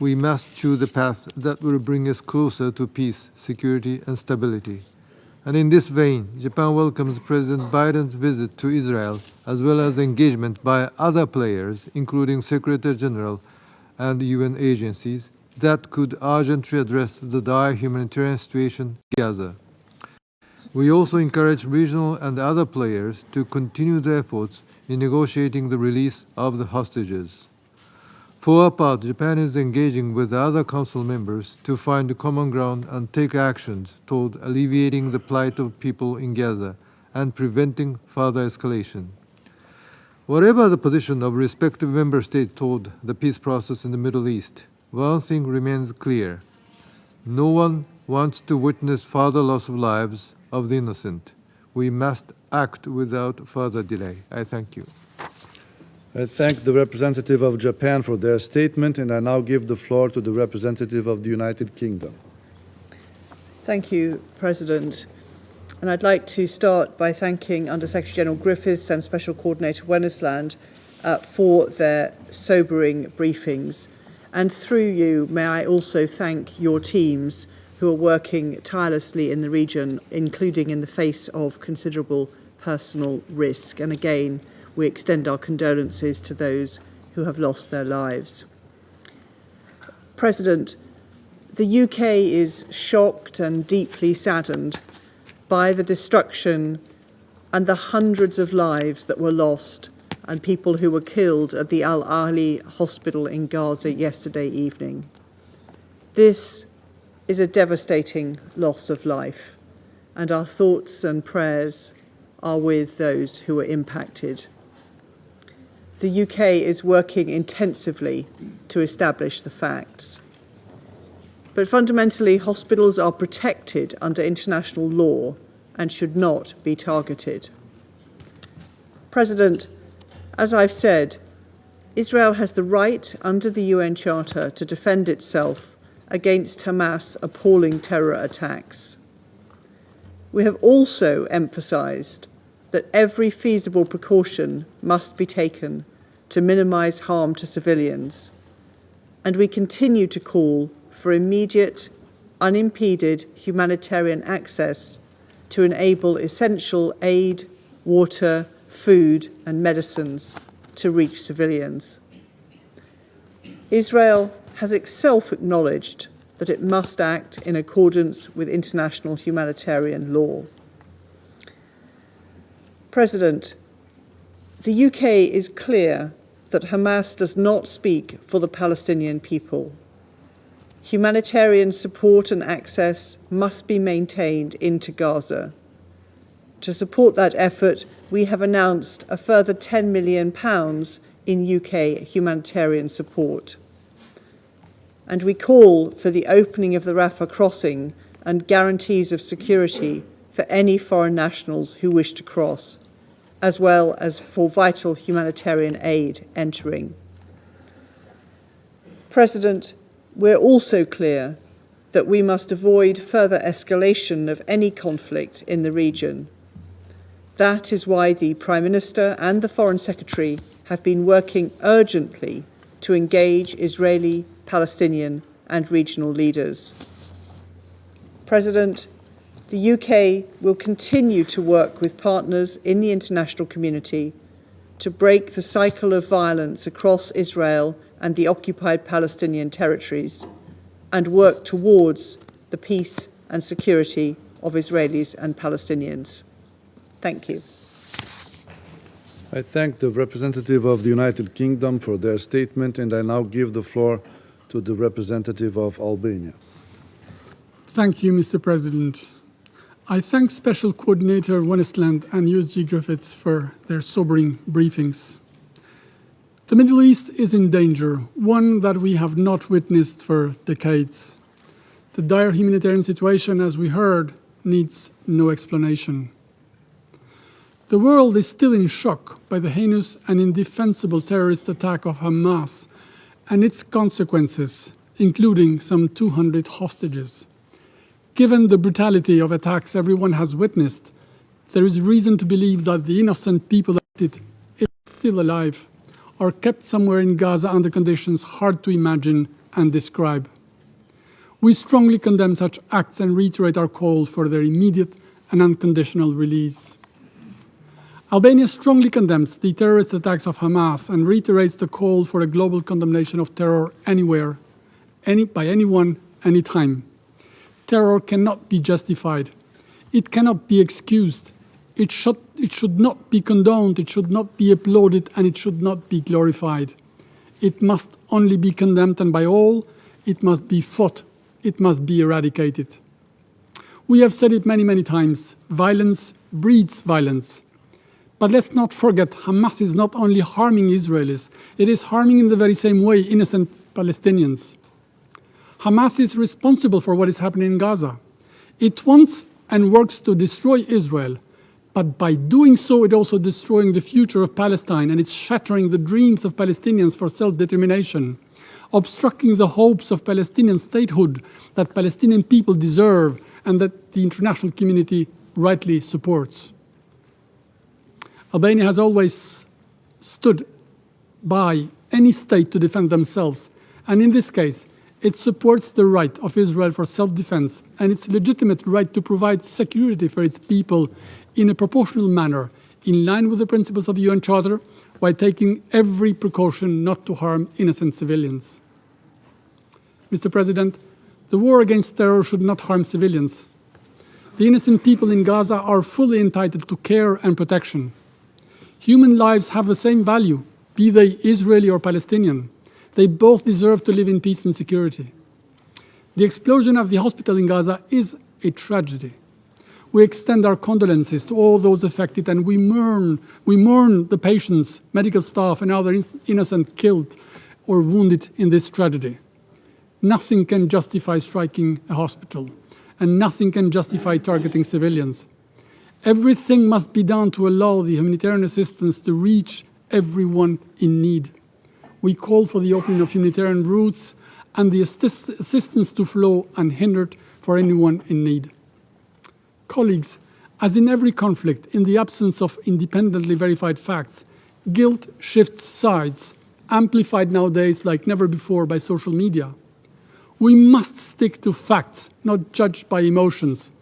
We must choose a path that will bring us closer to peace, security, and stability. And in this vein, Japan welcomes President Biden's visit to Israel, as well as engagement by other players, including Secretary General and UN agencies, that could urgently address the dire humanitarian situation in Gaza. We also encourage regional and other players to continue their efforts in negotiating the release of the hostages. For our part, Japan is engaging with other Council members to find common ground and take actions toward alleviating the plight of people in Gaza and preventing further escalation. Whatever the position of respective member states toward the peace process in the Middle East, one thing remains clear. No one wants to witness further loss of lives of the innocent. We must act without further delay. I thank you. I thank the representative of Japan for their statement, and I now give the floor to the representative of the United Kingdom. Thank you, President. And I'd like to start by thanking Under Secretary General Griffiths and Special Coordinator Wennesland for their sobering briefings. And through you, may I also thank your teams who are working tirelessly in the region, including in the face of considerable personal risk. And again, we extend our condolences to those who have lost their lives. President, the UK is shocked and deeply saddened by the destruction and the hundreds of lives that were lost and people who were killed at the Al-Ahli hospital in Gaza yesterday evening. This is a devastating loss of life, and our thoughts and prayers are with those who were impacted. The UK is working intensively to establish the facts. But fundamentally, hospitals are protected under international law and should not be targeted. President, as I've said, Israel has the right under the UN Charter to defend itself against Hamas' appalling terror attacks. We have also emphasised that every feasible precaution must be taken to minimise harm to civilians, and we continue to call for immediate, unimpeded humanitarian access to enable essential aid, water, food and medicines to reach civilians. Israel has itself acknowledged that it must act in accordance with international humanitarian law. President, the UK is clear that Hamas does not speak for the Palestinian people. Humanitarian support and access must be maintained into Gaza. To support that effort, we have announced a further £10 million in UK humanitarian support. And we call for the opening of the Rafah crossing and guarantees of security for any foreign nationals who wish to cross, as well as for vital humanitarian aid entering. President, we're also clear that we must avoid further escalation of any conflict in the region. That is why the Prime Minister and the Foreign Secretary have been working urgently to engage Israeli, Palestinian and regional leaders. President, the UK will continue to work with partners in the international community to break the cycle of violence across Israel and the occupied Palestinian territories and work towards the peace and security of Israelis and Palestinians. Thank you. I thank the representative of the United Kingdom for their statement, and I now give the floor to the representative of Albania. Thank you, Mr. President. I thank Special Coordinator Westland and USG Griffiths for their sobering briefings. The Middle East is in danger, one that we have not witnessed for decades. The dire humanitarian situation, as we heard, needs no explanation. The world is still in shock by the heinous and indefensible terrorist attack of Hamas and its consequences, including some 200 hostages. Given the brutality of attacks everyone has witnessed, there is reason to believe that the innocent people affected, if still alive, are kept somewhere in Gaza under conditions hard to imagine and describe. We strongly condemn such acts and reiterate our call for their immediate and unconditional release. Albania strongly condemns the terrorist attacks of Hamas and reiterates the call for a global condemnation of terror anywhere, by anyone, anytime. Terror cannot be justified. It cannot be excused. It should not be condoned, it should not be applauded, and it should not be glorified. It must only be condemned, and by all, it must be fought. It must be eradicated. We have said it many, many times. Violence breeds violence. But let's not forget, Hamas is not only harming Israelis, it is harming in the very same way innocent Palestinians. Hamas is responsible for what is happening in Gaza. It wants and works to destroy Israel, but by doing so, it also destroying the future of Palestine, and it's shattering the dreams of Palestinians for self-determination, obstructing the hopes of Palestinian statehood that Palestinian people deserve and that the international community rightly supports. Albania has always stood by any state to defend themselves, and in this case, it supports the right of Israel for self-defense and its legitimate right to provide security for its people in a proportional manner, in line with the principles of the UN Charter, while taking every precaution not to harm innocent civilians. Mr. President, the war against terror should not harm civilians. The innocent people in Gaza are fully entitled to care and protection. Human lives have the same value, be they Israeli or Palestinian. They both deserve to live in peace and security. The explosion of the hospital in Gaza is a tragedy. We extend our condolences to all those affected, and we mourn the patients, medical staff, and other innocent killed or wounded in this tragedy. Nothing can justify striking a hospital, and nothing can justify targeting civilians. Everything must be done to allow the humanitarian assistance to reach everyone in need. We call for the opening of humanitarian routes and the assistance to flow unhindered for anyone in need. Colleagues, as in every conflict, in the absence of independently verified facts, guilt shifts sides, amplified nowadays like never before by social media. We must stick to facts, not judged by emotions.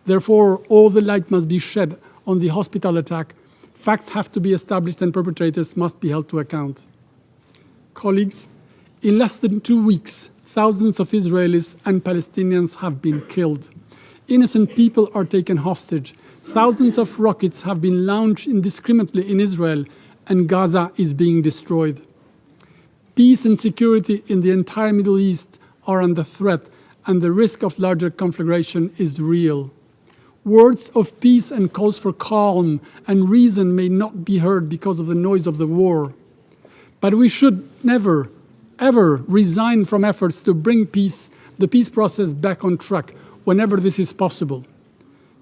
Therefore, all the light must be shed on the hospital attack. Facts have to be established and perpetrators must be held to account. Colleagues, in less than 2 weeks, thousands of Israelis and Palestinians have been killed. Innocent people are taken hostage. Thousands of rockets have been launched indiscriminately in Israel, and Gaza is being destroyed. Peace and security in the entire Middle East are under threat, and the risk of larger conflagration is real. Words of peace and calls for calm and reason may not be heard because of the noise of the war. But we should never, ever resign from efforts to bring the peace process back on track whenever this is possible.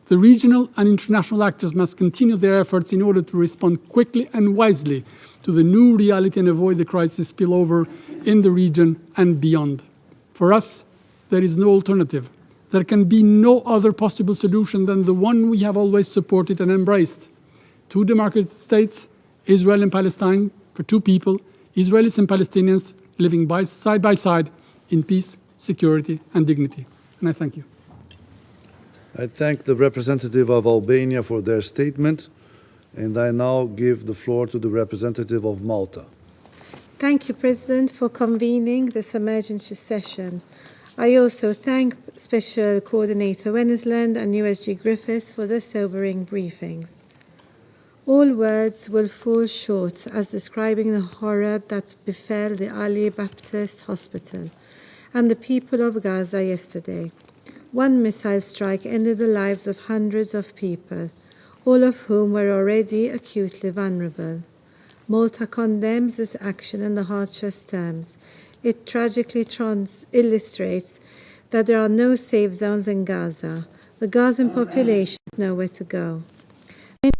The regional and international actors must continue their efforts in order to respond quickly and wisely to the new reality and avoid the crisis spillover in the region and beyond. For us, there is no alternative. There can be no other possible solution than the one we have always supported and embraced. Two democratic states, Israel and Palestine, for two people, Israelis and Palestinians living side by side in peace, security, and dignity. And I thank you. I thank the representative of Albania for their statement, and I now give the floor to the representative of Malta. Thank you, President, for convening this emergency session. I also thank Special Coordinator Wennesland and USG Griffiths for their sobering briefings. All words will fall short as describing the horror that befell the Ali Baptist Hospital and the people of Gaza yesterday. One missile strike ended the lives of hundreds of people, all of whom were already acutely vulnerable. Malta condemns this action in the harshest terms. It tragically illustrates that there are no safe zones in Gaza. The Gazan population has nowhere to go.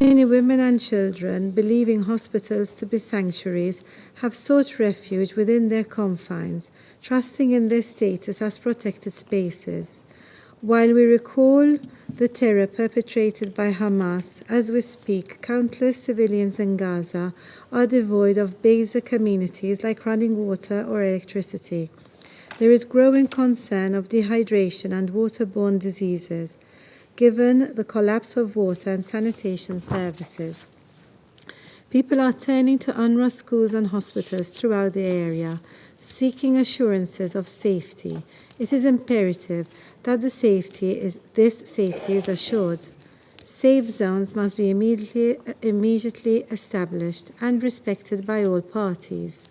Many women and children, believing hospitals to be sanctuaries, have sought refuge within their confines, trusting in their status as protected spaces. While we recall the terror perpetrated by Hamas, as we speak, countless civilians in Gaza are devoid of basic amenities like running water or electricity. There is growing concern of dehydration and waterborne diseases, given the collapse of water and sanitation services. People are turning to UNRWA schools and hospitals throughout the area, seeking assurances of safety. It is imperative that this safety is assured. Safe zones must be immediately established and respected by all parties.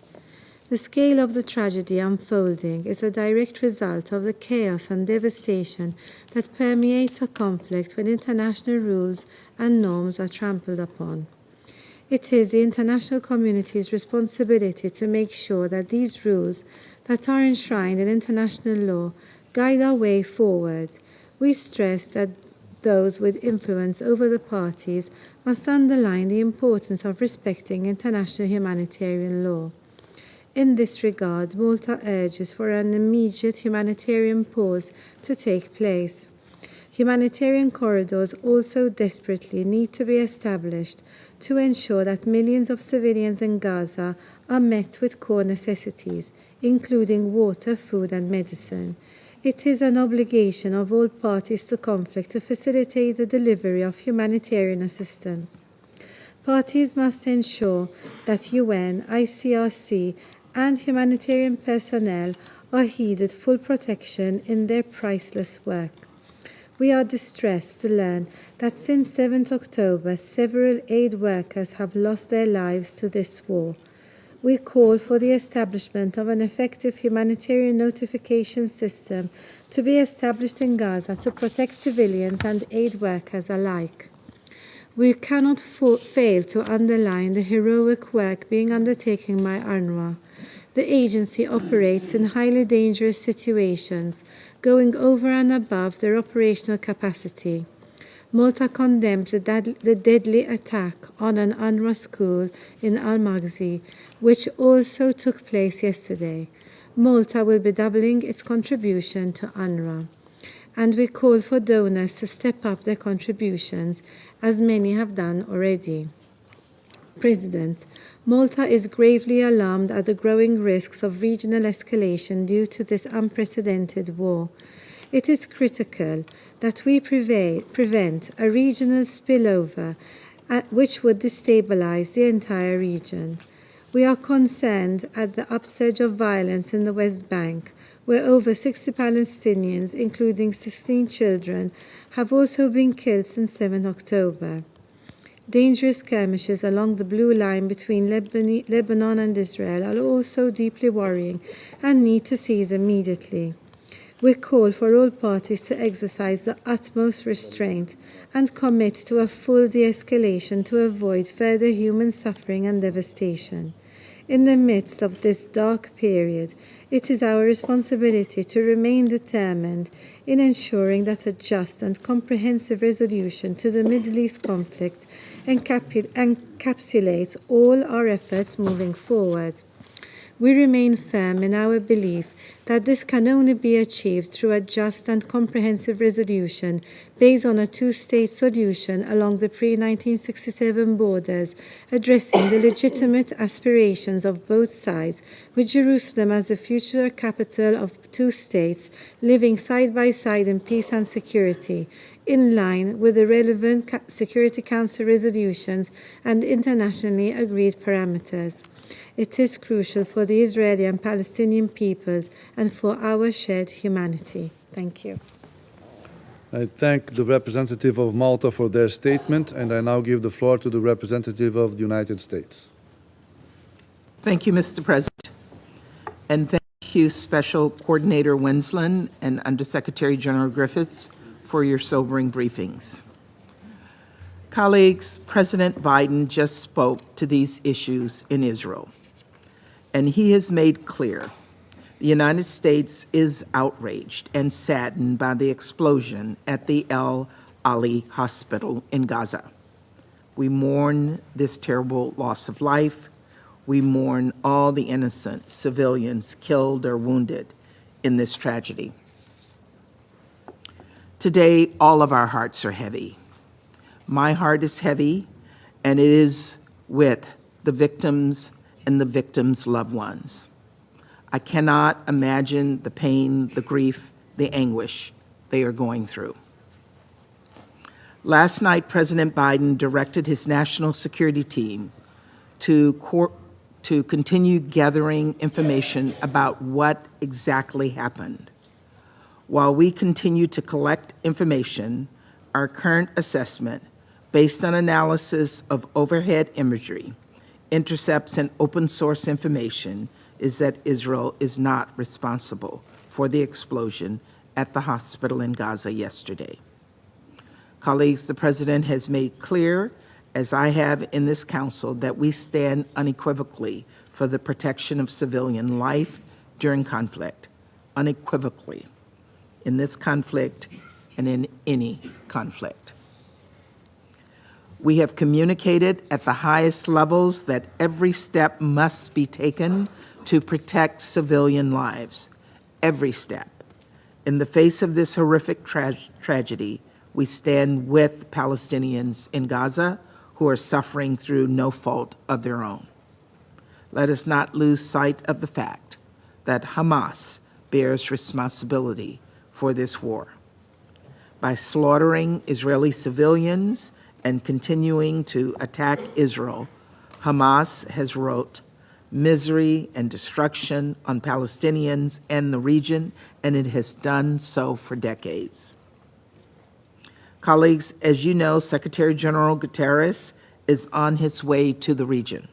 The scale of the tragedy unfolding is a direct result of the chaos and devastation that permeates a conflict when international rules and norms are trampled upon. It is the international community's responsibility to make sure that these rules that are enshrined in international law guide our way forward. We stress that those with influence over the parties must underline the importance of respecting international humanitarian law. In this regard, Malta urges for an immediate humanitarian pause to take place. Humanitarian corridors also desperately need to be established to ensure that millions of civilians in Gaza are met with core necessities, including water, food, and medicine. It is an obligation of all parties to conflict to facilitate the delivery of humanitarian assistance. Parties must ensure that UN, ICRC, and humanitarian personnel are heeded full protection in their priceless work. We are distressed to learn that since 7th October, several aid workers have lost their lives to this war. We call for the establishment of an effective humanitarian notification system to be established in Gaza to protect civilians and aid workers alike. We cannot fail to underline the heroic work being undertaken by UNRWA. The agency operates in highly dangerous situations, going over and above their operational capacity. Malta condemned the deadly attack on an UNRWA school in Al-Maghzi, which also took place yesterday. Malta will be doubling its contribution to UNRWA. And we call for donors to step up their contributions, as many have done already. President, Malta is gravely alarmed at the growing risks of regional escalation due to this unprecedented war. It is critical that we prevent a regional spillover which would destabilize the entire region. We are concerned at the upsurge of violence in the West Bank, where over 60 Palestinians, including 16 children, have also been killed since 7 October. Dangerous skirmishes along the blue line between Lebanon and Israel are also deeply worrying and need to cease immediately. We call for all parties to exercise the utmost restraint and commit to a full de-escalation to avoid further human suffering and devastation. In the midst of this dark period, it is our responsibility to remain determined in ensuring that a just and comprehensive resolution to the Middle East conflict encapsulates all our efforts moving forward. We remain firm in our belief that this can only be achieved through a just and comprehensive resolution based on a two-state solution along the pre-1967 borders, addressing the legitimate aspirations of both sides, with Jerusalem as the future capital of two states, living side by side in peace and security, in line with the relevant Security Council resolutions and internationally agreed parameters. It is crucial for the Israeli and Palestinian peoples and for our shared humanity. Thank you. I thank the representative of Malta for their statement, and I now give the floor to the representative of the United States. Thank you, Mr. President. And thank you, Special Coordinator Wensland and Undersecretary General Griffiths, for your sobering briefings. Colleagues, President Biden just spoke to these issues in Israel, and he has made clear the United States is outraged and saddened by the explosion at the Al-Ali hospital in Gaza. We mourn this terrible loss of life. We mourn all the innocent civilians killed or wounded in this tragedy. Today, all of our hearts are heavy. My heart is heavy, and it is with the victims and the victims' loved ones. I cannot imagine the pain, the grief, the anguish they are going through. Last night, President Biden directed his national security team to continue gathering information about what exactly happened. While we continue to collect information, our current assessment, based on analysis of overhead imagery, intercepts, and open source information, is that Israel is not responsible for the explosion at the hospital in Gaza yesterday. Colleagues, the President has made clear, as I have in this Council, that we stand unequivocally for the protection of civilian life during conflict, unequivocally, in this conflict and in any conflict. We have communicated at the highest levels that every step must be taken to protect civilian lives, every step. In the face of this horrific tragedy, we stand with Palestinians in Gaza who are suffering through no fault of their own. Let us not lose sight of the fact that Hamas bears responsibility for this war. By slaughtering Israeli civilians and continuing to attack Israel, Hamas has wrought misery and destruction on Palestinians and the region, and it has done so for decades. Colleagues, as you know, Secretary General Guterres is on his way to the region,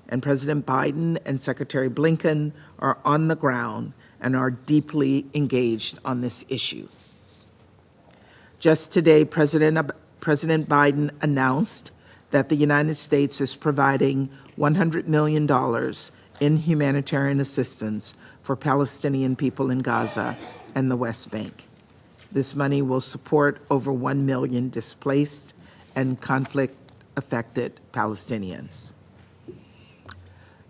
and President Biden and Secretary Blinken are on the ground and are deeply engaged on this issue. Just today, President Biden announced that the United States is providing $100 million in humanitarian assistance for Palestinian people in Gaza and the West Bank. This money will support over 1 million displaced and conflict-affected Palestinians.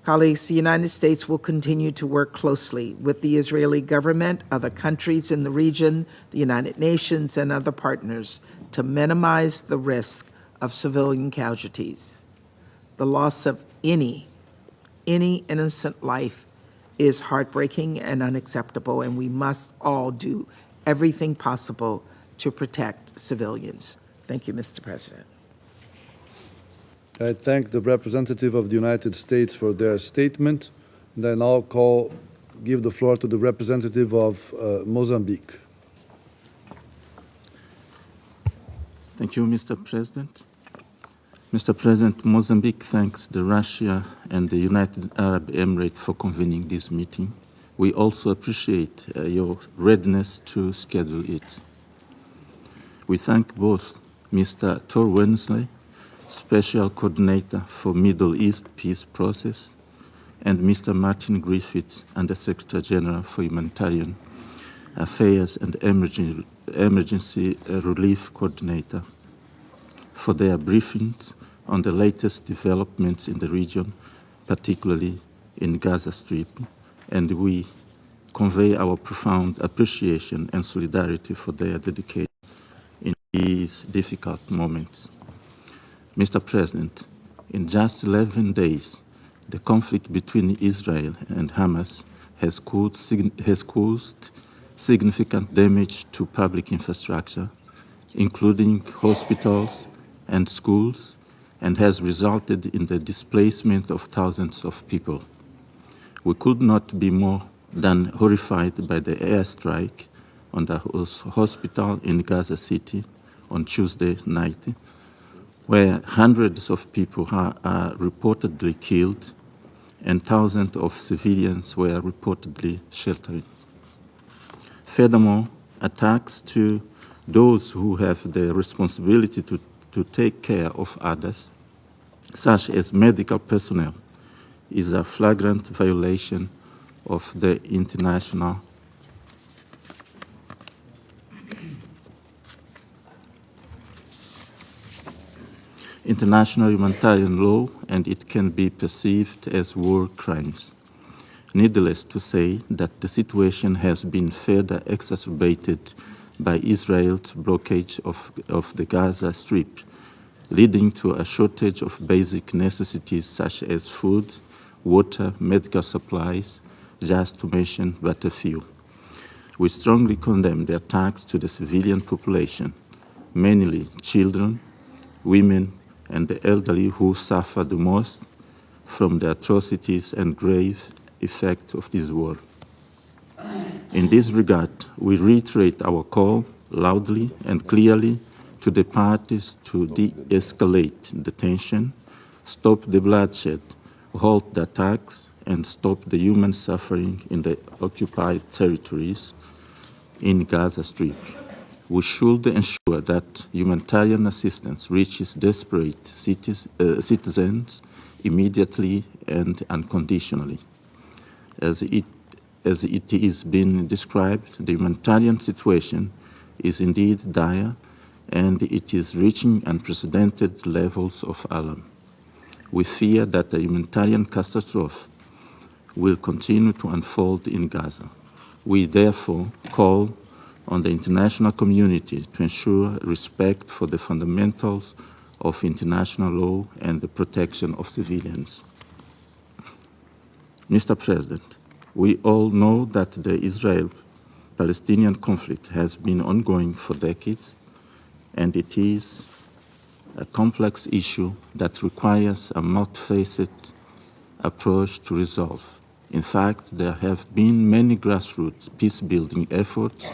Colleagues, the United States will continue to work closely with the Israeli government, other countries in the region, the United Nations, and other partners to minimize the risk of civilian casualties. The loss of any innocent life is heartbreaking and unacceptable, and we must all do everything possible to protect civilians. Thank you, Mr. President. I thank the representative of the United States for their statement. Then I'll give the floor to the representative of Mozambique. Thank you, Mr. President. Mr. President, Mozambique thanks Russia and the United Arab Emirates for convening this meeting. We also appreciate your readiness to schedule it. We thank both Mr. Tor Wensley, Special Coordinator for Middle East Peace Process, and Mr. Martin Griffiths, Under-Secretary General for Humanitarian Affairs and Emergency Relief Coordinator, for their briefings on the latest developments in the region, particularly in Gaza Strip, and we convey our profound appreciation and solidarity for their dedication in these difficult moments. Mr. President, in just 11 days, the conflict between Israel and Hamas has caused significant damage to public infrastructure, including hospitals and schools, and has resulted in the displacement of thousands of people. We could not be more than horrified by the airstrike on the hospital in Gaza City on Tuesday night, where hundreds of people are reportedly killed and thousands of civilians were reportedly sheltering. Furthermore, attacks to those who have the responsibility to take care of others, such as medical personnel, is a flagrant violation of the international humanitarian law, and it can be perceived as war crimes. Needless to say that the situation has been further exacerbated by Israel's blockade of the Gaza Strip, leading to a shortage of basic necessities such as food, water, medical supplies, just to mention but a few. We strongly condemn the attacks to the civilian population, mainly children, women, and the elderly who suffer the most from the atrocities and grave effects of this war. In this regard, we reiterate our call loudly and clearly to the parties to de-escalate the tension, stop the bloodshed, halt the attacks, and stop the human suffering in the occupied territories in Gaza Strip. We should ensure that humanitarian assistance reaches desperate citizens immediately and unconditionally. As it is being described, the humanitarian situation is indeed dire, and it is reaching unprecedented levels of alarm. We fear that the humanitarian catastrophe will continue to unfold in Gaza. We therefore call on the international community to ensure respect for the fundamentals of international law and the protection of civilians. Mr. President, we all know that the Israel-Palestinian conflict has been ongoing for decades, and it is a complex issue that requires a multifaceted approach to resolve. In fact, there have been many grassroots peace-building efforts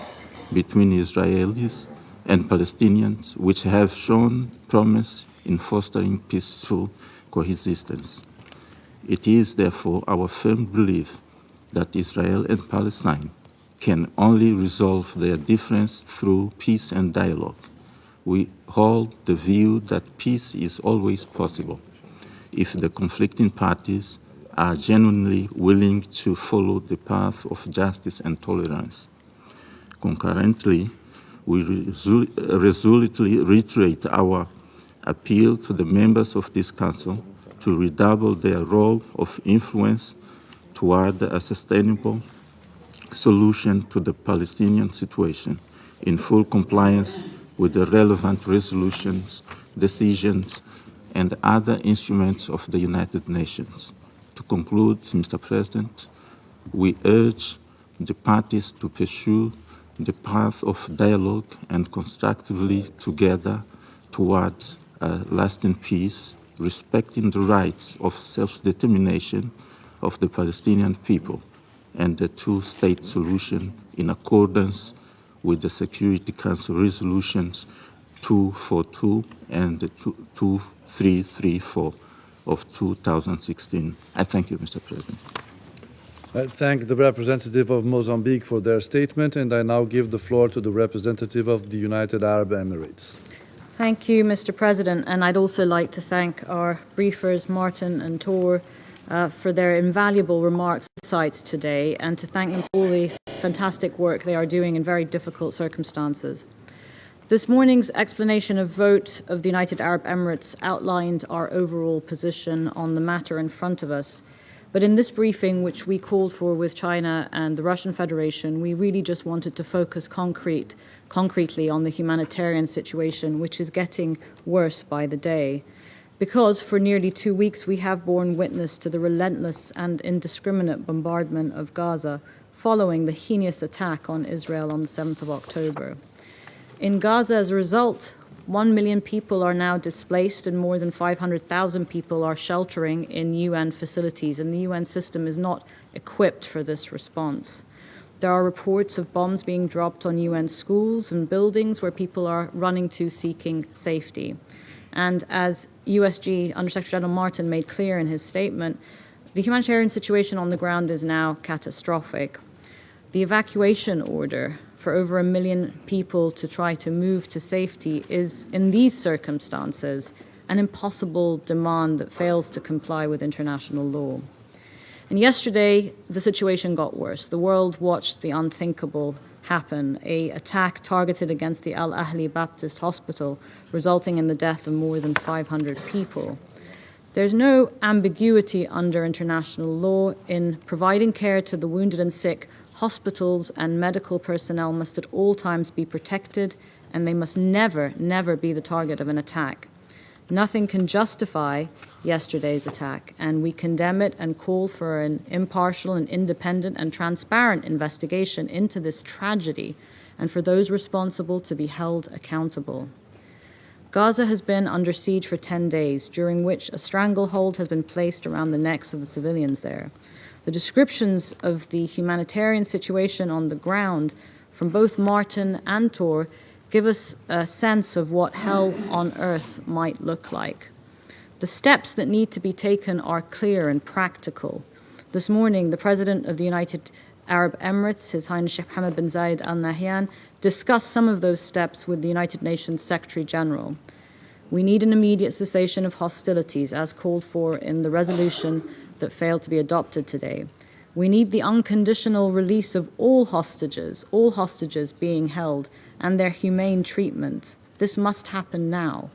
between Israelis and Palestinians which have shown promise in fostering peaceful coexistence. It is therefore our firm belief that Israel and Palestine can only resolve their difference through peace and dialogue. We hold the view that peace is always possible if the conflicting parties are genuinely willing to follow the path of justice and tolerance. Concurrently, we resolutely reiterate our appeal to the members of this Council to redouble their role of influence toward a sustainable solution to the Palestinian situation in full compliance with the relevant resolutions, decisions, and other instruments of the United Nations. To conclude, Mr. President, we urge the parties to pursue the path of dialogue and constructively together towards a lasting peace, respecting the rights of self-determination of the Palestinian people and the two-state solution in accordance with the Security Council resolutions 242 and 2334 of 2016. I thank you, Mr. President. I thank the representative of Mozambique for their statement, and I now give the floor to the representative of the United Arab Emirates. Thank you, Mr. President, and I'd also like to thank our briefers, Martin and Tor, for their invaluable remarks and insights today, and to thank them for all the fantastic work they are doing in very difficult circumstances. This morning's explanation of vote of the United Arab Emirates outlined our overall position on the matter in front of us. But in this briefing, which we called for with China and the Russian Federation, we really just wanted to focus concretely on the humanitarian situation, which is getting worse by the day. Because for nearly 2 weeks we have borne witness to the relentless and indiscriminate bombardment of Gaza following the heinous attack on Israel on the 7th of October. In Gaza, as a result, 1 million people are now displaced and more than 500,000 people are sheltering in UN facilities, and the UN system is not equipped for this response. There are reports of bombs being dropped on UN schools and buildings where people are running to seeking safety. And as USG Undersecretary General Martin made clear in his statement, the humanitarian situation on the ground is now catastrophic. The evacuation order for over 1 million people to try to move to safety is, in these circumstances, an impossible demand that fails to comply with international law. And yesterday, the situation got worse. The world watched the unthinkable happen, an attack targeted against the Al-Ahli Baptist Hospital, resulting in the death of more than 500 people. There's no ambiguity under international law in providing care to the wounded and sick. Hospitals and medical personnel must at all times be protected, and they must never, never be the target of an attack. Nothing can justify yesterday's attack, and we condemn it and call for an impartial and independent and transparent investigation into this tragedy, and for those responsible to be held accountable. Gaza has been under siege for 10 days, during which a stranglehold has been placed around the necks of the civilians there. The descriptions of the humanitarian situation on the ground from both Martin and Tor give us a sense of what hell on earth might look like. The steps that need to be taken are clear and practical. This morning, the President of the United Arab Emirates, His Highness Sheikh Mohammed bin Zayed Al Nahyan, discussed some of those steps with the United Nations Secretary General. We need an immediate cessation of hostilities, as called for in the resolution that failed to be adopted today. We need the unconditional release of all hostages being held, and their humane treatment. This must happen now.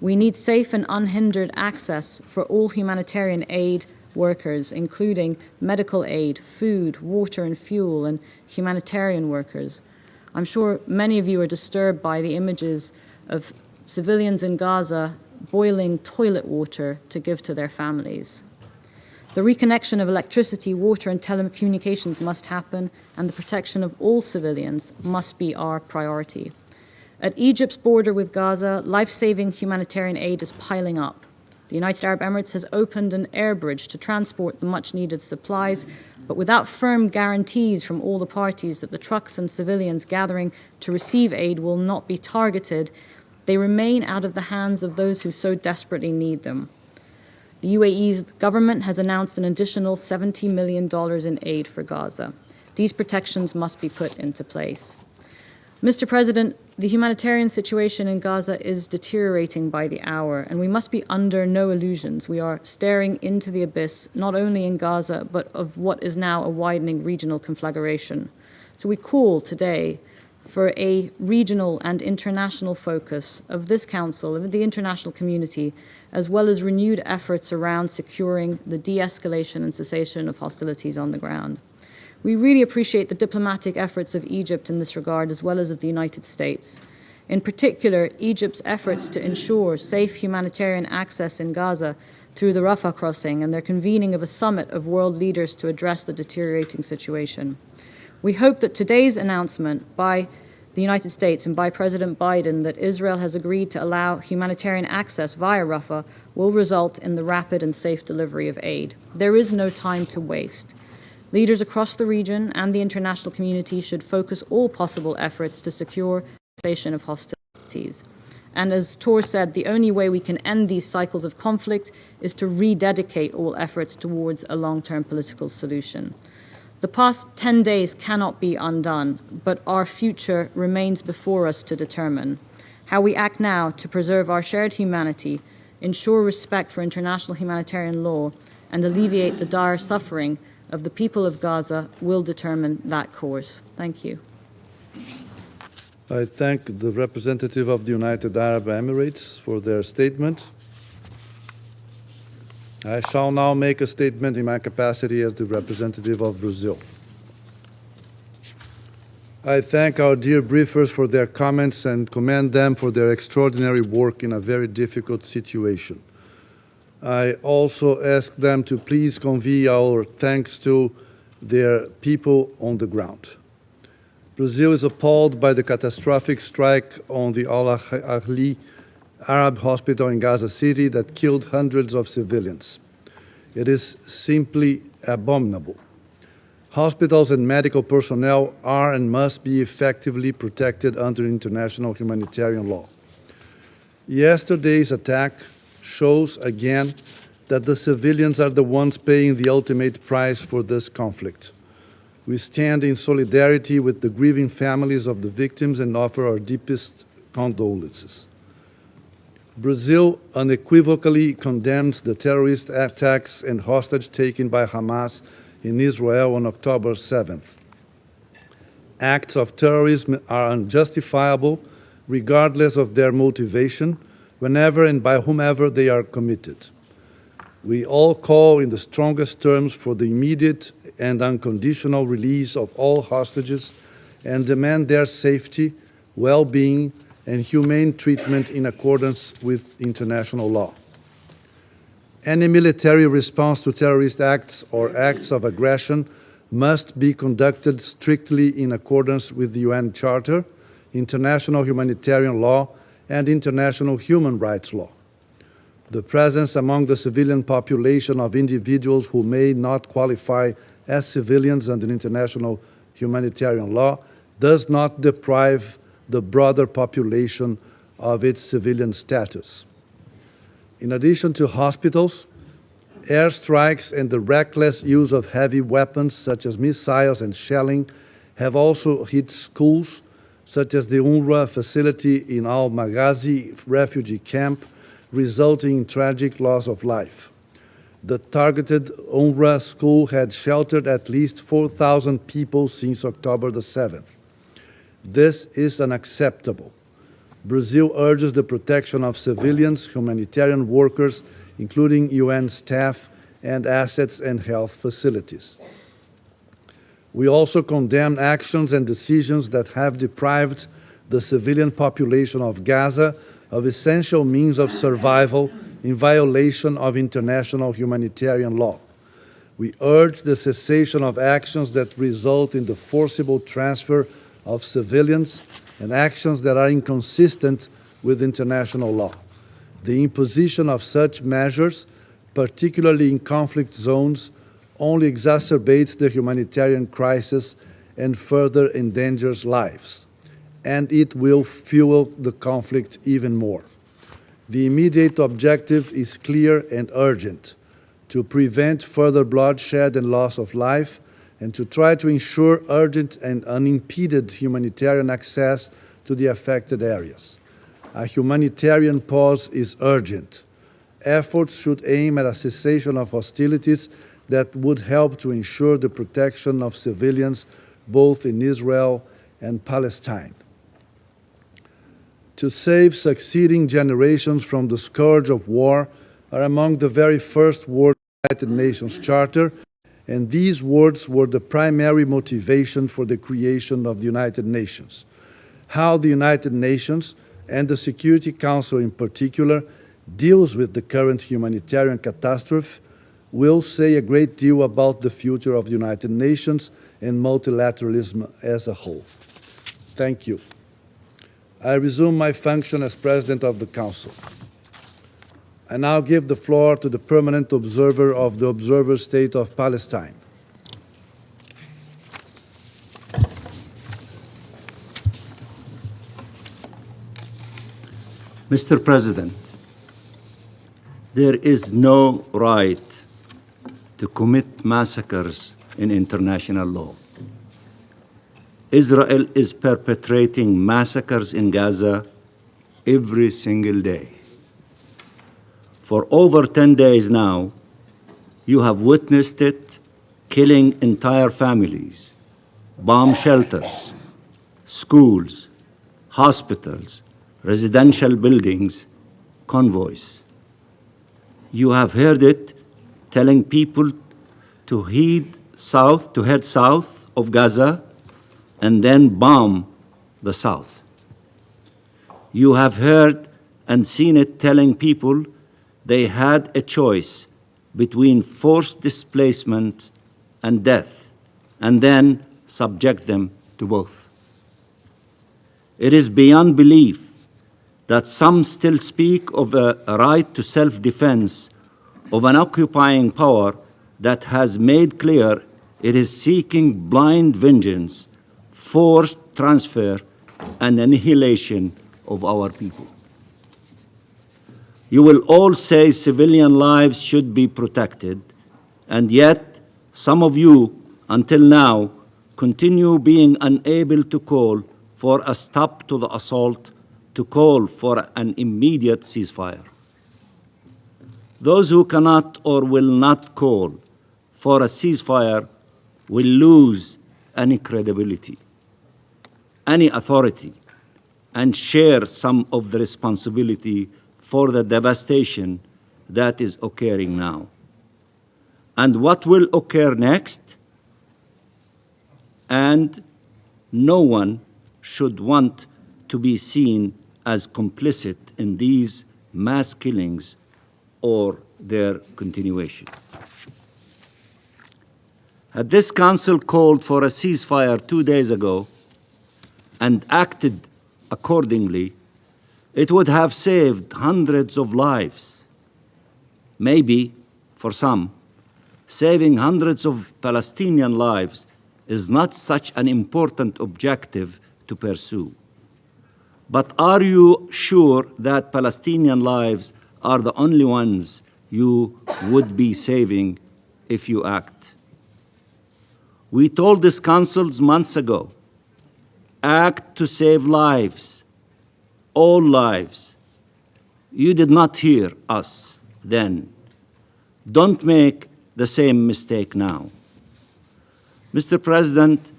We need safe and unhindered access for all humanitarian aid workers, including medical aid, food, water and fuel, and humanitarian workers. I'm sure many of you are disturbed by the images of civilians in Gaza boiling toilet water to give to their families. The reconnection of electricity, water and telecommunications must happen, and the protection of all civilians must be our priority. At Egypt's border with Gaza, life-saving humanitarian aid is piling up. The United Arab Emirates has opened an air bridge to transport the much-needed supplies, but without firm guarantees from all the parties that the trucks and civilians gathering to receive aid will not be targeted, they remain out of the hands of those who so desperately need them. The UAE's government has announced an additional $70 million in aid for Gaza. These protections must be put into place. Mr. President, the humanitarian situation in Gaza is deteriorating by the hour, and we must be under no illusions. We are staring into the abyss, not only in Gaza, but of what is now a widening regional conflagration. So we call today for a regional and international focus of this Council, of the international community, as well as renewed efforts around securing the de-escalation and cessation of hostilities on the ground. We really appreciate the diplomatic efforts of Egypt in this regard, as well as of the United States. In particular, Egypt's efforts to ensure safe humanitarian access in Gaza through the Rafah crossing and their convening of a summit of world leaders to address the deteriorating situation. We hope that today's announcement by the United States and by President Biden that Israel has agreed to allow humanitarian access via Rafah will result in the rapid and safe delivery of aid. There is no time to waste. Leaders across the region and the international community should focus all possible efforts to secure the cessation of hostilities. And as Tor said, the only way we can end these cycles of conflict is to rededicate all efforts towards a long-term political solution. The past 10 days cannot be undone, but our future remains before us to determine. How we act now to preserve our shared humanity, ensure respect for international humanitarian law, and alleviate the dire suffering of the people of Gaza will determine that course. Thank you. I thank the representative of the United Arab Emirates for their statement. I shall now make a statement in my capacity as the representative of Brazil. I thank our dear briefers for their comments and commend them for their extraordinary work in a very difficult situation. I also ask them to please convey our thanks to their people on the ground. Brazil is appalled by the catastrophic strike on the Al-Ahli Arab hospital in Gaza City that killed hundreds of civilians. It is simply abominable. Hospitals and medical personnel are and must be effectively protected under international humanitarian law. Yesterday's attack shows again that the civilians are the ones paying the ultimate price for this conflict. We stand in solidarity with the grieving families of the victims and offer our deepest condolences. Brazil unequivocally condemns the terrorist attacks and hostage taken by Hamas in Israel on October 7th. Acts of terrorism are unjustifiable regardless of their motivation, whenever and by whomever they are committed. We all call in the strongest terms for the immediate and unconditional release of all hostages and demand their safety, well-being, and humane treatment in accordance with international law. Any military response to terrorist acts or acts of aggression must be conducted strictly in accordance with the UN Charter, international humanitarian law, and international human rights law. The presence among the civilian population of individuals who may not qualify as civilians under international humanitarian law does not deprive the broader population of its civilian status. In addition to hospitals, airstrikes and the reckless use of heavy weapons such as missiles and shelling have also hit schools such as the UNRWA facility in Al-Maghazi refugee camp, resulting in tragic loss of life. The targeted UNRWA school had sheltered at least 4,000 people since October the 7th. This is unacceptable. Brazil urges the protection of civilians, humanitarian workers, including UN staff and assets and health facilities. We also condemn actions and decisions that have deprived the civilian population of Gaza of essential means of survival in violation of international humanitarian law. We urge the cessation of actions that result in the forcible transfer of civilians and actions that are inconsistent with international law. The imposition of such measures, particularly in conflict zones, only exacerbates the humanitarian crisis and further endangers lives, and it will fuel the conflict even more. The immediate objective is clear and urgent: to prevent further bloodshed and loss of life, and to try to ensure urgent and unimpeded humanitarian access to the affected areas. A humanitarian pause is urgent. Efforts should aim at a cessation of hostilities that would help to ensure the protection of civilians both in Israel and Palestine. To save succeeding generations from the scourge of war are among the very first words of the United Nations Charter, and these words were the primary motivation for the creation of the United Nations. How the United Nations, and the Security Council in particular, deals with the current humanitarian catastrophe will say a great deal about the future of the United Nations and multilateralism as a whole. Thank you. I resume my function as President of the Council. I now give the floor to the permanent observer of the Observer State of Palestine. Mr. President, there is no right to commit massacres in international law. Israel is perpetrating massacres in Gaza every single day. For over 10 days now, You have witnessed it killing entire families, bomb shelters, schools, hospitals, residential buildings, convoys. You have heard it telling people to head south of Gaza and then bomb the south. You have heard and seen it telling people they had a choice between forced displacement and death, and then subject them to both. It is beyond belief that some still speak of a right to self-defense of an occupying power that has made clear it is seeking blind vengeance, forced transfer, and annihilation of our people. You will all say civilian lives should be protected, and yet some of you, until now, continue being unable to call for a stop to the assault, to call for an immediate ceasefire. Those who cannot or will not call for a ceasefire will lose any credibility, any authority, and share some of the responsibility for the devastation that is occurring now. And what will occur next? And no one should want to be seen as complicit in these mass killings or their continuation. Had this council called for a ceasefire 2 days ago and acted accordingly, it would have saved hundreds of lives. Maybe, for some, saving hundreds of Palestinian lives is not such an important objective to pursue. But are you sure that Palestinian lives are the only ones you would be saving if you act? We told this council months ago, act to save lives, all lives. You did not hear us then. Don't make the same mistake now. Mr. President,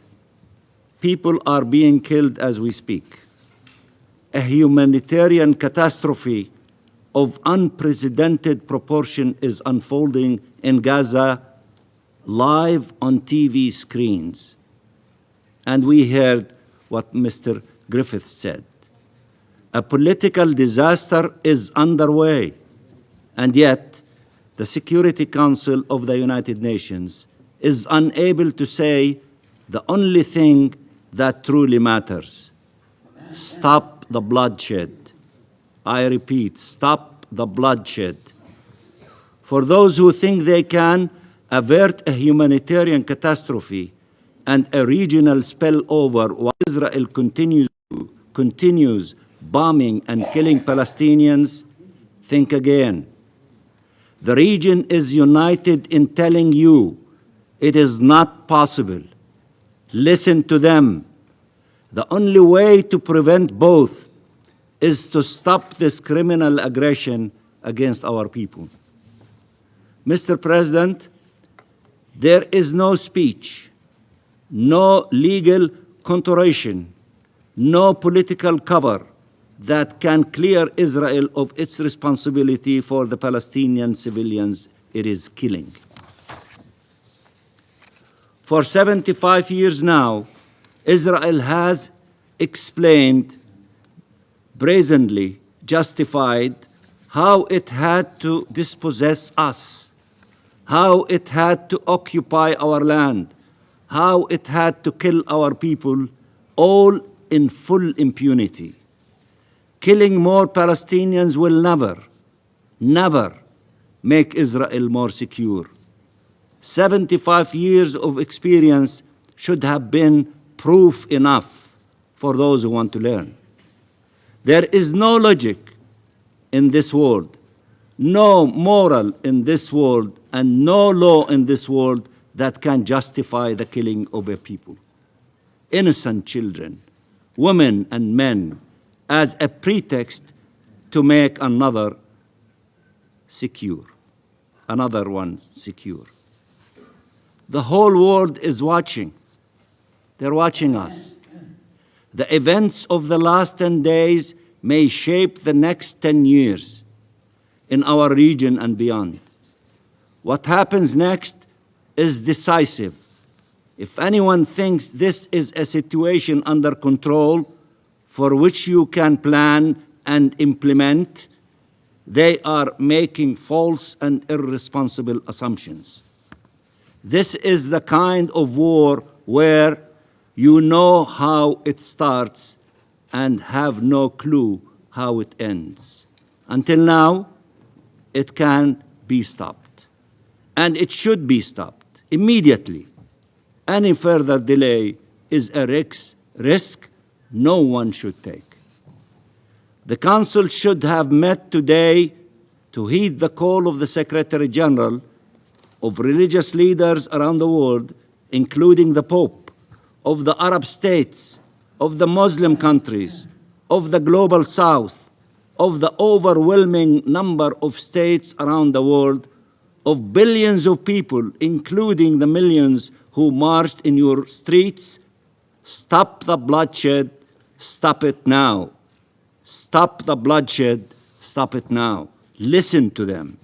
people are being killed as we speak. A humanitarian catastrophe of unprecedented proportion is unfolding in Gaza live on TV screens. And we heard what Mr. Griffith said. A political disaster is underway, and yet the Security Council of the United Nations is unable to say the only thing that truly matters. Stop the bloodshed. I repeat, stop the bloodshed. For those who think they can avert a humanitarian catastrophe and a regional spillover while Israel continues bombing and killing Palestinians, think again. The region is united in telling you it is not possible. Listen to them. The only way to prevent both is to stop this criminal aggression against our people. Mr. President, there is no speech, no legal contortion, no political cover that can clear Israel of its responsibility for the Palestinian civilians it is killing. For 75 years now, Israel has explained, brazenly justified, how it had to dispossess us, how it had to occupy our land, how it had to kill our people, all in full impunity. Killing more Palestinians will never make Israel more secure. 75 years of experience should have been proof enough for those who want to learn. There is no logic in this world, no moral in this world, and no law in this world that can justify the killing of a people. Innocent children, women and men, as a pretext to make another secure. another one secure. The whole world is watching. They're watching us. The events of the last 10 days may shape the next 10 years in our region and beyond. What happens next is decisive. If anyone thinks this is a situation under control for which you can plan and implement, they are making false and irresponsible assumptions. This is the kind of war where you know how it starts and have no clue how it ends. Until now, it can be stopped. And it should be stopped immediately. Any further delay is a risk no one should take. The Council should have met today to heed the call of the Secretary General, of religious leaders around the world, including the Pope, of the Arab states, of the Muslim countries, of the Global South, of the overwhelming number of states around the world, of billions of people, including the millions who marched in your streets. Stop the bloodshed, stop it now. Stop the bloodshed, stop it now. Listen to them.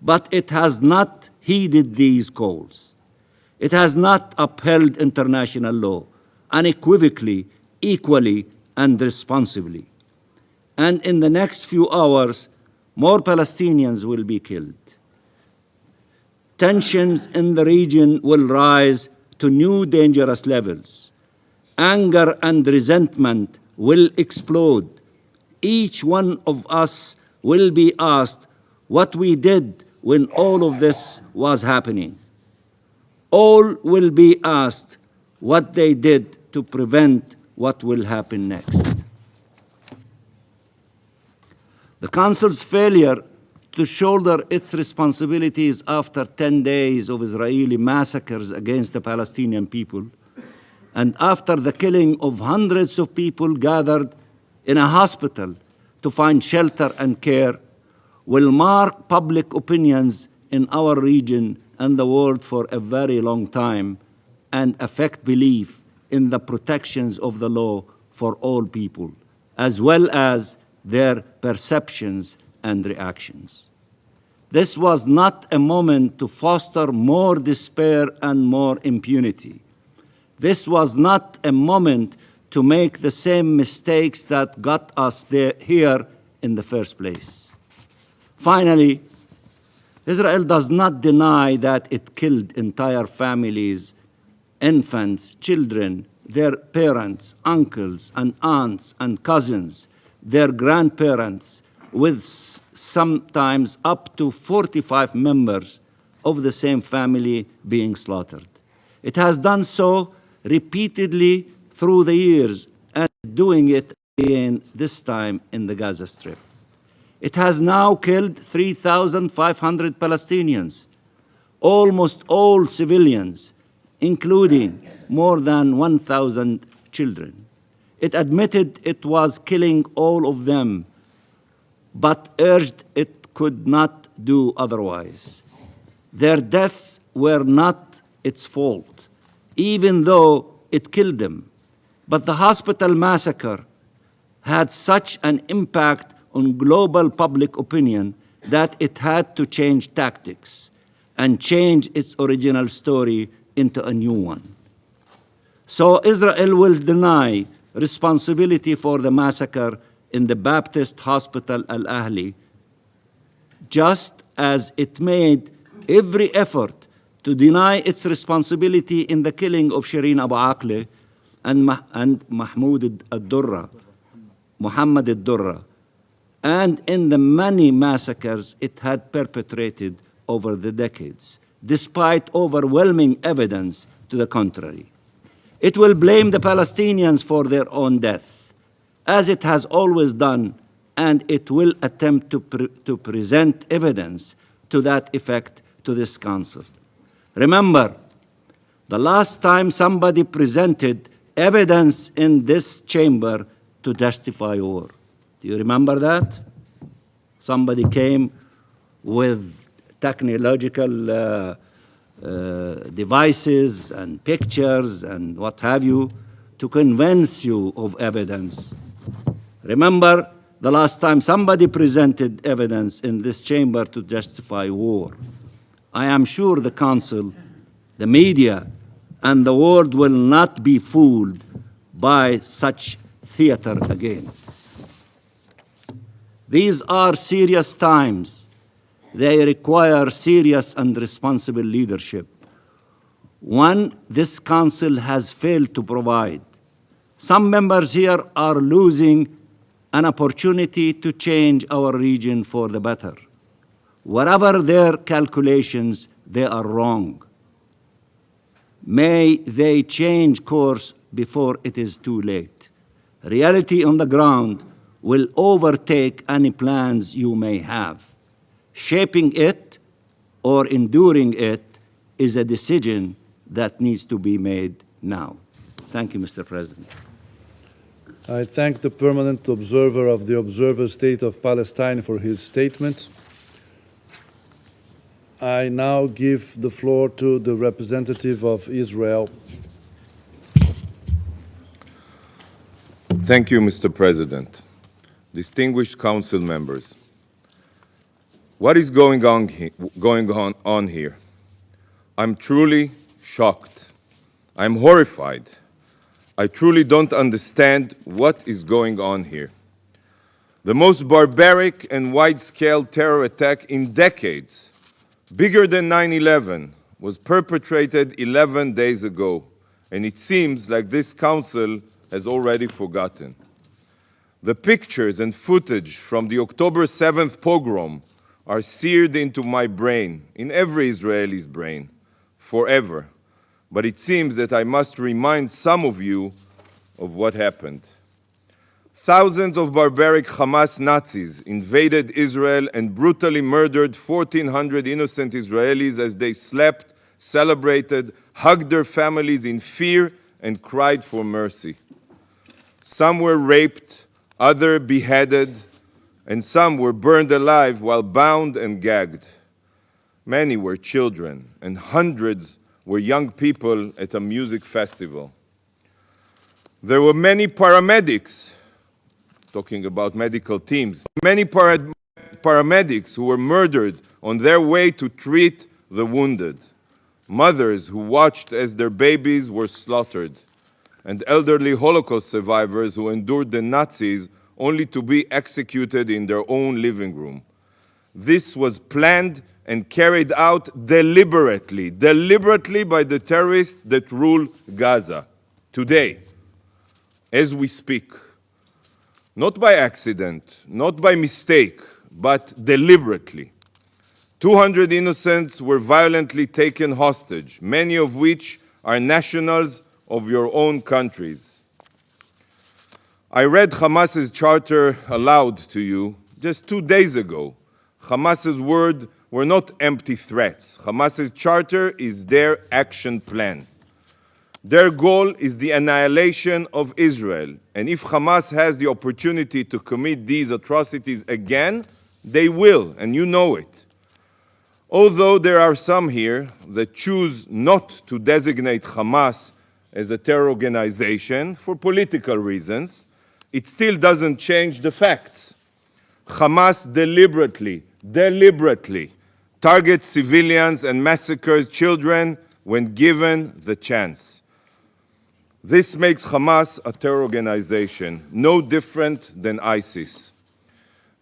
But it has not heeded these calls. It has not upheld international law unequivocally, equally, and responsibly. And in the next few hours, more Palestinians will be killed. Tensions in the region will rise to new dangerous levels. Anger and resentment will explode. Each one of us will be asked what we did when all of this was happening. All will be asked what they did to prevent what will happen next. The Council's failure to shoulder its responsibilities after 10 days of Israeli massacres against the Palestinian people, and after the killing of hundreds of people gathered in a hospital to find shelter and care, will mark public opinions in our region and the world for a very long time and affect belief in the protections of the law for all people, as well as their perceptions and reactions. This was not a moment to foster more despair and more impunity. This was not a moment to make the same mistakes that got us here in the first place. Finally, Israel does not deny that it killed entire families, infants, children, their parents, uncles and aunts and cousins, their grandparents, with sometimes up to 45 members of the same family being slaughtered. It has done so repeatedly through the years and doing it again this time in the Gaza Strip. It has now killed 3,500 Palestinians, almost all civilians, including more than 1,000 children. It admitted it was killing all of them, but urged it could not do otherwise. Their deaths were not its fault, even though it killed them. But the hospital massacre had such an impact on global public opinion that it had to change tactics and change its original story into a new one. So Israel will deny responsibility for the massacre in the Baptist Hospital Al-Ahli, just as it made every effort to deny its responsibility in the killing of Shireen Abu Akleh and Muhammad al-Durra, and in the many massacres it had perpetrated over the decades, despite overwhelming evidence to the contrary. It will blame the Palestinians for their own death, as it has always done, and it will attempt to present evidence to that effect to this Council. Remember, the last time somebody presented evidence in this chamber to justify war. Do you remember that? Somebody came with technological devices and pictures and what have you to convince you of evidence. Remember the last time somebody presented evidence in this chamber to justify war. I am sure the Council, the media, and the world will not be fooled by such theater again. These are serious times. They require serious and responsible leadership. One, this Council has failed to provide. Some members here are losing an opportunity to change our region for the better. Whatever their calculations, they are wrong. May they change course before it is too late. Reality on the ground will overtake any plans you may have. Shaping it or enduring it is a decision that needs to be made now. Thank you, Mr. President. I thank the permanent observer of the Observer State of Palestine for his statement. I now give the floor to the representative of Israel. Thank you, Mr. President. Distinguished Council members, what is going on here? I'm truly shocked. I'm horrified. I truly don't understand what is going on here. The most barbaric and wide-scale terror attack in decades, bigger than 9/11, was perpetrated 11 days ago, and it seems like this Council has already forgotten. The pictures and footage from the October 7th pogrom are seared into my brain, in every Israeli's brain, forever. But it seems that I must remind some of you of what happened. Thousands of barbaric Hamas Nazis invaded Israel and brutally murdered 1,400 innocent Israelis as they slept, celebrated, hugged their families in fear, and cried for mercy. Some were raped, others beheaded, and some were burned alive while bound and gagged. Many were children, and hundreds were young people at a music festival. There were many paramedics, talking about medical teams, many paramedics who were murdered on their way to treat the wounded, mothers who watched as their babies were slaughtered, and elderly Holocaust survivors who endured the Nazis only to be executed in their own living room. This was planned and carried out deliberately by the terrorists that rule Gaza today, as we speak. Not by accident, not by mistake, but deliberately. 200 innocents were violently taken hostage, many of which are nationals of your own countries. I read Hamas's charter aloud to you just 2 days ago. Hamas's words were not empty threats. Hamas's charter is their action plan. Their goal is the annihilation of Israel. And if Hamas has the opportunity to commit these atrocities again, they will, and you know it. Although there are some here that choose not to designate Hamas as a terror organization for political reasons, it still doesn't change the facts. Hamas deliberately targets civilians and massacres children when given the chance. This makes Hamas a terror organization, no different than ISIS.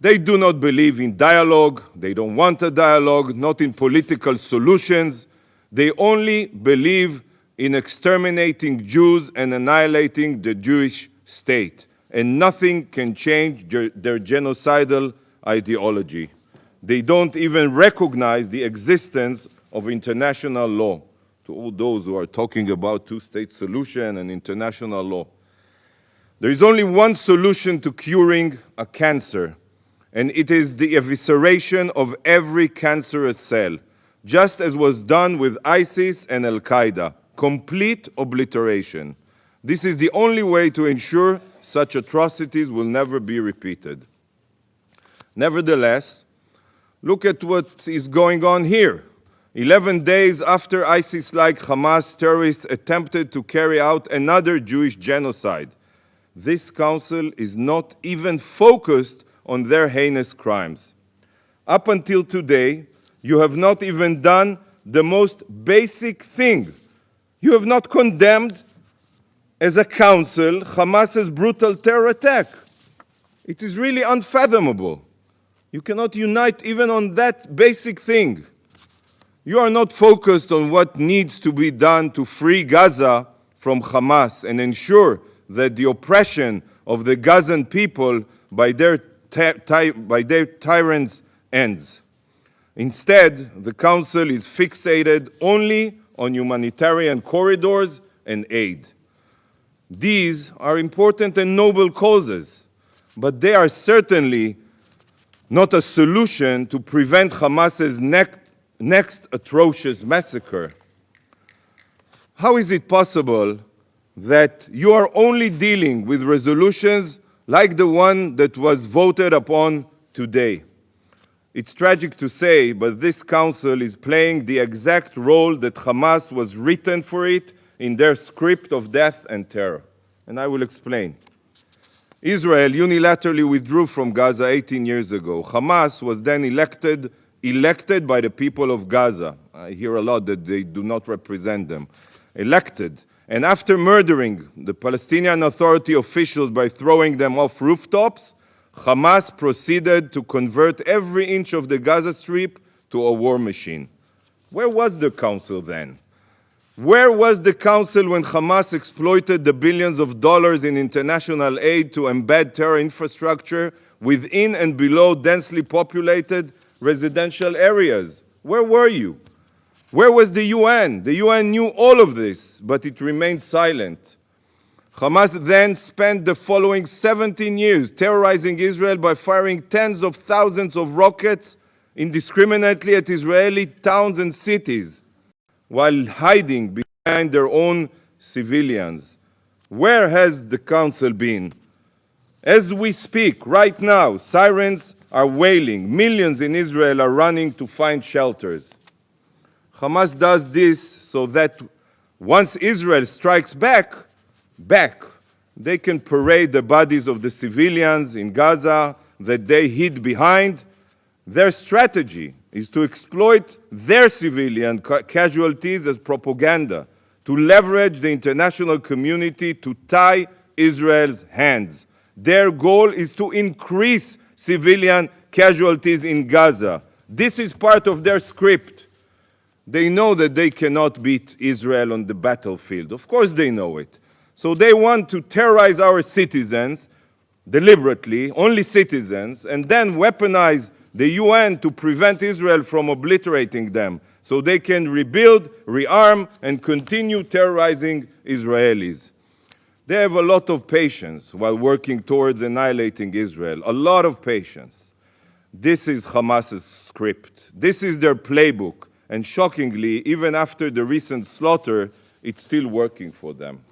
They do not believe in dialogue, they don't want a dialogue, not in political solutions. They only believe in exterminating Jews and annihilating the Jewish state. And nothing can change their genocidal ideology. They don't even recognize the existence of international law. To all those who are talking about two-state solution and international law. There is only one solution to curing a cancer, and it is the evisceration of every cancerous cell, just as was done with ISIS and Al-Qaeda, complete obliteration. This is the only way to ensure such atrocities will never be repeated. Nevertheless, Look at what is going on here. 11 days after ISIS-like Hamas terrorists attempted to carry out another Jewish genocide, this council is not even focused on their heinous crimes. Up until today, you have not even done the most basic thing. You have not condemned, as a council, Hamas's brutal terror attack. It is really unfathomable. You cannot unite even on that basic thing. You are not focused on what needs to be done to free Gaza from Hamas and ensure that the oppression of the Gazan people by their tyrants ends. Instead, the Council is fixated only on humanitarian corridors and aid. These are important and noble causes, but they are certainly not a solution to prevent Hamas's next atrocious massacre. How is it possible that you are only dealing with resolutions like the one that was voted upon today? It's tragic to say, but this council is playing the exact role that Hamas was written for it in their script of death and terror. And I will explain. Israel unilaterally withdrew from Gaza 18 years ago. Hamas was then elected by the people of Gaza. I hear a lot that they do not represent them. Elected. And after murdering the Palestinian Authority officials by throwing them off rooftops, Hamas proceeded to convert every inch of the Gaza Strip to a war machine. Where was the council then? Where was the council when Hamas exploited the billions of dollars in international aid to embed terror infrastructure within and below densely populated residential areas? Where were you? Where was the UN? The UN knew all of this, but it remained silent. Hamas then spent the following 17 years terrorizing Israel by firing tens of thousands of rockets indiscriminately at Israeli towns and cities, while hiding behind their own civilians. Where has the council been? As we speak, right now, sirens are wailing. Millions in Israel are running to find shelters. Hamas does this so that once Israel strikes back, they can parade the bodies of the civilians in Gaza that they hid behind. Their strategy is to exploit their civilian casualties as propaganda, to leverage the international community to tie Israel's hands. Their goal is to increase civilian casualties in Gaza. This is part of their script. They know that they cannot beat Israel on the battlefield. Of course they know it. So they want to terrorize our citizens deliberately, only citizens, and then weaponize the UN to prevent Israel from obliterating them so they can rebuild, rearm, and continue terrorizing Israelis. They have a lot of patience while working towards annihilating Israel, a lot of patience. This is Hamas's script. This is their playbook. And shockingly, even after the recent slaughter, it's still working for them.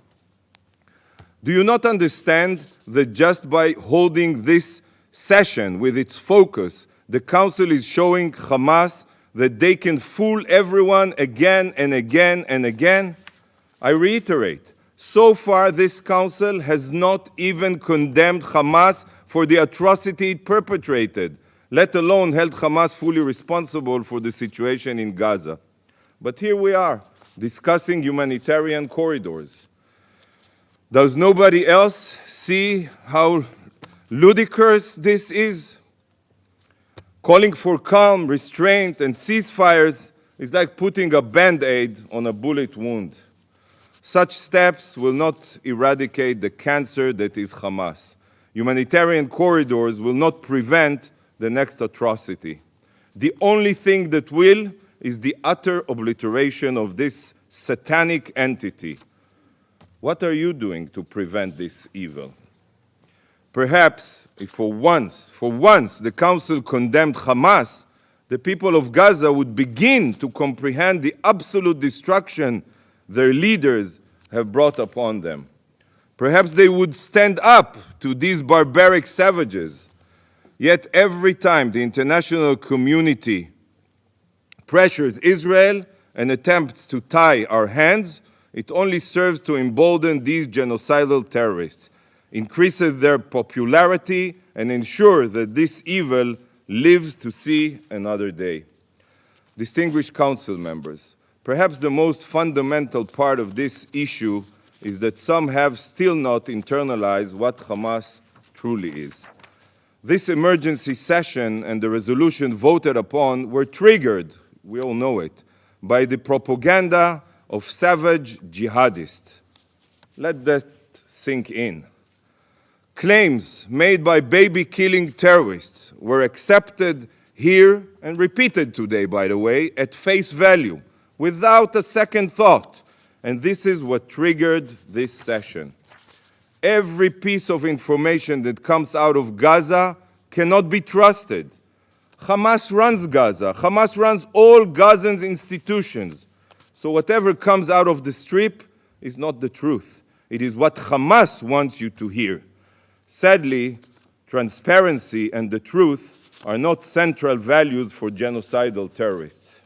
Do you not understand that just by holding this session with its focus, the Council is showing Hamas that they can fool everyone again and again and again? I reiterate, so far this Council has not even condemned Hamas for the atrocity it perpetrated, let alone held Hamas fully responsible for the situation in Gaza. But here we are, discussing humanitarian corridors. Does nobody else see how ludicrous this is? Calling for calm, restraint, and ceasefires is like putting a Band-Aid on a bullet wound. Such steps will not eradicate the cancer that is Hamas. Humanitarian corridors will not prevent the next atrocity. The only thing that will is the utter obliteration of this satanic entity. What are you doing to prevent this evil? Perhaps if for once the Council condemned Hamas, the people of Gaza would begin to comprehend the absolute destruction their leaders have brought upon them. Perhaps they would stand up to these barbaric savages. Yet every time the international community pressures Israel and attempts to tie our hands, it only serves to embolden these genocidal terrorists, increases their popularity, and ensure that this evil lives to see another day. Distinguished Council members, perhaps the most fundamental part of this issue is that some have still not internalized what Hamas truly is. This emergency session and the resolution voted upon were triggered, we all know it, by the propaganda of savage jihadists. Let that sink in. Claims made by baby-killing terrorists were accepted here and repeated today, by the way, at face value, without a second thought. And this is what triggered this session. Every piece of information that comes out of Gaza cannot be trusted. Hamas runs Gaza. Hamas runs all Gazan institutions. So whatever comes out of the Strip is not the truth. It is what Hamas wants you to hear. Sadly, transparency and the truth are not central values for genocidal terrorists.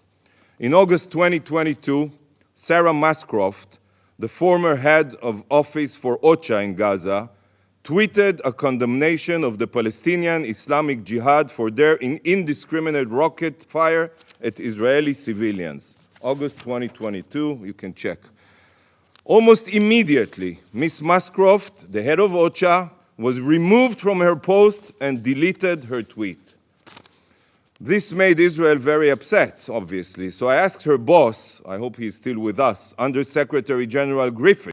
In August 2022, Sarah Mascroft, the former head of office for OCHA in Gaza, tweeted a condemnation of the Palestinian Islamic Jihad for their indiscriminate rocket fire at Israeli civilians. August 2022, you can check. Almost immediately, Ms. Mascroft, the head of OCHA, was removed from her post and deleted her tweet. This made Israel very upset, obviously, so I asked her boss, I hope he's still with us, Under-Secretary General Griffith,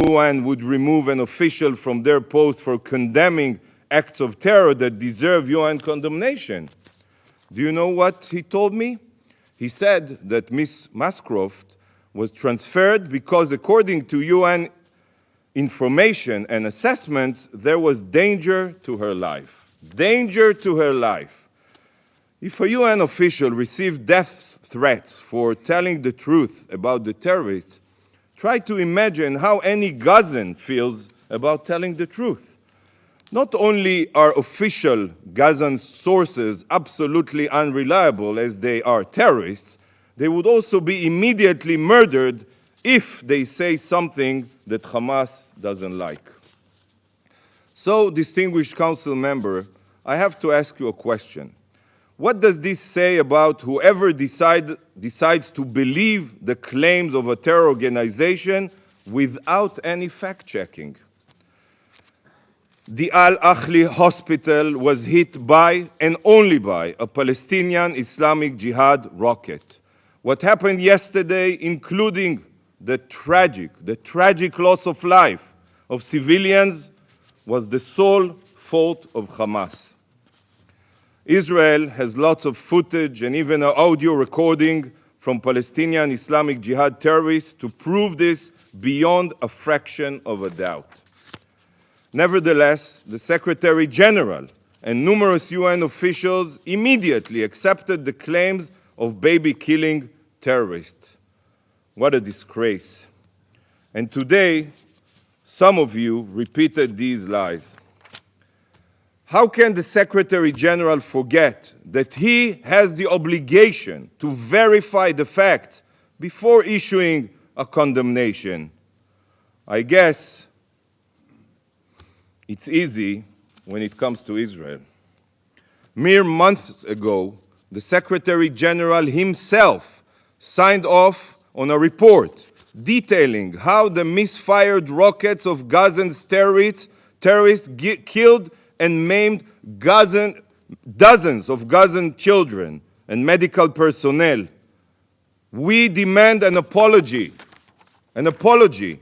UN would remove an official from their post for condemning acts of terror that deserve UN condemnation. Do you know what he told me? He said that Ms. Mascroft was transferred because, according to UN information and assessments, there was danger to her life. Danger to her life. If a UN official received death threats for telling the truth about the terrorists, try to imagine how any Gazan feels about telling the truth. Not only are official Gazan sources absolutely unreliable as they are terrorists, they would also be immediately murdered if they say something that Hamas doesn't like. So, distinguished council member, I have to ask you a question. What does this say about whoever decides to believe the claims of a terror organization without any fact-checking? The Al-Ahli hospital was hit by, and only by, a Palestinian Islamic Jihad rocket. What happened yesterday, including the tragic loss of life of civilians, was the sole fault of Hamas. Israel has lots of footage and even an audio recording from Palestinian Islamic Jihad terrorists to prove this beyond a fraction of a doubt. Nevertheless, the Secretary General and numerous UN officials immediately accepted the claims of baby-killing terrorists. What a disgrace. And today, some of you repeated these lies. How can the Secretary General forget that he has the obligation to verify the facts before issuing a condemnation? I guess it's easy when it comes to Israel. Mere months ago, the Secretary General himself signed off on a report detailing how the misfired rockets of Gazan terrorists killed and maimed dozens of Gazan children and medical personnel. We demand an apology. An apology.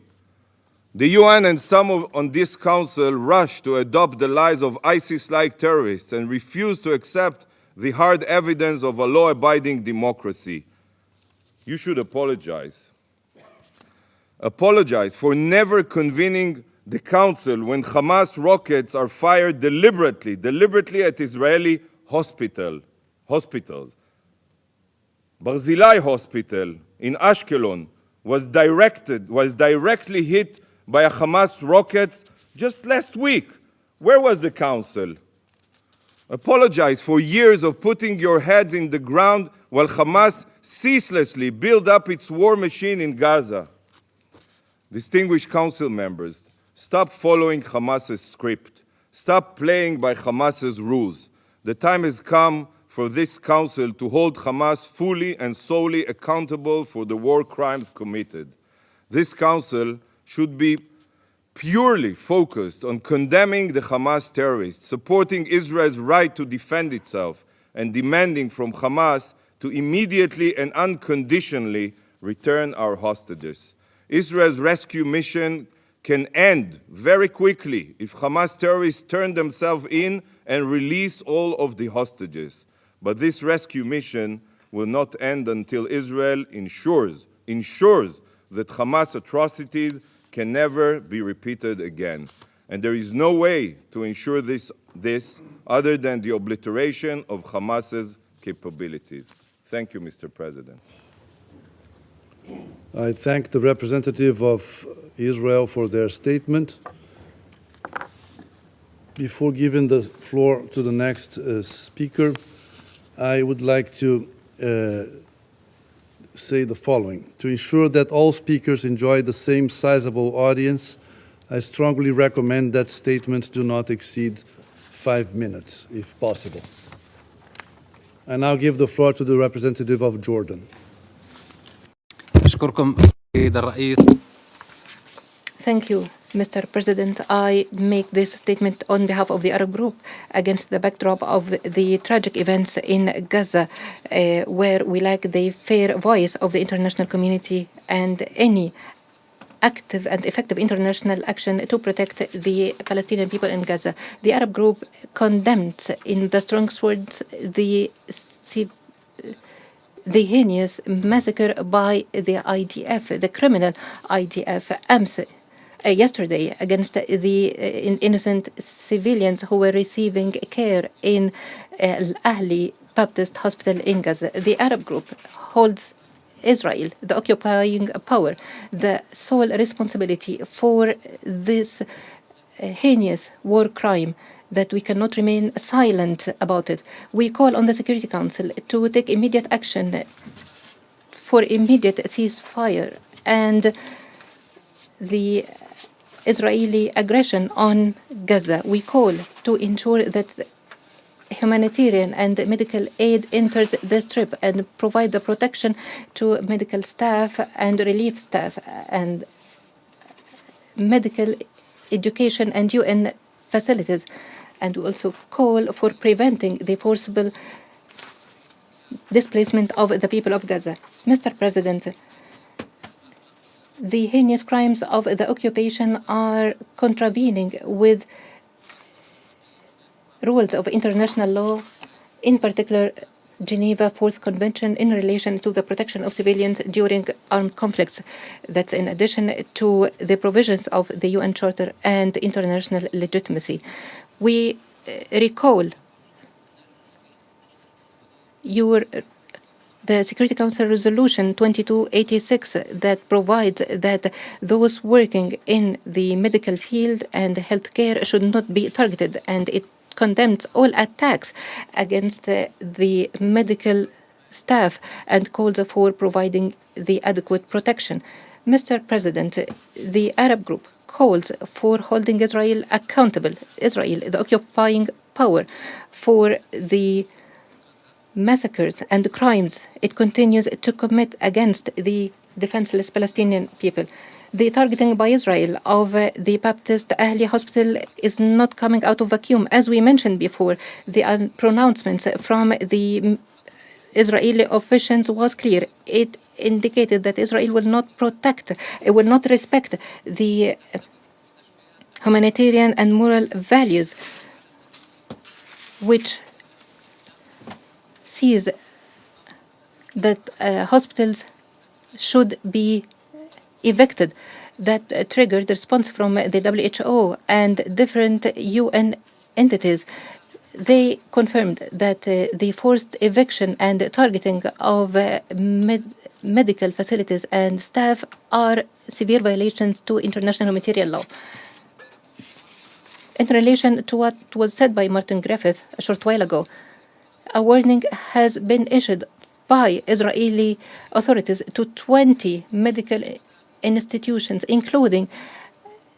The UN and some on this council rush to adopt the lies of ISIS-like terrorists and refuse to accept the hard evidence of a law-abiding democracy. You should apologize. Apologize for never convening the council when Hamas rockets are fired deliberately at Israeli hospitals. Barzilai Hospital in Ashkelon was directly hit by a Hamas rockets just last week. Where was the council? Apologize for years of putting your heads in the ground while Hamas ceaselessly build up its war machine in Gaza. Distinguished council members, stop following Hamas's script. Stop playing by Hamas's rules. The time has come for this council to hold Hamas fully and solely accountable for the war crimes committed. This council should be purely focused on condemning the Hamas terrorists, supporting Israel's right to defend itself, and demanding from Hamas to immediately and unconditionally return our hostages. Israel's rescue mission can end very quickly if Hamas terrorists turn themselves in and release all of the hostages. But this rescue mission will not end until Israel ensures that Hamas atrocities can never be repeated again. And there is no way to ensure this other than the obliteration of Hamas's capabilities. Thank you, Mr. President. I thank the representative of Israel for their statement. Before giving the floor to the next speaker, I would like to say the following. To ensure that all speakers enjoy the same sizable audience, I strongly recommend that statements do not exceed 5 minutes, if possible. I now give the floor to the representative of Jordan. Thank you, Mr. President. I make this statement on behalf of the Arab group against the backdrop of the tragic events in Gaza, where we lack the fair voice of the international community and any active and effective international action to protect the Palestinian people in Gaza. The Arab group condemns in the strongest words the heinous massacre by the IDF, the criminal IDF, yesterday against the innocent civilians who were receiving care in Al-Ahli Baptist Hospital in Gaza. The Arab group holds Israel, the occupying power, the sole responsibility for this heinous war crime, that we cannot remain silent about it. We call on the Security Council to take immediate action for immediate ceasefire and the Israeli aggression on Gaza. We call to ensure that humanitarian and medical aid enters the Strip and provide the protection to medical staff and relief staff and medical education and UN facilities. And we also call for preventing the forcible displacement of the people of Gaza. Mr. President, the heinous crimes of the occupation are contravening with rules of international law, in particular Geneva Fourth Convention in relation to the protection of civilians during armed conflicts. That's in addition to the provisions of the UN Charter and international legitimacy. We recall the Security Council Resolution 2286 that provides that those working in the medical field and healthcare should not be targeted, and it condemns all attacks against the medical staff and calls for providing the adequate protection. Mr. President, the Arab group calls for holding Israel accountable, Israel, the occupying power, for the massacres and crimes it continues to commit against the defenseless Palestinian people. The targeting by Israel of the Baptist Ahli Hospital is not coming out of vacuum. As we mentioned before, the pronouncements from the Israeli officials was clear. It indicated that Israel will not protect, it will not respect the humanitarian and moral values which sees that hospitals should be evicted. That triggered the response from the WHO and different UN entities. They confirmed that the forced eviction and targeting of medical facilities and staff are severe violations to international humanitarian law. In relation to what was said by Martin Griffith a short while ago, a warning has been issued by Israeli authorities to 20 medical institutions, including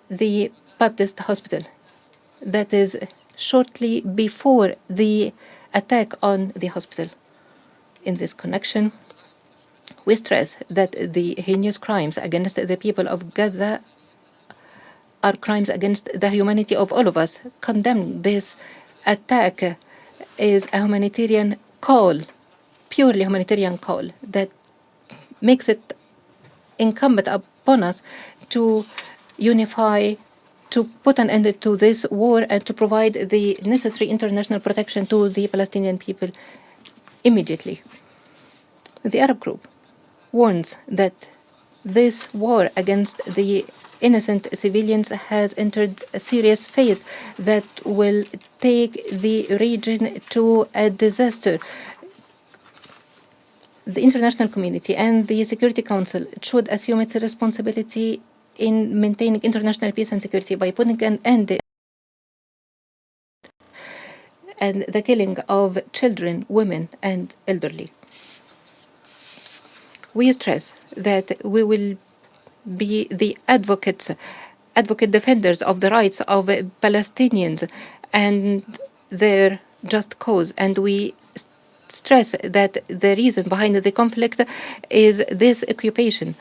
the Baptist Hospital. That is shortly before the attack on the hospital. In this connection, we stress that the heinous crimes against the people of Gaza are crimes against the humanity of all of us. Condemn this attack is a humanitarian call, purely humanitarian call, that makes it incumbent upon us to unify, to put an end to this war, and to provide the necessary international protection to the Palestinian people immediately. The Arab group warns that this war against the innocent civilians has entered a serious phase that will take the region to a disaster. The international community and the Security Council should assume its responsibility in maintaining international peace and security by putting an end and the killing of children, women, and elderly. We stress that we will be the advocate defenders of the rights of Palestinians and their just cause, and we stress that the reason behind the conflict is this occupation.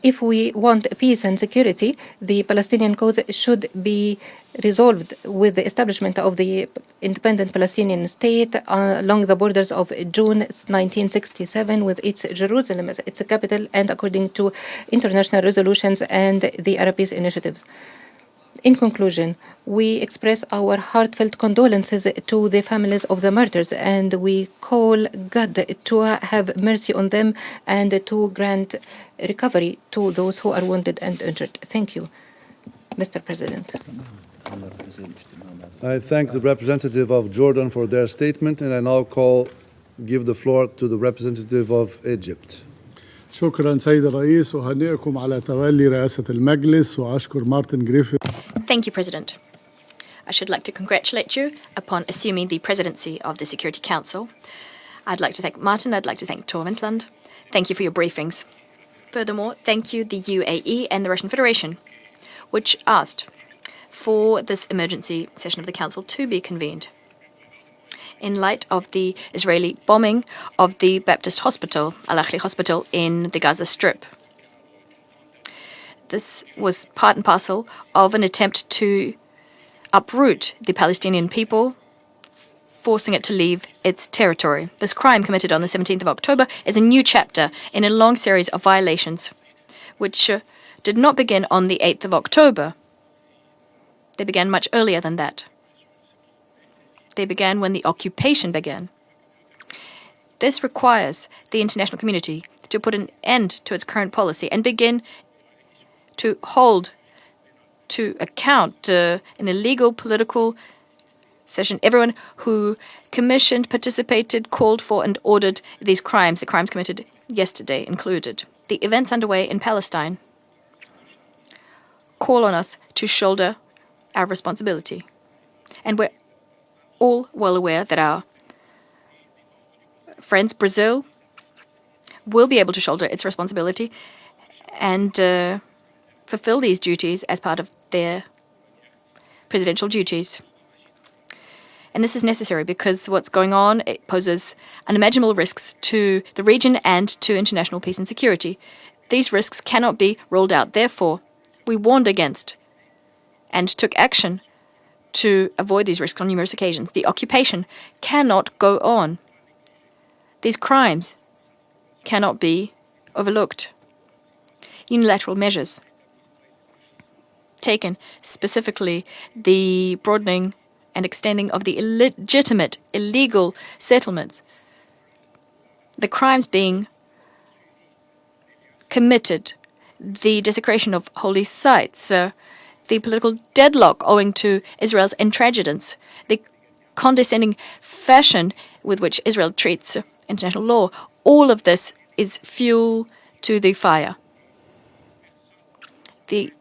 If we want peace and security, the Palestinian cause should be resolved with the establishment of the independent Palestinian state along the borders of June 1967, with its Jerusalem as its capital, and according to international resolutions and the Arab peace initiatives. In conclusion, we express our heartfelt condolences to the families of the martyrs, and we call God to have mercy on them and to grant recovery to those who are wounded and injured. Thank you, Mr. President. I thank the representative of Jordan for their statement, and I now give the floor to the representative of Egypt. شكرا سيد الرئيس وهنئكم على تولي رئاسة المجلس وأشكر مارتن جريفيث. Thank you, President. I should like to congratulate you upon assuming the presidency of the Security Council. I'd like to thank Martin. I'd like to thank Tor Wensland. Thank you for your briefings. Furthermore, thank you the UAE and the Russian Federation, which asked for this emergency session of the Council to be convened in light of the Israeli bombing of the Baptist Hospital, Al-Ahli Hospital, in the Gaza Strip. This was part and parcel of an attempt to uproot the Palestinian people, forcing it to leave its territory. This crime committed on the 17th of October is a new chapter in a long series of violations, which did not begin on the 8th of October. They began much earlier than that. They began when the occupation began. This requires the international community to put an end to its current policy and begin to hold to account in a legal, political session everyone who commissioned, participated, called for, and ordered these crimes, the crimes committed yesterday included. The events underway in Palestine call on us to shoulder our responsibility. And we're all well aware that our friends, Brazil, will be able to shoulder its responsibility and fulfill these duties as part of their presidential duties. And this is necessary because what's going on, it poses unimaginable risks to the region and to international peace and security. These risks cannot be ruled out. Therefore, we warned against and took action to avoid these risks on numerous occasions. The occupation cannot go on. These crimes cannot be overlooked. Unilateral measures taken, specifically the broadening and extending of the illegitimate, illegal settlements, the crimes being committed, the desecration of holy sites, the political deadlock owing to Israel's intransigence, the condescending fashion with which Israel treats international law, all of this is fuel to the fire. The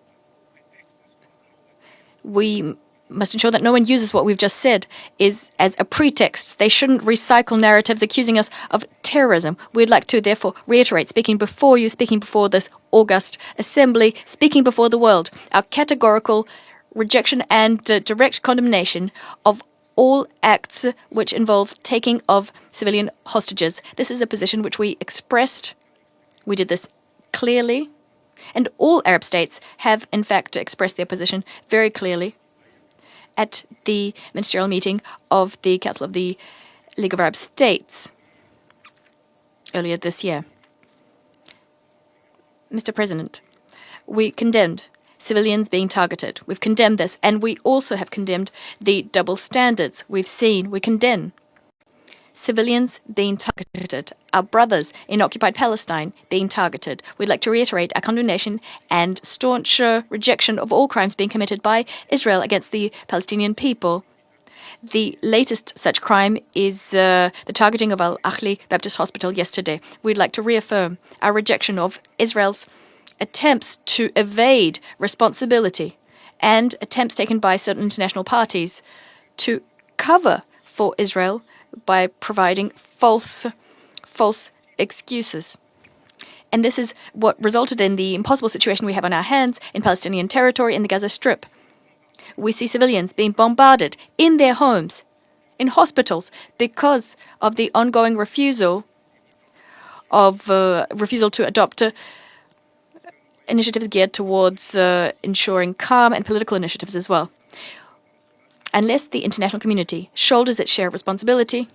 We must ensure that no one uses what we've just said as a pretext. They shouldn't recycle narratives accusing us of terrorism. We'd like to therefore reiterate, speaking before you, speaking before this august assembly, speaking before the world, our categorical rejection and direct condemnation of all acts which involve taking of civilian hostages. This is a position which we expressed. We did this clearly, and all Arab states have in fact expressed their position very clearly at the ministerial meeting of the Council of the League of Arab States earlier this year. Mr. President, we condemned civilians being targeted. We've condemned this, and we also have condemned the double standards we've seen. We condemn civilians being targeted, our brothers in occupied Palestine being targeted. We'd like to reiterate our condemnation and staunch rejection of all crimes being committed by Israel against the Palestinian people. The latest such crime is the targeting of Al-Ahli Baptist Hospital yesterday. We'd like to reaffirm our rejection of Israel's attempts to evade responsibility and attempts taken by certain international parties to cover for Israel by providing false excuses. And this is what resulted in the impossible situation we have on our hands in Palestinian territory in the Gaza Strip. We see civilians being bombarded in their homes, in hospitals, because of the ongoing refusal to adopt initiatives geared towards ensuring calm and political initiatives as well. Unless the international community shoulders its share of responsibility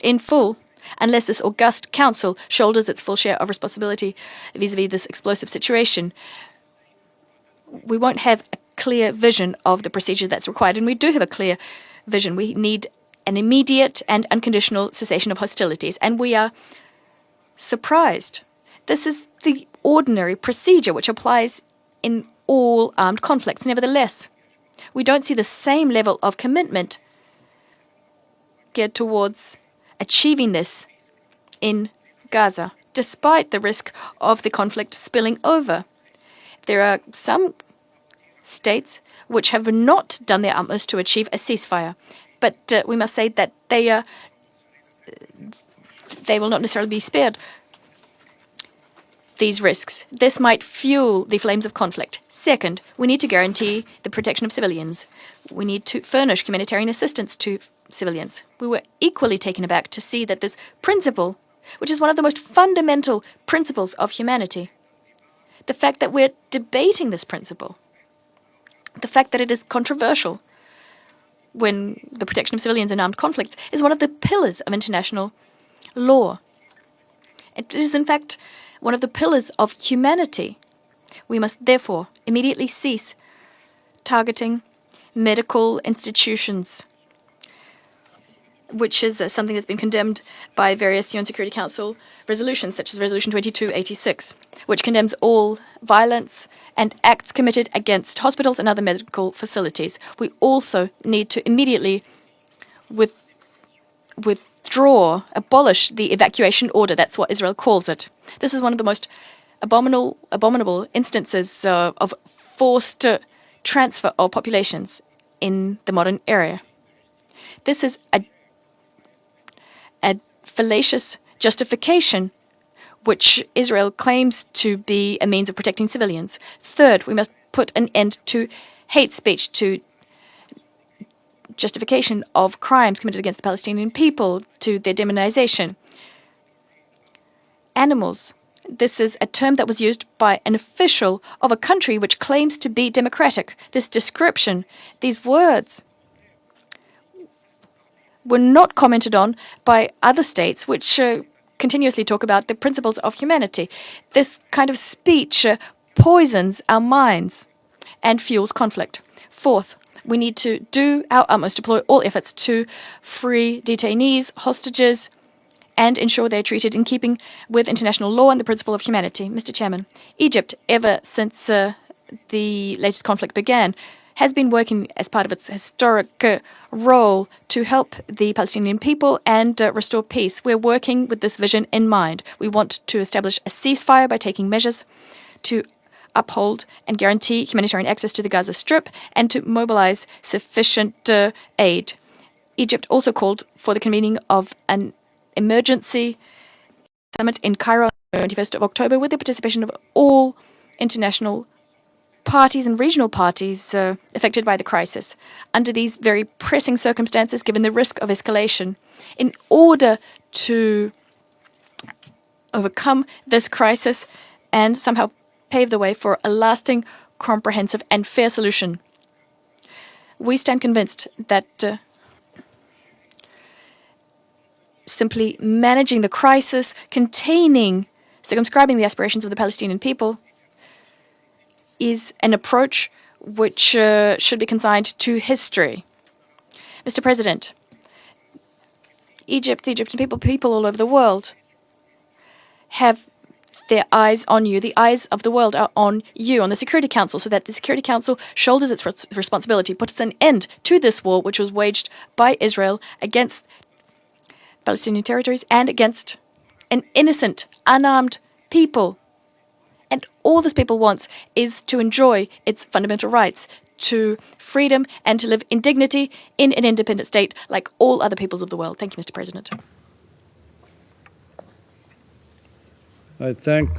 in full, unless this august council shoulders its full share of responsibility vis-à-vis this explosive situation, we won't have a clear vision of the procedure that's required. And we do have a clear vision. We need an immediate and unconditional cessation of hostilities. And we are surprised. This is the ordinary procedure which applies in all armed conflicts. Nevertheless, we don't see the same level of commitment geared towards achieving this in Gaza, despite the risk of the conflict spilling over. There are some states which have not done their utmost to achieve a ceasefire, but we must say that they will not necessarily be spared these risks. This might fuel the flames of conflict. Second, we need to guarantee the protection of civilians. We need to furnish humanitarian assistance to civilians. We were equally taken aback to see that this principle, which is one of the most fundamental principles of humanity, the fact that we're debating this principle, the fact that it is controversial when the protection of civilians in armed conflicts is one of the pillars of international law. It is, in fact, one of the pillars of humanity. We must therefore immediately cease targeting medical institutions, which is something that's been condemned by various UN Security Council resolutions, such as Resolution 2286, which condemns all violence and acts committed against hospitals and other medical facilities. We also need to immediately abolish the evacuation order. That's what Israel calls it. This is one of the most abominable instances of forced transfer of populations in the modern era. This is a fallacious justification which Israel claims to be a means of protecting civilians. Third, we must put an end to hate speech, to justification of crimes committed against the Palestinian people, to their demonization. Animals. This is a term that was used by an official of a country which claims to be democratic. This description, these words, were not commented on by other states which continuously talk about the principles of humanity. This kind of speech poisons our minds and fuels conflict. Fourth, we need to do our utmost to deploy all efforts to free detainees, hostages, and ensure they are treated in keeping with international law and the principle of humanity. Mr. Chairman, Egypt, ever since the latest conflict began, has been working as part of its historic role to help the Palestinian people and restore peace. We're working with this vision in mind. We want to establish a ceasefire by taking measures to uphold and guarantee humanitarian access to the Gaza Strip and to mobilize sufficient aid. Egypt also called for the convening of an emergency summit in Cairo on the 21st of October with the participation of all international parties and regional parties affected by the crisis. Under these very pressing circumstances, given the risk of escalation, in order to overcome this crisis and somehow pave the way for a lasting, comprehensive and fair solution, we stand convinced that simply managing the crisis, circumscribing the aspirations of the Palestinian people, is an approach which should be consigned to history. Mr. President, Egypt, the Egyptian people all over the world have their eyes on you. The eyes of the world are on you, on the Security Council, so that the Security Council shoulders its responsibility, puts an end to this war which was waged by Israel against Palestinian territories and against an innocent, unarmed people. And all this people wants is to enjoy its fundamental rights to freedom and to live in dignity in an independent state like all other peoples of the world. Thank you, Mr. President. I thank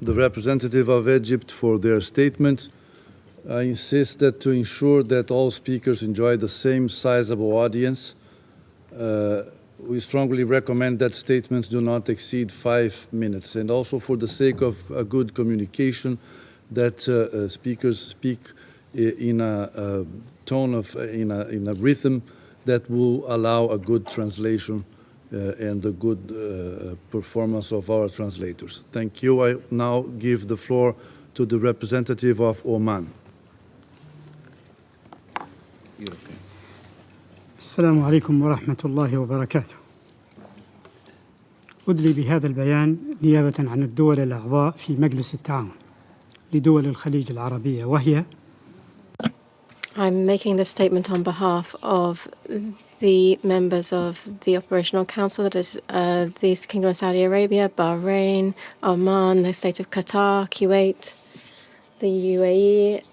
the representative of Egypt for their statement. I insist that to ensure that all speakers enjoy the same sizable audience, we strongly recommend that statements do not exceed 5 minutes. And also for the sake of a good communication, that speakers speak in a tone of, in a rhythm that will allow a good translation and the good performance of our translators. Thank you. I now give the floor to the representative of Oman. السلام عليكم ورحمة الله وبركاته. أدلي بهذا البيان نيابة عن الدول الأعضاء في مجلس التعاون لدول الخليج العربية وهي I'm making this statement on behalf of the members of the Operational Council, that is the Kingdom of Saudi Arabia, Bahrain, Oman, the State of Qatar, Kuwait, the UAE,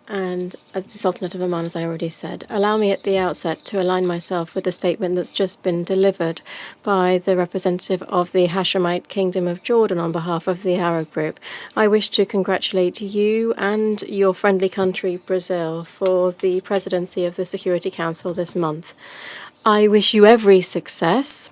and the Sultanate of Oman, as I already said. Allow me at the outset to align myself with the statement that's just been delivered by the representative of the Hashemite Kingdom of Jordan on behalf of the Arab Group. I wish to congratulate you and your friendly country, Brazil, for the presidency of the Security Council this month. I wish you every success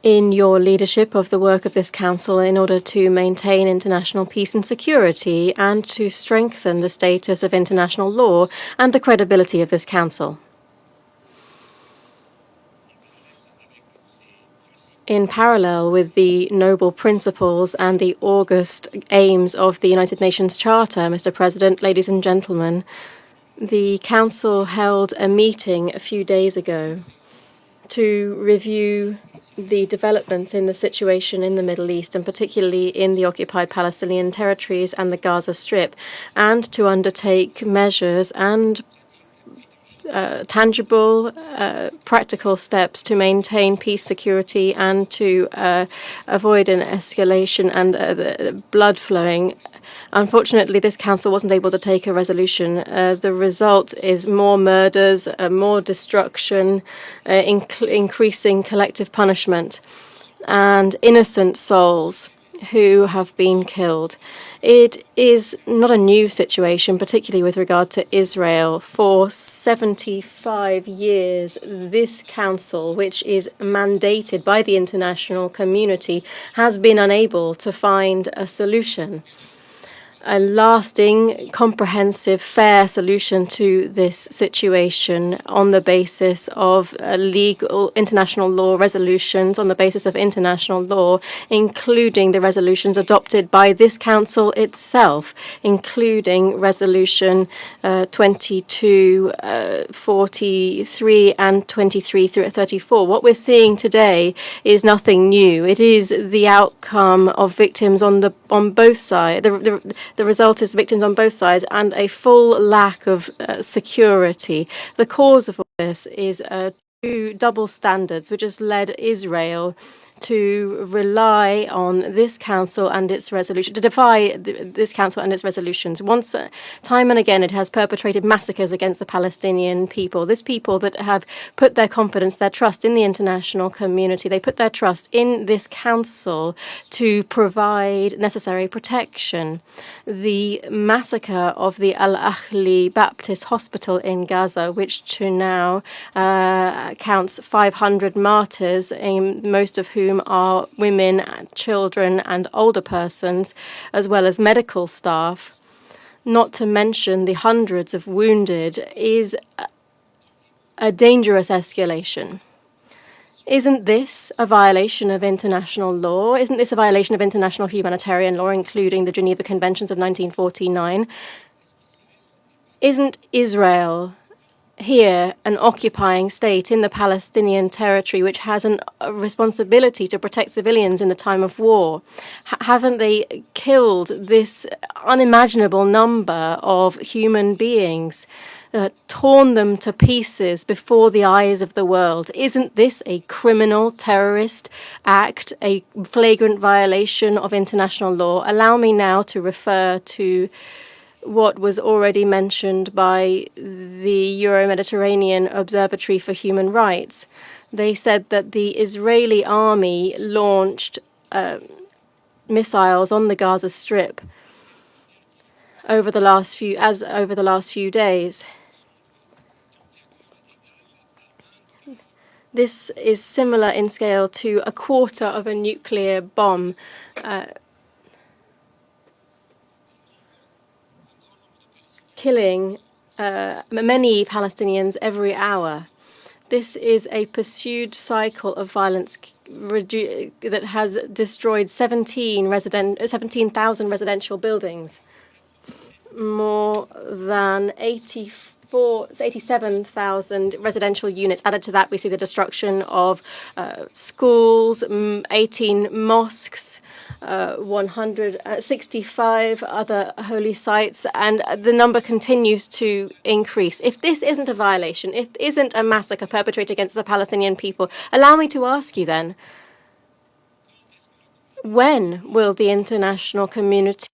in your leadership of the work of this council in order to maintain international peace and security and to strengthen the status of international law and the credibility of this council. In parallel with the noble principles and the august aims of the United Nations Charter, Mr. President, ladies and gentlemen, the council held a meeting a few days ago to review the developments in the situation in the Middle East, and particularly in the occupied Palestinian territories and the Gaza Strip, and to undertake measures and tangible, practical steps to maintain peace, security, and to avoid an escalation and blood flowing. Unfortunately, this council wasn't able to take a resolution. The result is more murders, more destruction, increasing collective punishment, and innocent souls who have been killed. It is not a new situation, particularly with regard to Israel. For 75 years, this council, which is mandated by the international community, has been unable to find a solution, a lasting, comprehensive, fair solution to this situation on the basis of legal international law resolutions, on the basis of international law, including the resolutions adopted by this council itself, including Resolution 2243 and 2334. What we're seeing today is nothing new. It is the outcome of victims on both sides. The result is victims on both sides and a full lack of security. The cause of all this is two double standards, which has led Israel to rely on this council and its resolution, to defy this council and its resolutions. Once, time and again, it has perpetrated massacres against the Palestinian people. This people that have put their confidence, their trust in the international community. They put their trust in this council to provide necessary protection. The massacre of the Al-Ahli Baptist Hospital in Gaza, which to now counts 500 martyrs, most of whom are women, children, and older persons, as well as medical staff, not to mention the hundreds of wounded, is a dangerous escalation. Isn't this a violation of international law? Isn't this a violation of international humanitarian law, including the Geneva Conventions of 1949? Isn't Israel here an occupying state in the Palestinian territory which has a responsibility to protect civilians in the time of war? Haven't they killed this unimaginable number of human beings, torn them to pieces before the eyes of the world? Isn't this a criminal terrorist act, a flagrant violation of international law? Allow me now to refer to what was already mentioned by the Euro-Mediterranean Observatory for Human Rights. They said that the Israeli army launched missiles on the Gaza Strip over the last few days. This is similar in scale to a quarter of a nuclear bomb. Killing many Palestinians every hour. This is a pursued cycle of violence that has destroyed 17,000 residential buildings, more than 87,000 residential units. Added to that, we see the destruction of schools, 18 mosques, 165 other holy sites, and the number continues to increase. If this isn't a violation, if it isn't a massacre perpetrated against the Palestinian people, allow me to ask you then, when will the international community